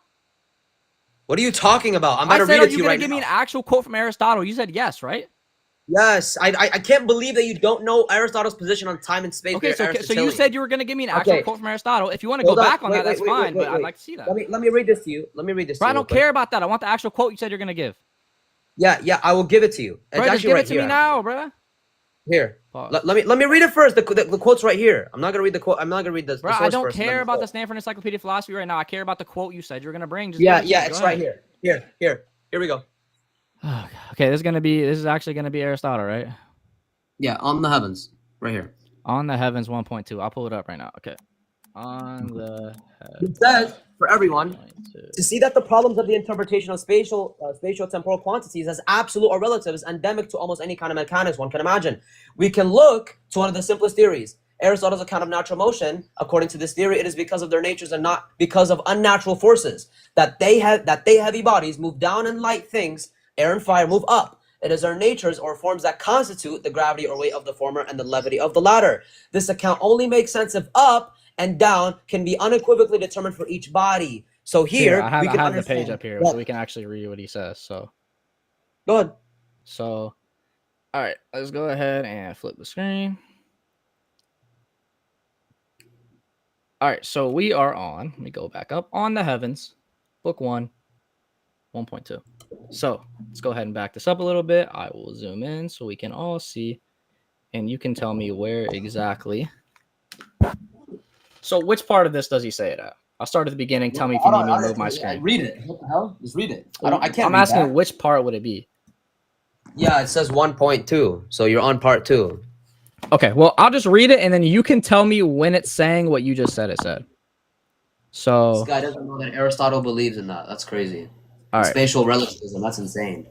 What are you talking about? I'm about to read it to you right now. Are you going to give me an actual quote from Aristotle? You said yes, right? Yes, I can't believe that you don't know Aristotle's position on time and space. Okay, so you said you were going to give me an actual quote from Aristotle. If you want to go back on that, that's fine, but I'd like to see that. Let me read this to you. Bro, I don't care about that. I want the actual quote you said you're going to give. Yeah, I will give it to you. Bro, just give it to me now, bro. Here, let me read it first. The quote's right here. I'm not gonna read the quote. I'm not gonna read the. Bro, I don't care about the Stanford Encyclopedia of Philosophy right now. I care about the quote you said you're gonna bring. Yeah, it's right here. Here we go. Okay, this is actually gonna be Aristotle, right? Yeah, on the heavens, right here. On the heavens 1.2. I'll pull it up right now. Okay. On the heavens. It says for everyone to see that the problems of the interpretation of spatial temporal quantities as absolute or relative is endemic to almost any kind of mechanics one can imagine. We can look to one of the simplest theories. Aristotle's account of natural motion, according to this theory, it is because of their natures and not because of unnatural forces that they heavy bodies move down and light things, air and fire move up. It is our natures or forms that constitute the gravity or weight of the former and the levity of the latter. This account only makes sense if up and down can be unequivocally determined for each body. So here I have the page up here, so we can actually read what he says. So go ahead. So, all right, let's go ahead and flip the screen. All right, so we are on. Let me go back up on the heavens, book 1, 1.2. So let's go ahead and back this up a little bit. I will zoom in so we can all see, and you can tell me where exactly. So which part of this does he say it at? I'll start at the beginning. Tell me if you need me to move my screen. Read it. What the hell? Just read it. I can't. I'm asking which part would it be? Yeah, it says 1.2. So you're on part 2. Okay, well, I'll just read it, and then you can tell me when it's saying what you just said it said. So this guy doesn't know that Aristotle believes in that. That's crazy. All right. Spatial relativism. That's insane.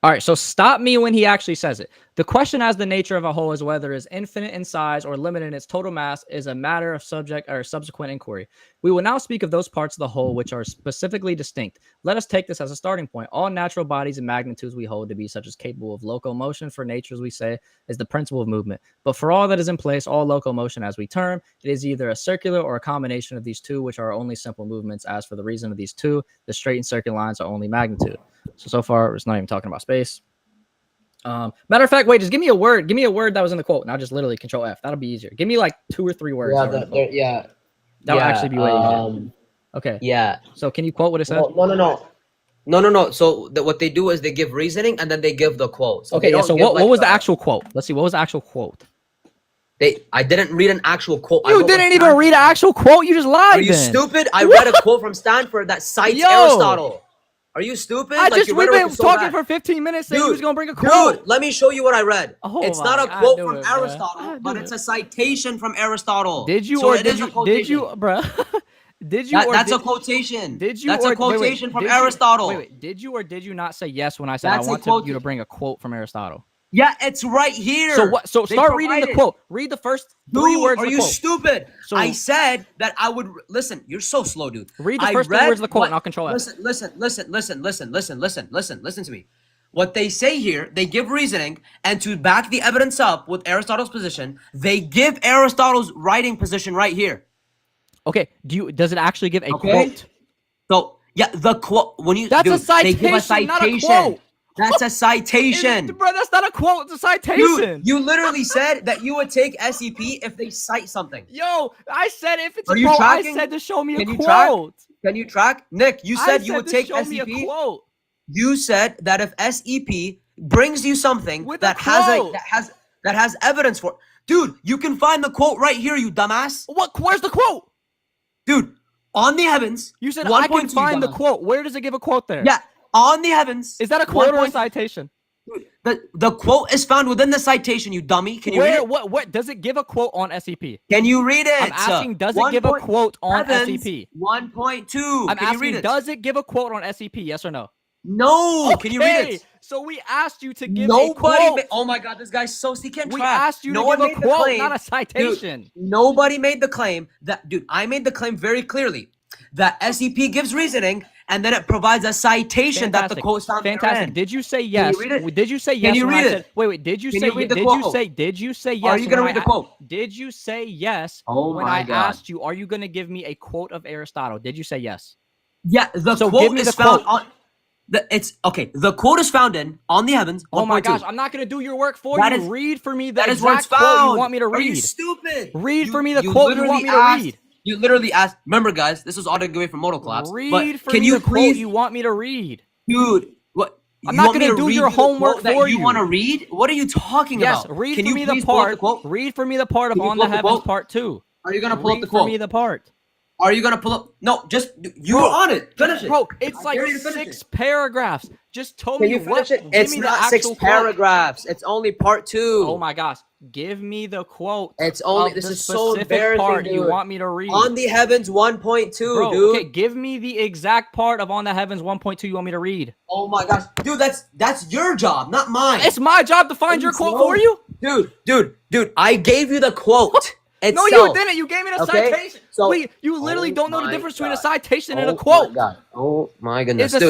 All right, so stop me when he actually says it. The question as the nature of a whole is whether it is infinite in size or limited in its total mass is a matter of subject or subsequent inquiry. We will now speak of those parts of the whole which are specifically distinct. Let us take this as a starting point. All natural bodies and magnitudes we hold to be such as capable of locomotion for nature, as we say, is the principle of movement. But for all that is in place, all locomotion as we term, it is either a circular or a combination of these two, which are only simple movements. As for the reason of these two, the straight and circular lines are only magnitude. So far, it's not even talking about space. Matter of fact, wait, just give me a word. Give me a word that was in the quote, and I'll just literally Control F. That'll be easier. Give me like 2 or 3 words. Yeah, That'll actually be way easier. Okay. Yeah. So can you quote what it says? No. So what they do is they give reasoning and then they give the quote. So okay. Yeah. So what was the actual quote? Let's see. What was the actual quote? I didn't read an actual quote. You didn't even read an actual quote. You just lied. Are you stupid? I read a quote from Stanford that cites Aristotle. Are you stupid? We've been talking for 15 minutes saying he was going to bring a quote. Dude, let me show you what I read. Oh, it's not a quote from Aristotle, but it's a citation from Aristotle. Did you bro? Did you? That's a quotation. Did you? That's a quotation from Aristotle. Wait. Did you or did you not say yes when I said I want you to bring a quote from Aristotle? Yeah, it's right here. So what? So start reading the quote. Read the first 3 words. Are of the you quote. stupid? So, I said that I would listen. You're so slow, dude. Read the first 3 words of the quote, and I'll Control F. Listen to me. What they say here, they give reasoning, and to back the evidence up with Aristotle's position, they give Aristotle's writing position right here. Okay. Does it actually give a quote? So yeah, the quote when you that's a citation, they give a citation. Not a quote. That's a citation. Bro, that's not a quote. It's a citation. Dude, you literally said that you would take SEP if they cite something. Yo, I said if it's a quote, tracking? I said to show me a quote. Can you track? Nick, you said you would take show SEP. Me a quote. You said that if SEP brings you something that has evidence for it. Dude, you can find the quote right here, you dumbass. Where's the quote? Dude, on the heavens. You said I can find the quote. Where does it give a quote there? Yeah. On the heavens. Is that a quote or a citation? The quote is found within the citation, you dummy. Can you read it? What does it give a quote on SEP? Can you read it? I'm asking, does it give a quote on SEP? 1.2. I'm asking, does it give a quote on SEP? Yes or no? No. Okay. Can you read it? So we asked you to give a quote. Oh my God, this guy's so he can't track. We asked you to give a quote, not a citation. Dude, nobody made the claim that. Dude, I made the claim very clearly that SEP gives reasoning. And then it provides a citation that the quote is found. Fantastic. Did you say yes? Can you read it? Did you say yes? Can you read it? Wait. Did you say? Did you say yes? Are you gonna read the quote? Did you say yes? Oh when my I God. asked you, are you gonna give me a quote of Aristotle? Did you say yes? Yeah. The quote is found on. The quote is found in On the Heavens. Oh my gosh! I'm not gonna do your work for you. Read for me the exact quote you want me to read. Are you stupid? Read for me the quote you want me to read. You literally asked. Remember, guys, this was auto giveaway from Moto Collapse. Read for me the quote you want me to read, dude. What? I'm not going to do your homework for you. You want to read? What are you talking about? Yes, read for me the part. Read for me the part of On the Heavens Part 2. Are you going to pull up the quote? Read for me the part. Are you gonna pull up? No, just you were on it. Finish it, bro. It's like 6 paragraphs. Just tell me. Can you finish it? It's not 6 paragraphs. It's only part 2. Oh my gosh! Give me the quote. It's only this is so embarrassing. Part dude. you want me to read? On the Heavens 1.2, bro, dude. Okay, give me the exact part of On the Heavens 1.2 you want me to read. Oh my gosh, dude, that's your job, not mine. It's my job to find your quote for you, dude. I gave you the quote. No, you didn't. You gave me the citation. So, you literally don't know the difference between a citation and a quote. Oh my goodness. Is a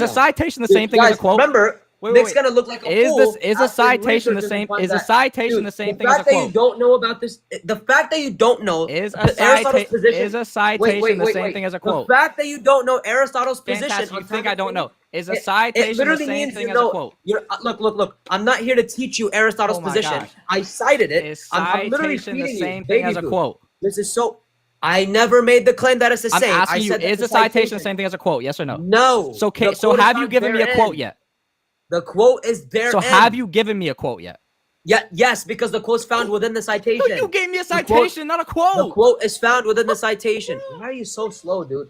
citation the same thing as a quote? Remember, Nick's gonna look like a fool. Is a citation the same? Is a citation the same thing as a quote? The fact that you don't know about this, the fact that you don't know is a citation the same thing as a quote. The fact that you don't know Aristotle's position. You think I don't know? Is a citation the same thing as a quote? Look. I'm not here to teach you Aristotle's position. I cited it. I'm literally feeding the same thing as a quote. This is so. I never made the claim that it's the same. I'm asking you, is a citation the same thing as a quote? Yes or no? No. So have you given me a quote yet? The quote is there. So have you given me a quote yet? Yeah, yes, because the quote's found within the citation. No, you gave me a citation, not a quote. The quote is found within the citation. Why are you so slow, dude?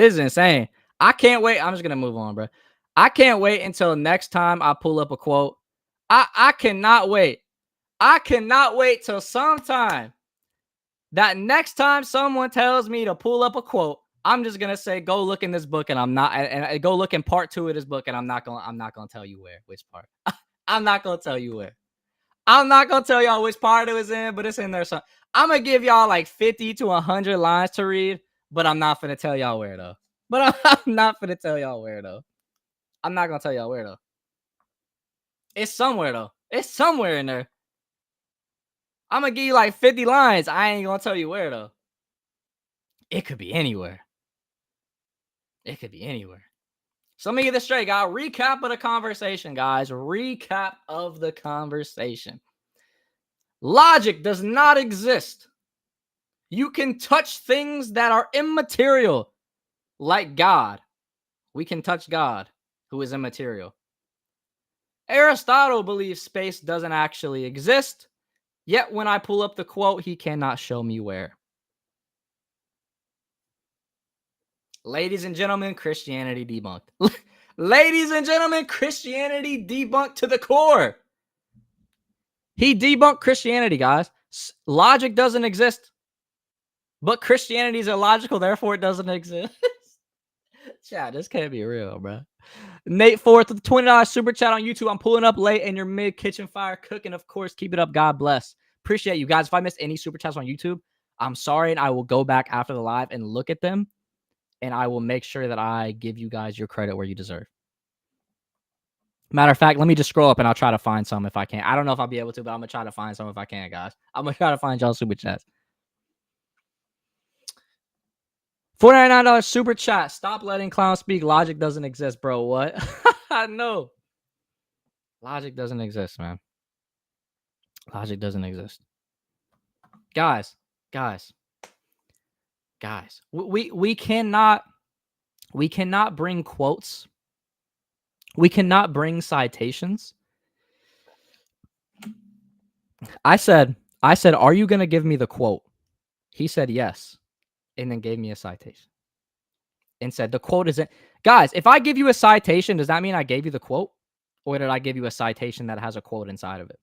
This is insane. I can't wait. I'm just gonna move on, bro. I can't wait until next time I pull up a quote. I cannot wait. I cannot wait till sometime that next time someone tells me to pull up a quote, I'm just gonna say, go look in this book, and I'm not, and go look in part 2 of this book, and I'm not gonna tell you which part. I'm not gonna tell you where. I'm not gonna tell y'all which part it was in, but it's in there. So I'm gonna give y'all like 50 to 100 lines to read, but I'm not gonna tell y'all where though. But I'm not gonna tell y'all where though. I'm not gonna tell y'all where though. It's somewhere though. It's somewhere in there. I'm gonna give you like 50 lines. I ain't gonna tell you where though. It could be anywhere. It could be anywhere. So let me get this straight, guys. Recap of the conversation, guys. Recap of the conversation. Logic does not exist. You can touch things that are immaterial, like God. We can touch God, who is immaterial. Aristotle believes space doesn't actually exist, yet when I pull up the quote, he cannot show me where. Ladies and gentlemen, Christianity debunked. Ladies and gentlemen, Christianity debunked to the core. He debunked Christianity, guys. Logic doesn't exist, but Christianity is illogical, therefore it doesn't exist. Chat, this can't be real, bro. Nate Forth with the $20 super chat on YouTube. I'm pulling up late and you're mid kitchen fire cooking. Of course, keep it up. God bless. Appreciate you guys. If I missed any super chats on YouTube, I'm sorry, and I will go back after the live and look at them, and I will make sure that I give you guys your credit where you deserve. Matter of fact, let me just scroll up and I'll try to find some if I can. I don't know if I'll be able to, but I'm going to try to find some if I can, guys. I'm going to try to find y'all super chats. $4.99 super chat. Stop letting clowns speak. Logic doesn't exist, bro. What? No. Logic doesn't exist, man. Logic doesn't exist. Guys. We cannot bring quotes. We cannot bring citations. I said, are you going to give me the quote? He said yes, and then gave me a citation and said the quote isn't. Guys, if I give you a citation, does that mean I gave you the quote? Or did I give you a citation that has a quote inside of it?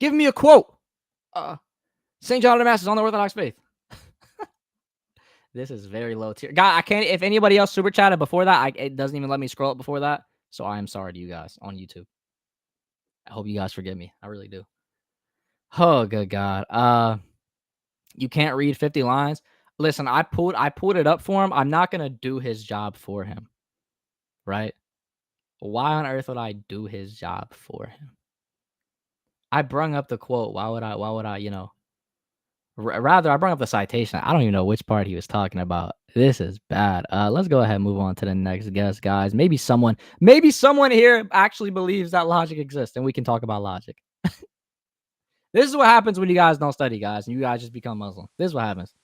Give me a quote. St. John of Damascus on the Orthodox faith. This is very low tier. Guy, I can't. If anybody else super chatted before that, it doesn't even let me scroll up before that. So I am sorry to you guys on YouTube. I hope you guys forgive me. I really do. Oh, good God. You can't read 50 lines. Listen, I pulled it up for him. I'm not gonna do his job for him. Right? Why on earth would I do his job for him? I brung up the quote. Why would I, you know? Rather, I brought up the citation. I don't even know which part he was talking about. This is bad. Let's go ahead and move on to the next guest, guys. Maybe someone here actually believes that logic exists, and we can talk about logic. This is what happens when you guys don't study, guys, and you guys just become Muslim. This is what happens.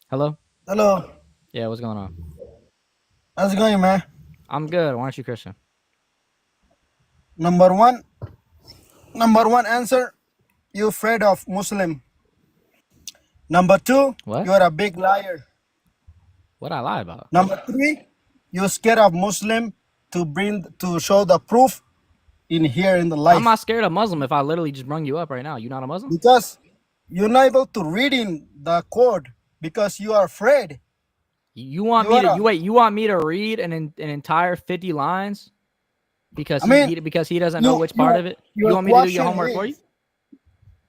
Hello? Hello. Yeah, what's going on? How's it going, man? I'm good. Why aren't you Christian? Number one answer, you afraid of Muslim. Number two, what? You're a big liar. What I lie about? Number three, you're scared of Muslim to show the proof in the life. I'm not scared of Muslim if I literally just brung you up right now. You not a Muslim? Because you're not able to read in the code because you are afraid. You want me to read an entire 50 lines because he doesn't know which part of it? You want me to do your homework for you?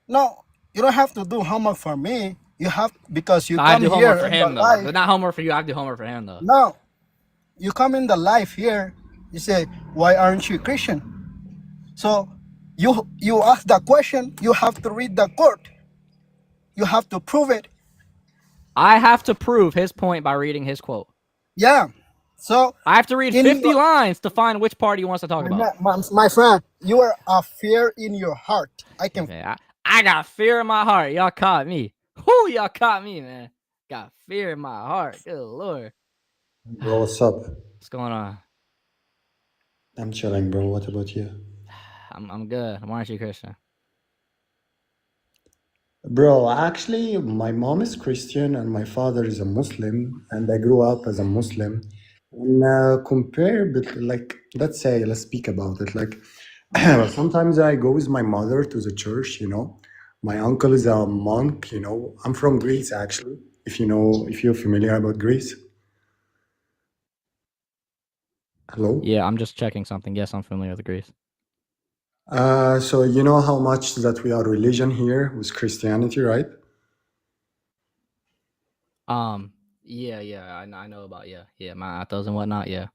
No, you don't have to do homework for me. You have because you I come do here homework for him though, but not homework for you. I have to do homework for him though. No, you come in the life here. You say, "Why aren't you Christian?" So you ask the question. You have to read the court. You have to prove it. I have to prove his point by reading his quote. Yeah. So I have to read 50 lines to find which part he wants to talk about. My friend, you are a fear in your heart. I can. Okay, I got fear in my heart. Y'all caught me. Whoo, y'all caught me, man. Got fear in my heart. Good Lord. Bro, what's up? What's going on? I'm chilling, bro. What about you? I'm good. Why aren't you Christian? Bro, actually, my mom is Christian and my father is a Muslim, and I grew up as a Muslim. But let's speak about it. Like, sometimes I go with my mother to the church, you know. My uncle is a monk, you know. I'm from Greece, actually, if you're familiar about Greece. Hello? Yeah, I'm just checking something. Yes, I'm familiar with Greece. So you know how much that we are religion here with Christianity, right? Yeah, I know about, yeah, matos and whatnot, yeah.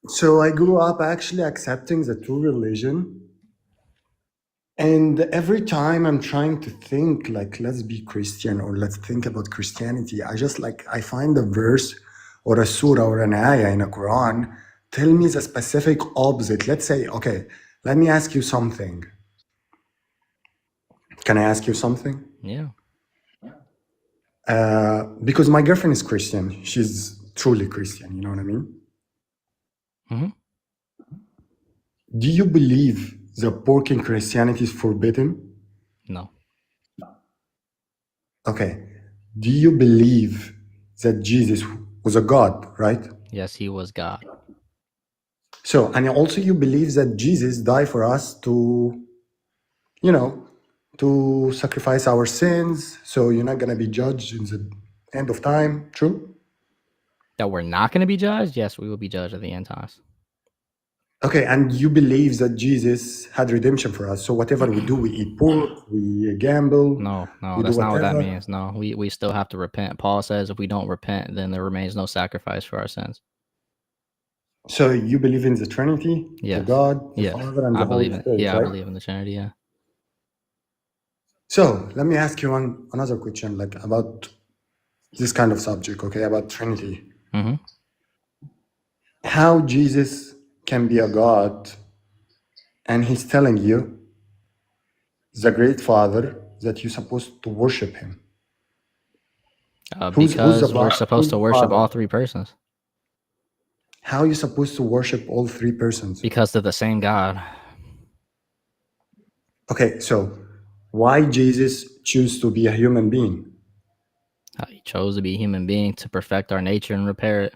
So I grew up actually accepting the true religion. And every time I'm trying to think, like, let's be Christian or let's think about Christianity, I find a verse or a surah or an ayah in a Quran tell me the specific opposite. Let's say, okay, let me ask you something. Can I ask you something? Yeah. Because my girlfriend is Christian. She's truly Christian. You know what I mean? Mm-hmm. Do you believe the pork in Christianity is forbidden? No. Okay. Do you believe that Jesus was a God, right? Yes, he was God. So, and also you believe that Jesus died for us to, you know, to sacrifice our sins. So you're not going to be judged in the end of time. True? That we're not going to be judged? Yes, we will be judged at the end times. Okay, and you believe that Jesus had redemption for us. So whatever we do, we eat pork, we gamble. No, we that's do not what that whatever. means. No, we still have to repent. Paul says if we don't repent, then there remains no sacrifice for our sins. So you believe in the Trinity, the Yes. God, the Yes. Father, and I the Holy believe in Spirit, I right? believe in the Trinity, yeah. So let me ask you another question, like about this kind of subject, okay, about Trinity. Mm-hmm. How Jesus can be a God and he's telling you, the great Father, that you're supposed to worship him. Who's Because we're supposed to worship Father? all three persons. How are you supposed to worship all three persons? Because they're the same God. Okay, so why Jesus choose to be a human being? He chose to be a human being to perfect our nature and repair it.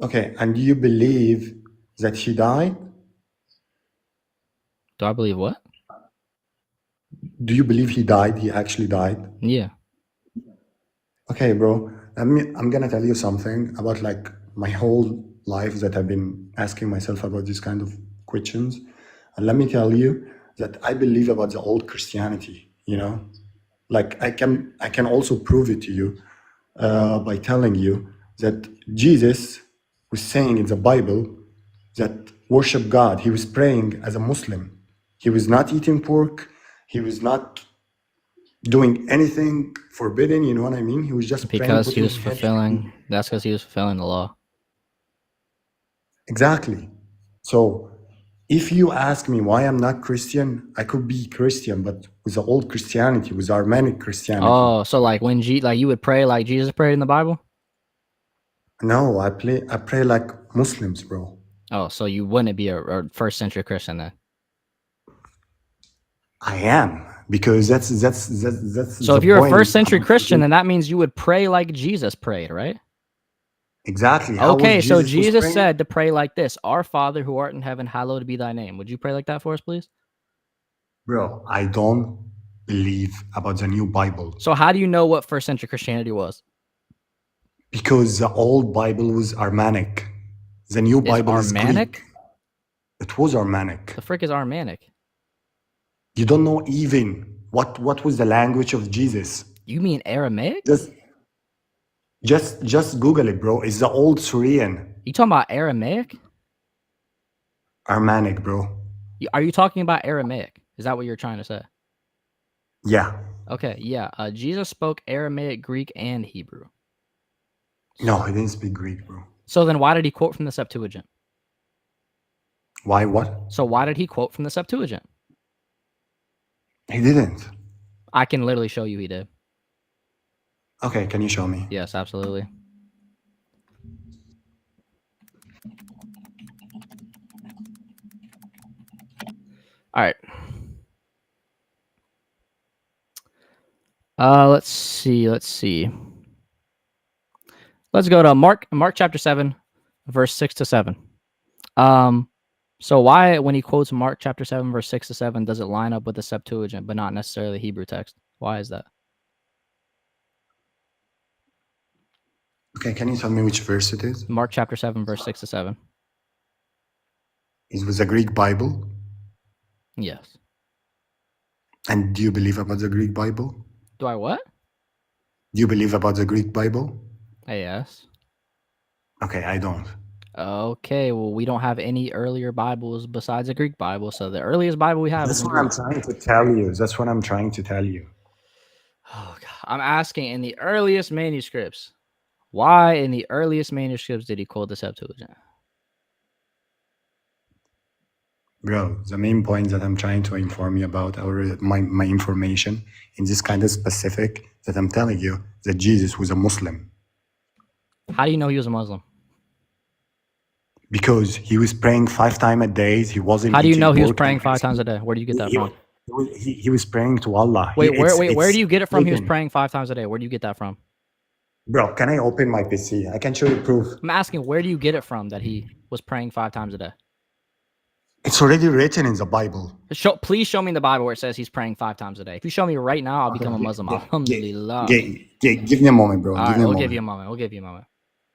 Okay, and do you believe that he died? Do I believe what? Do you believe he died? He actually died? Yeah. Okay, bro. I'm gonna tell you something about like my whole life that I've been asking myself about these kind of questions. And let me tell you that I believe about the old Christianity, you know? Like I can also prove it to you by telling you that Jesus was saying in the Bible that worship God. He was praying as a Muslim. He was not eating pork. He was not doing anything forbidden. You know what I mean? He was just praying, Because he putting was his head. fulfilling, that's because he was fulfilling the law. Exactly. So if you ask me why I'm not Christian, I could be Christian, but with the old Christianity, with Armenic Christianity. Oh, so like when you would pray like Jesus prayed in the Bible? No, I pray like Muslims, bro. Oh, so you wouldn't be a first century Christian then? I am, because that's So if you're a first century Christian, then that means you would pray like Jesus prayed, right? Exactly. Okay, so Jesus said to pray like this: Our Father who art in heaven, hallowed be thy name. Would you pray like that for us, please? Bro, I don't believe about the new Bible. So how do you know what first century Christianity was? Because the old Bible was Armenic. The new Bible is Greek. It was Armenic. The frick is Armenic? You don't know even what was the language of Jesus. You mean Aramaic? Just Google it, bro. It's the old Syrian. You talking about Aramaic? Armenic, bro. Are you talking about Aramaic? Is that what you're trying to say? Yeah. Okay, yeah. Jesus spoke Aramaic, Greek, and Hebrew. No, he didn't speak Greek, bro. So then why did he quote from the Septuagint? Why what? So why did he quote from the Septuagint? He didn't. I can literally show you he did. Okay, can you show me? Yes, absolutely. All right. Let's see. Let's go to Mark chapter 7, verse 6 to 7. So why, when he quotes Mark chapter 7, verse 6 to 7, does it line up with the Septuagint, but not necessarily the Hebrew text? Why is that? Okay, can you tell me which verse it is? Mark chapter 7, verse 6 to 7. It was a Greek Bible? Yes. And do you believe about the Greek Bible? Do I what? Do you believe about the Greek Bible? Yes. Okay, I don't. Okay, well, we don't have any earlier Bibles besides the Greek Bible, so the earliest Bible we have is That's in what I'm Greek. trying to tell you. That's what I'm trying to tell you. Oh God, I'm asking in the earliest manuscripts. Why in the earliest manuscripts did he quote the Septuagint? Bro, the main point that I'm trying to inform you about, or my information in this kind of specific, that I'm telling you that Jesus was a Muslim How do you know he was a Muslim? because he was praying 5 times a day. He wasn't How do you eating know he was pork praying and 5 times a day? Where do you get that he, from? he was praying to Allah. Wait, where It's do you get it from? He was written. praying 5 times a day. Where do you get that from? Bro, can I open my PC? I can show you proof. I'm asking, where do you get it from that he was praying 5 times a day? It's already written in the Bible. Please show me in the Bible where it says he's praying 5 times a day. If you show me right now, I'll become a Muslim. Alhamdulillah. Give me a moment, bro. All right, we'll give you a moment. We'll give you a moment.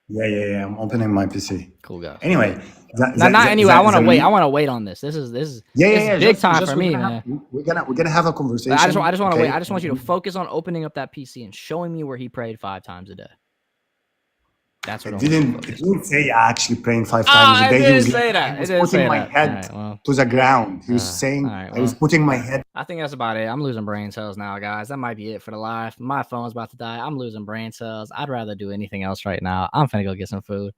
Yeah. I'm opening my PC. Cool, guys. Anyway, Anyway. I want to wait. I want to wait on this. This is big time for me, man. We're gonna have a conversation. I just want to okay? wait. I just want you to focus on opening up that PC and showing me where he prayed 5 times a day. That's what It didn't say actually praying 5 times a day. It didn't say that. He was putting my head to the ground. He was saying, I was putting my head. I think that's about it. I'm losing brain cells now, guys. That might be it for the live. My phone's about to die. I'm losing brain cells. I'd rather do anything else right now. I'm finna go get some food.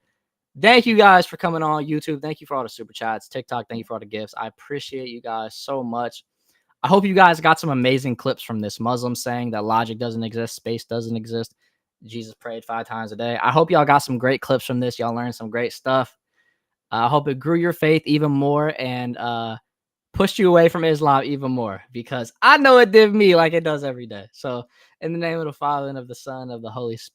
Thank you guys for coming on YouTube. Thank you for all the super chats. TikTok, thank you for all the gifts. I appreciate you guys so much. I hope you guys got some amazing clips from this Muslim saying that logic doesn't exist, space doesn't exist. Jesus prayed 5 times a day. I hope y'all got some great clips from this. Y'all learned some great stuff. I hope it grew your faith even more and pushed you away from Islam even more, because I know it did me like it does every day. So in the name of the Father and of the Son and of the Holy Spirit.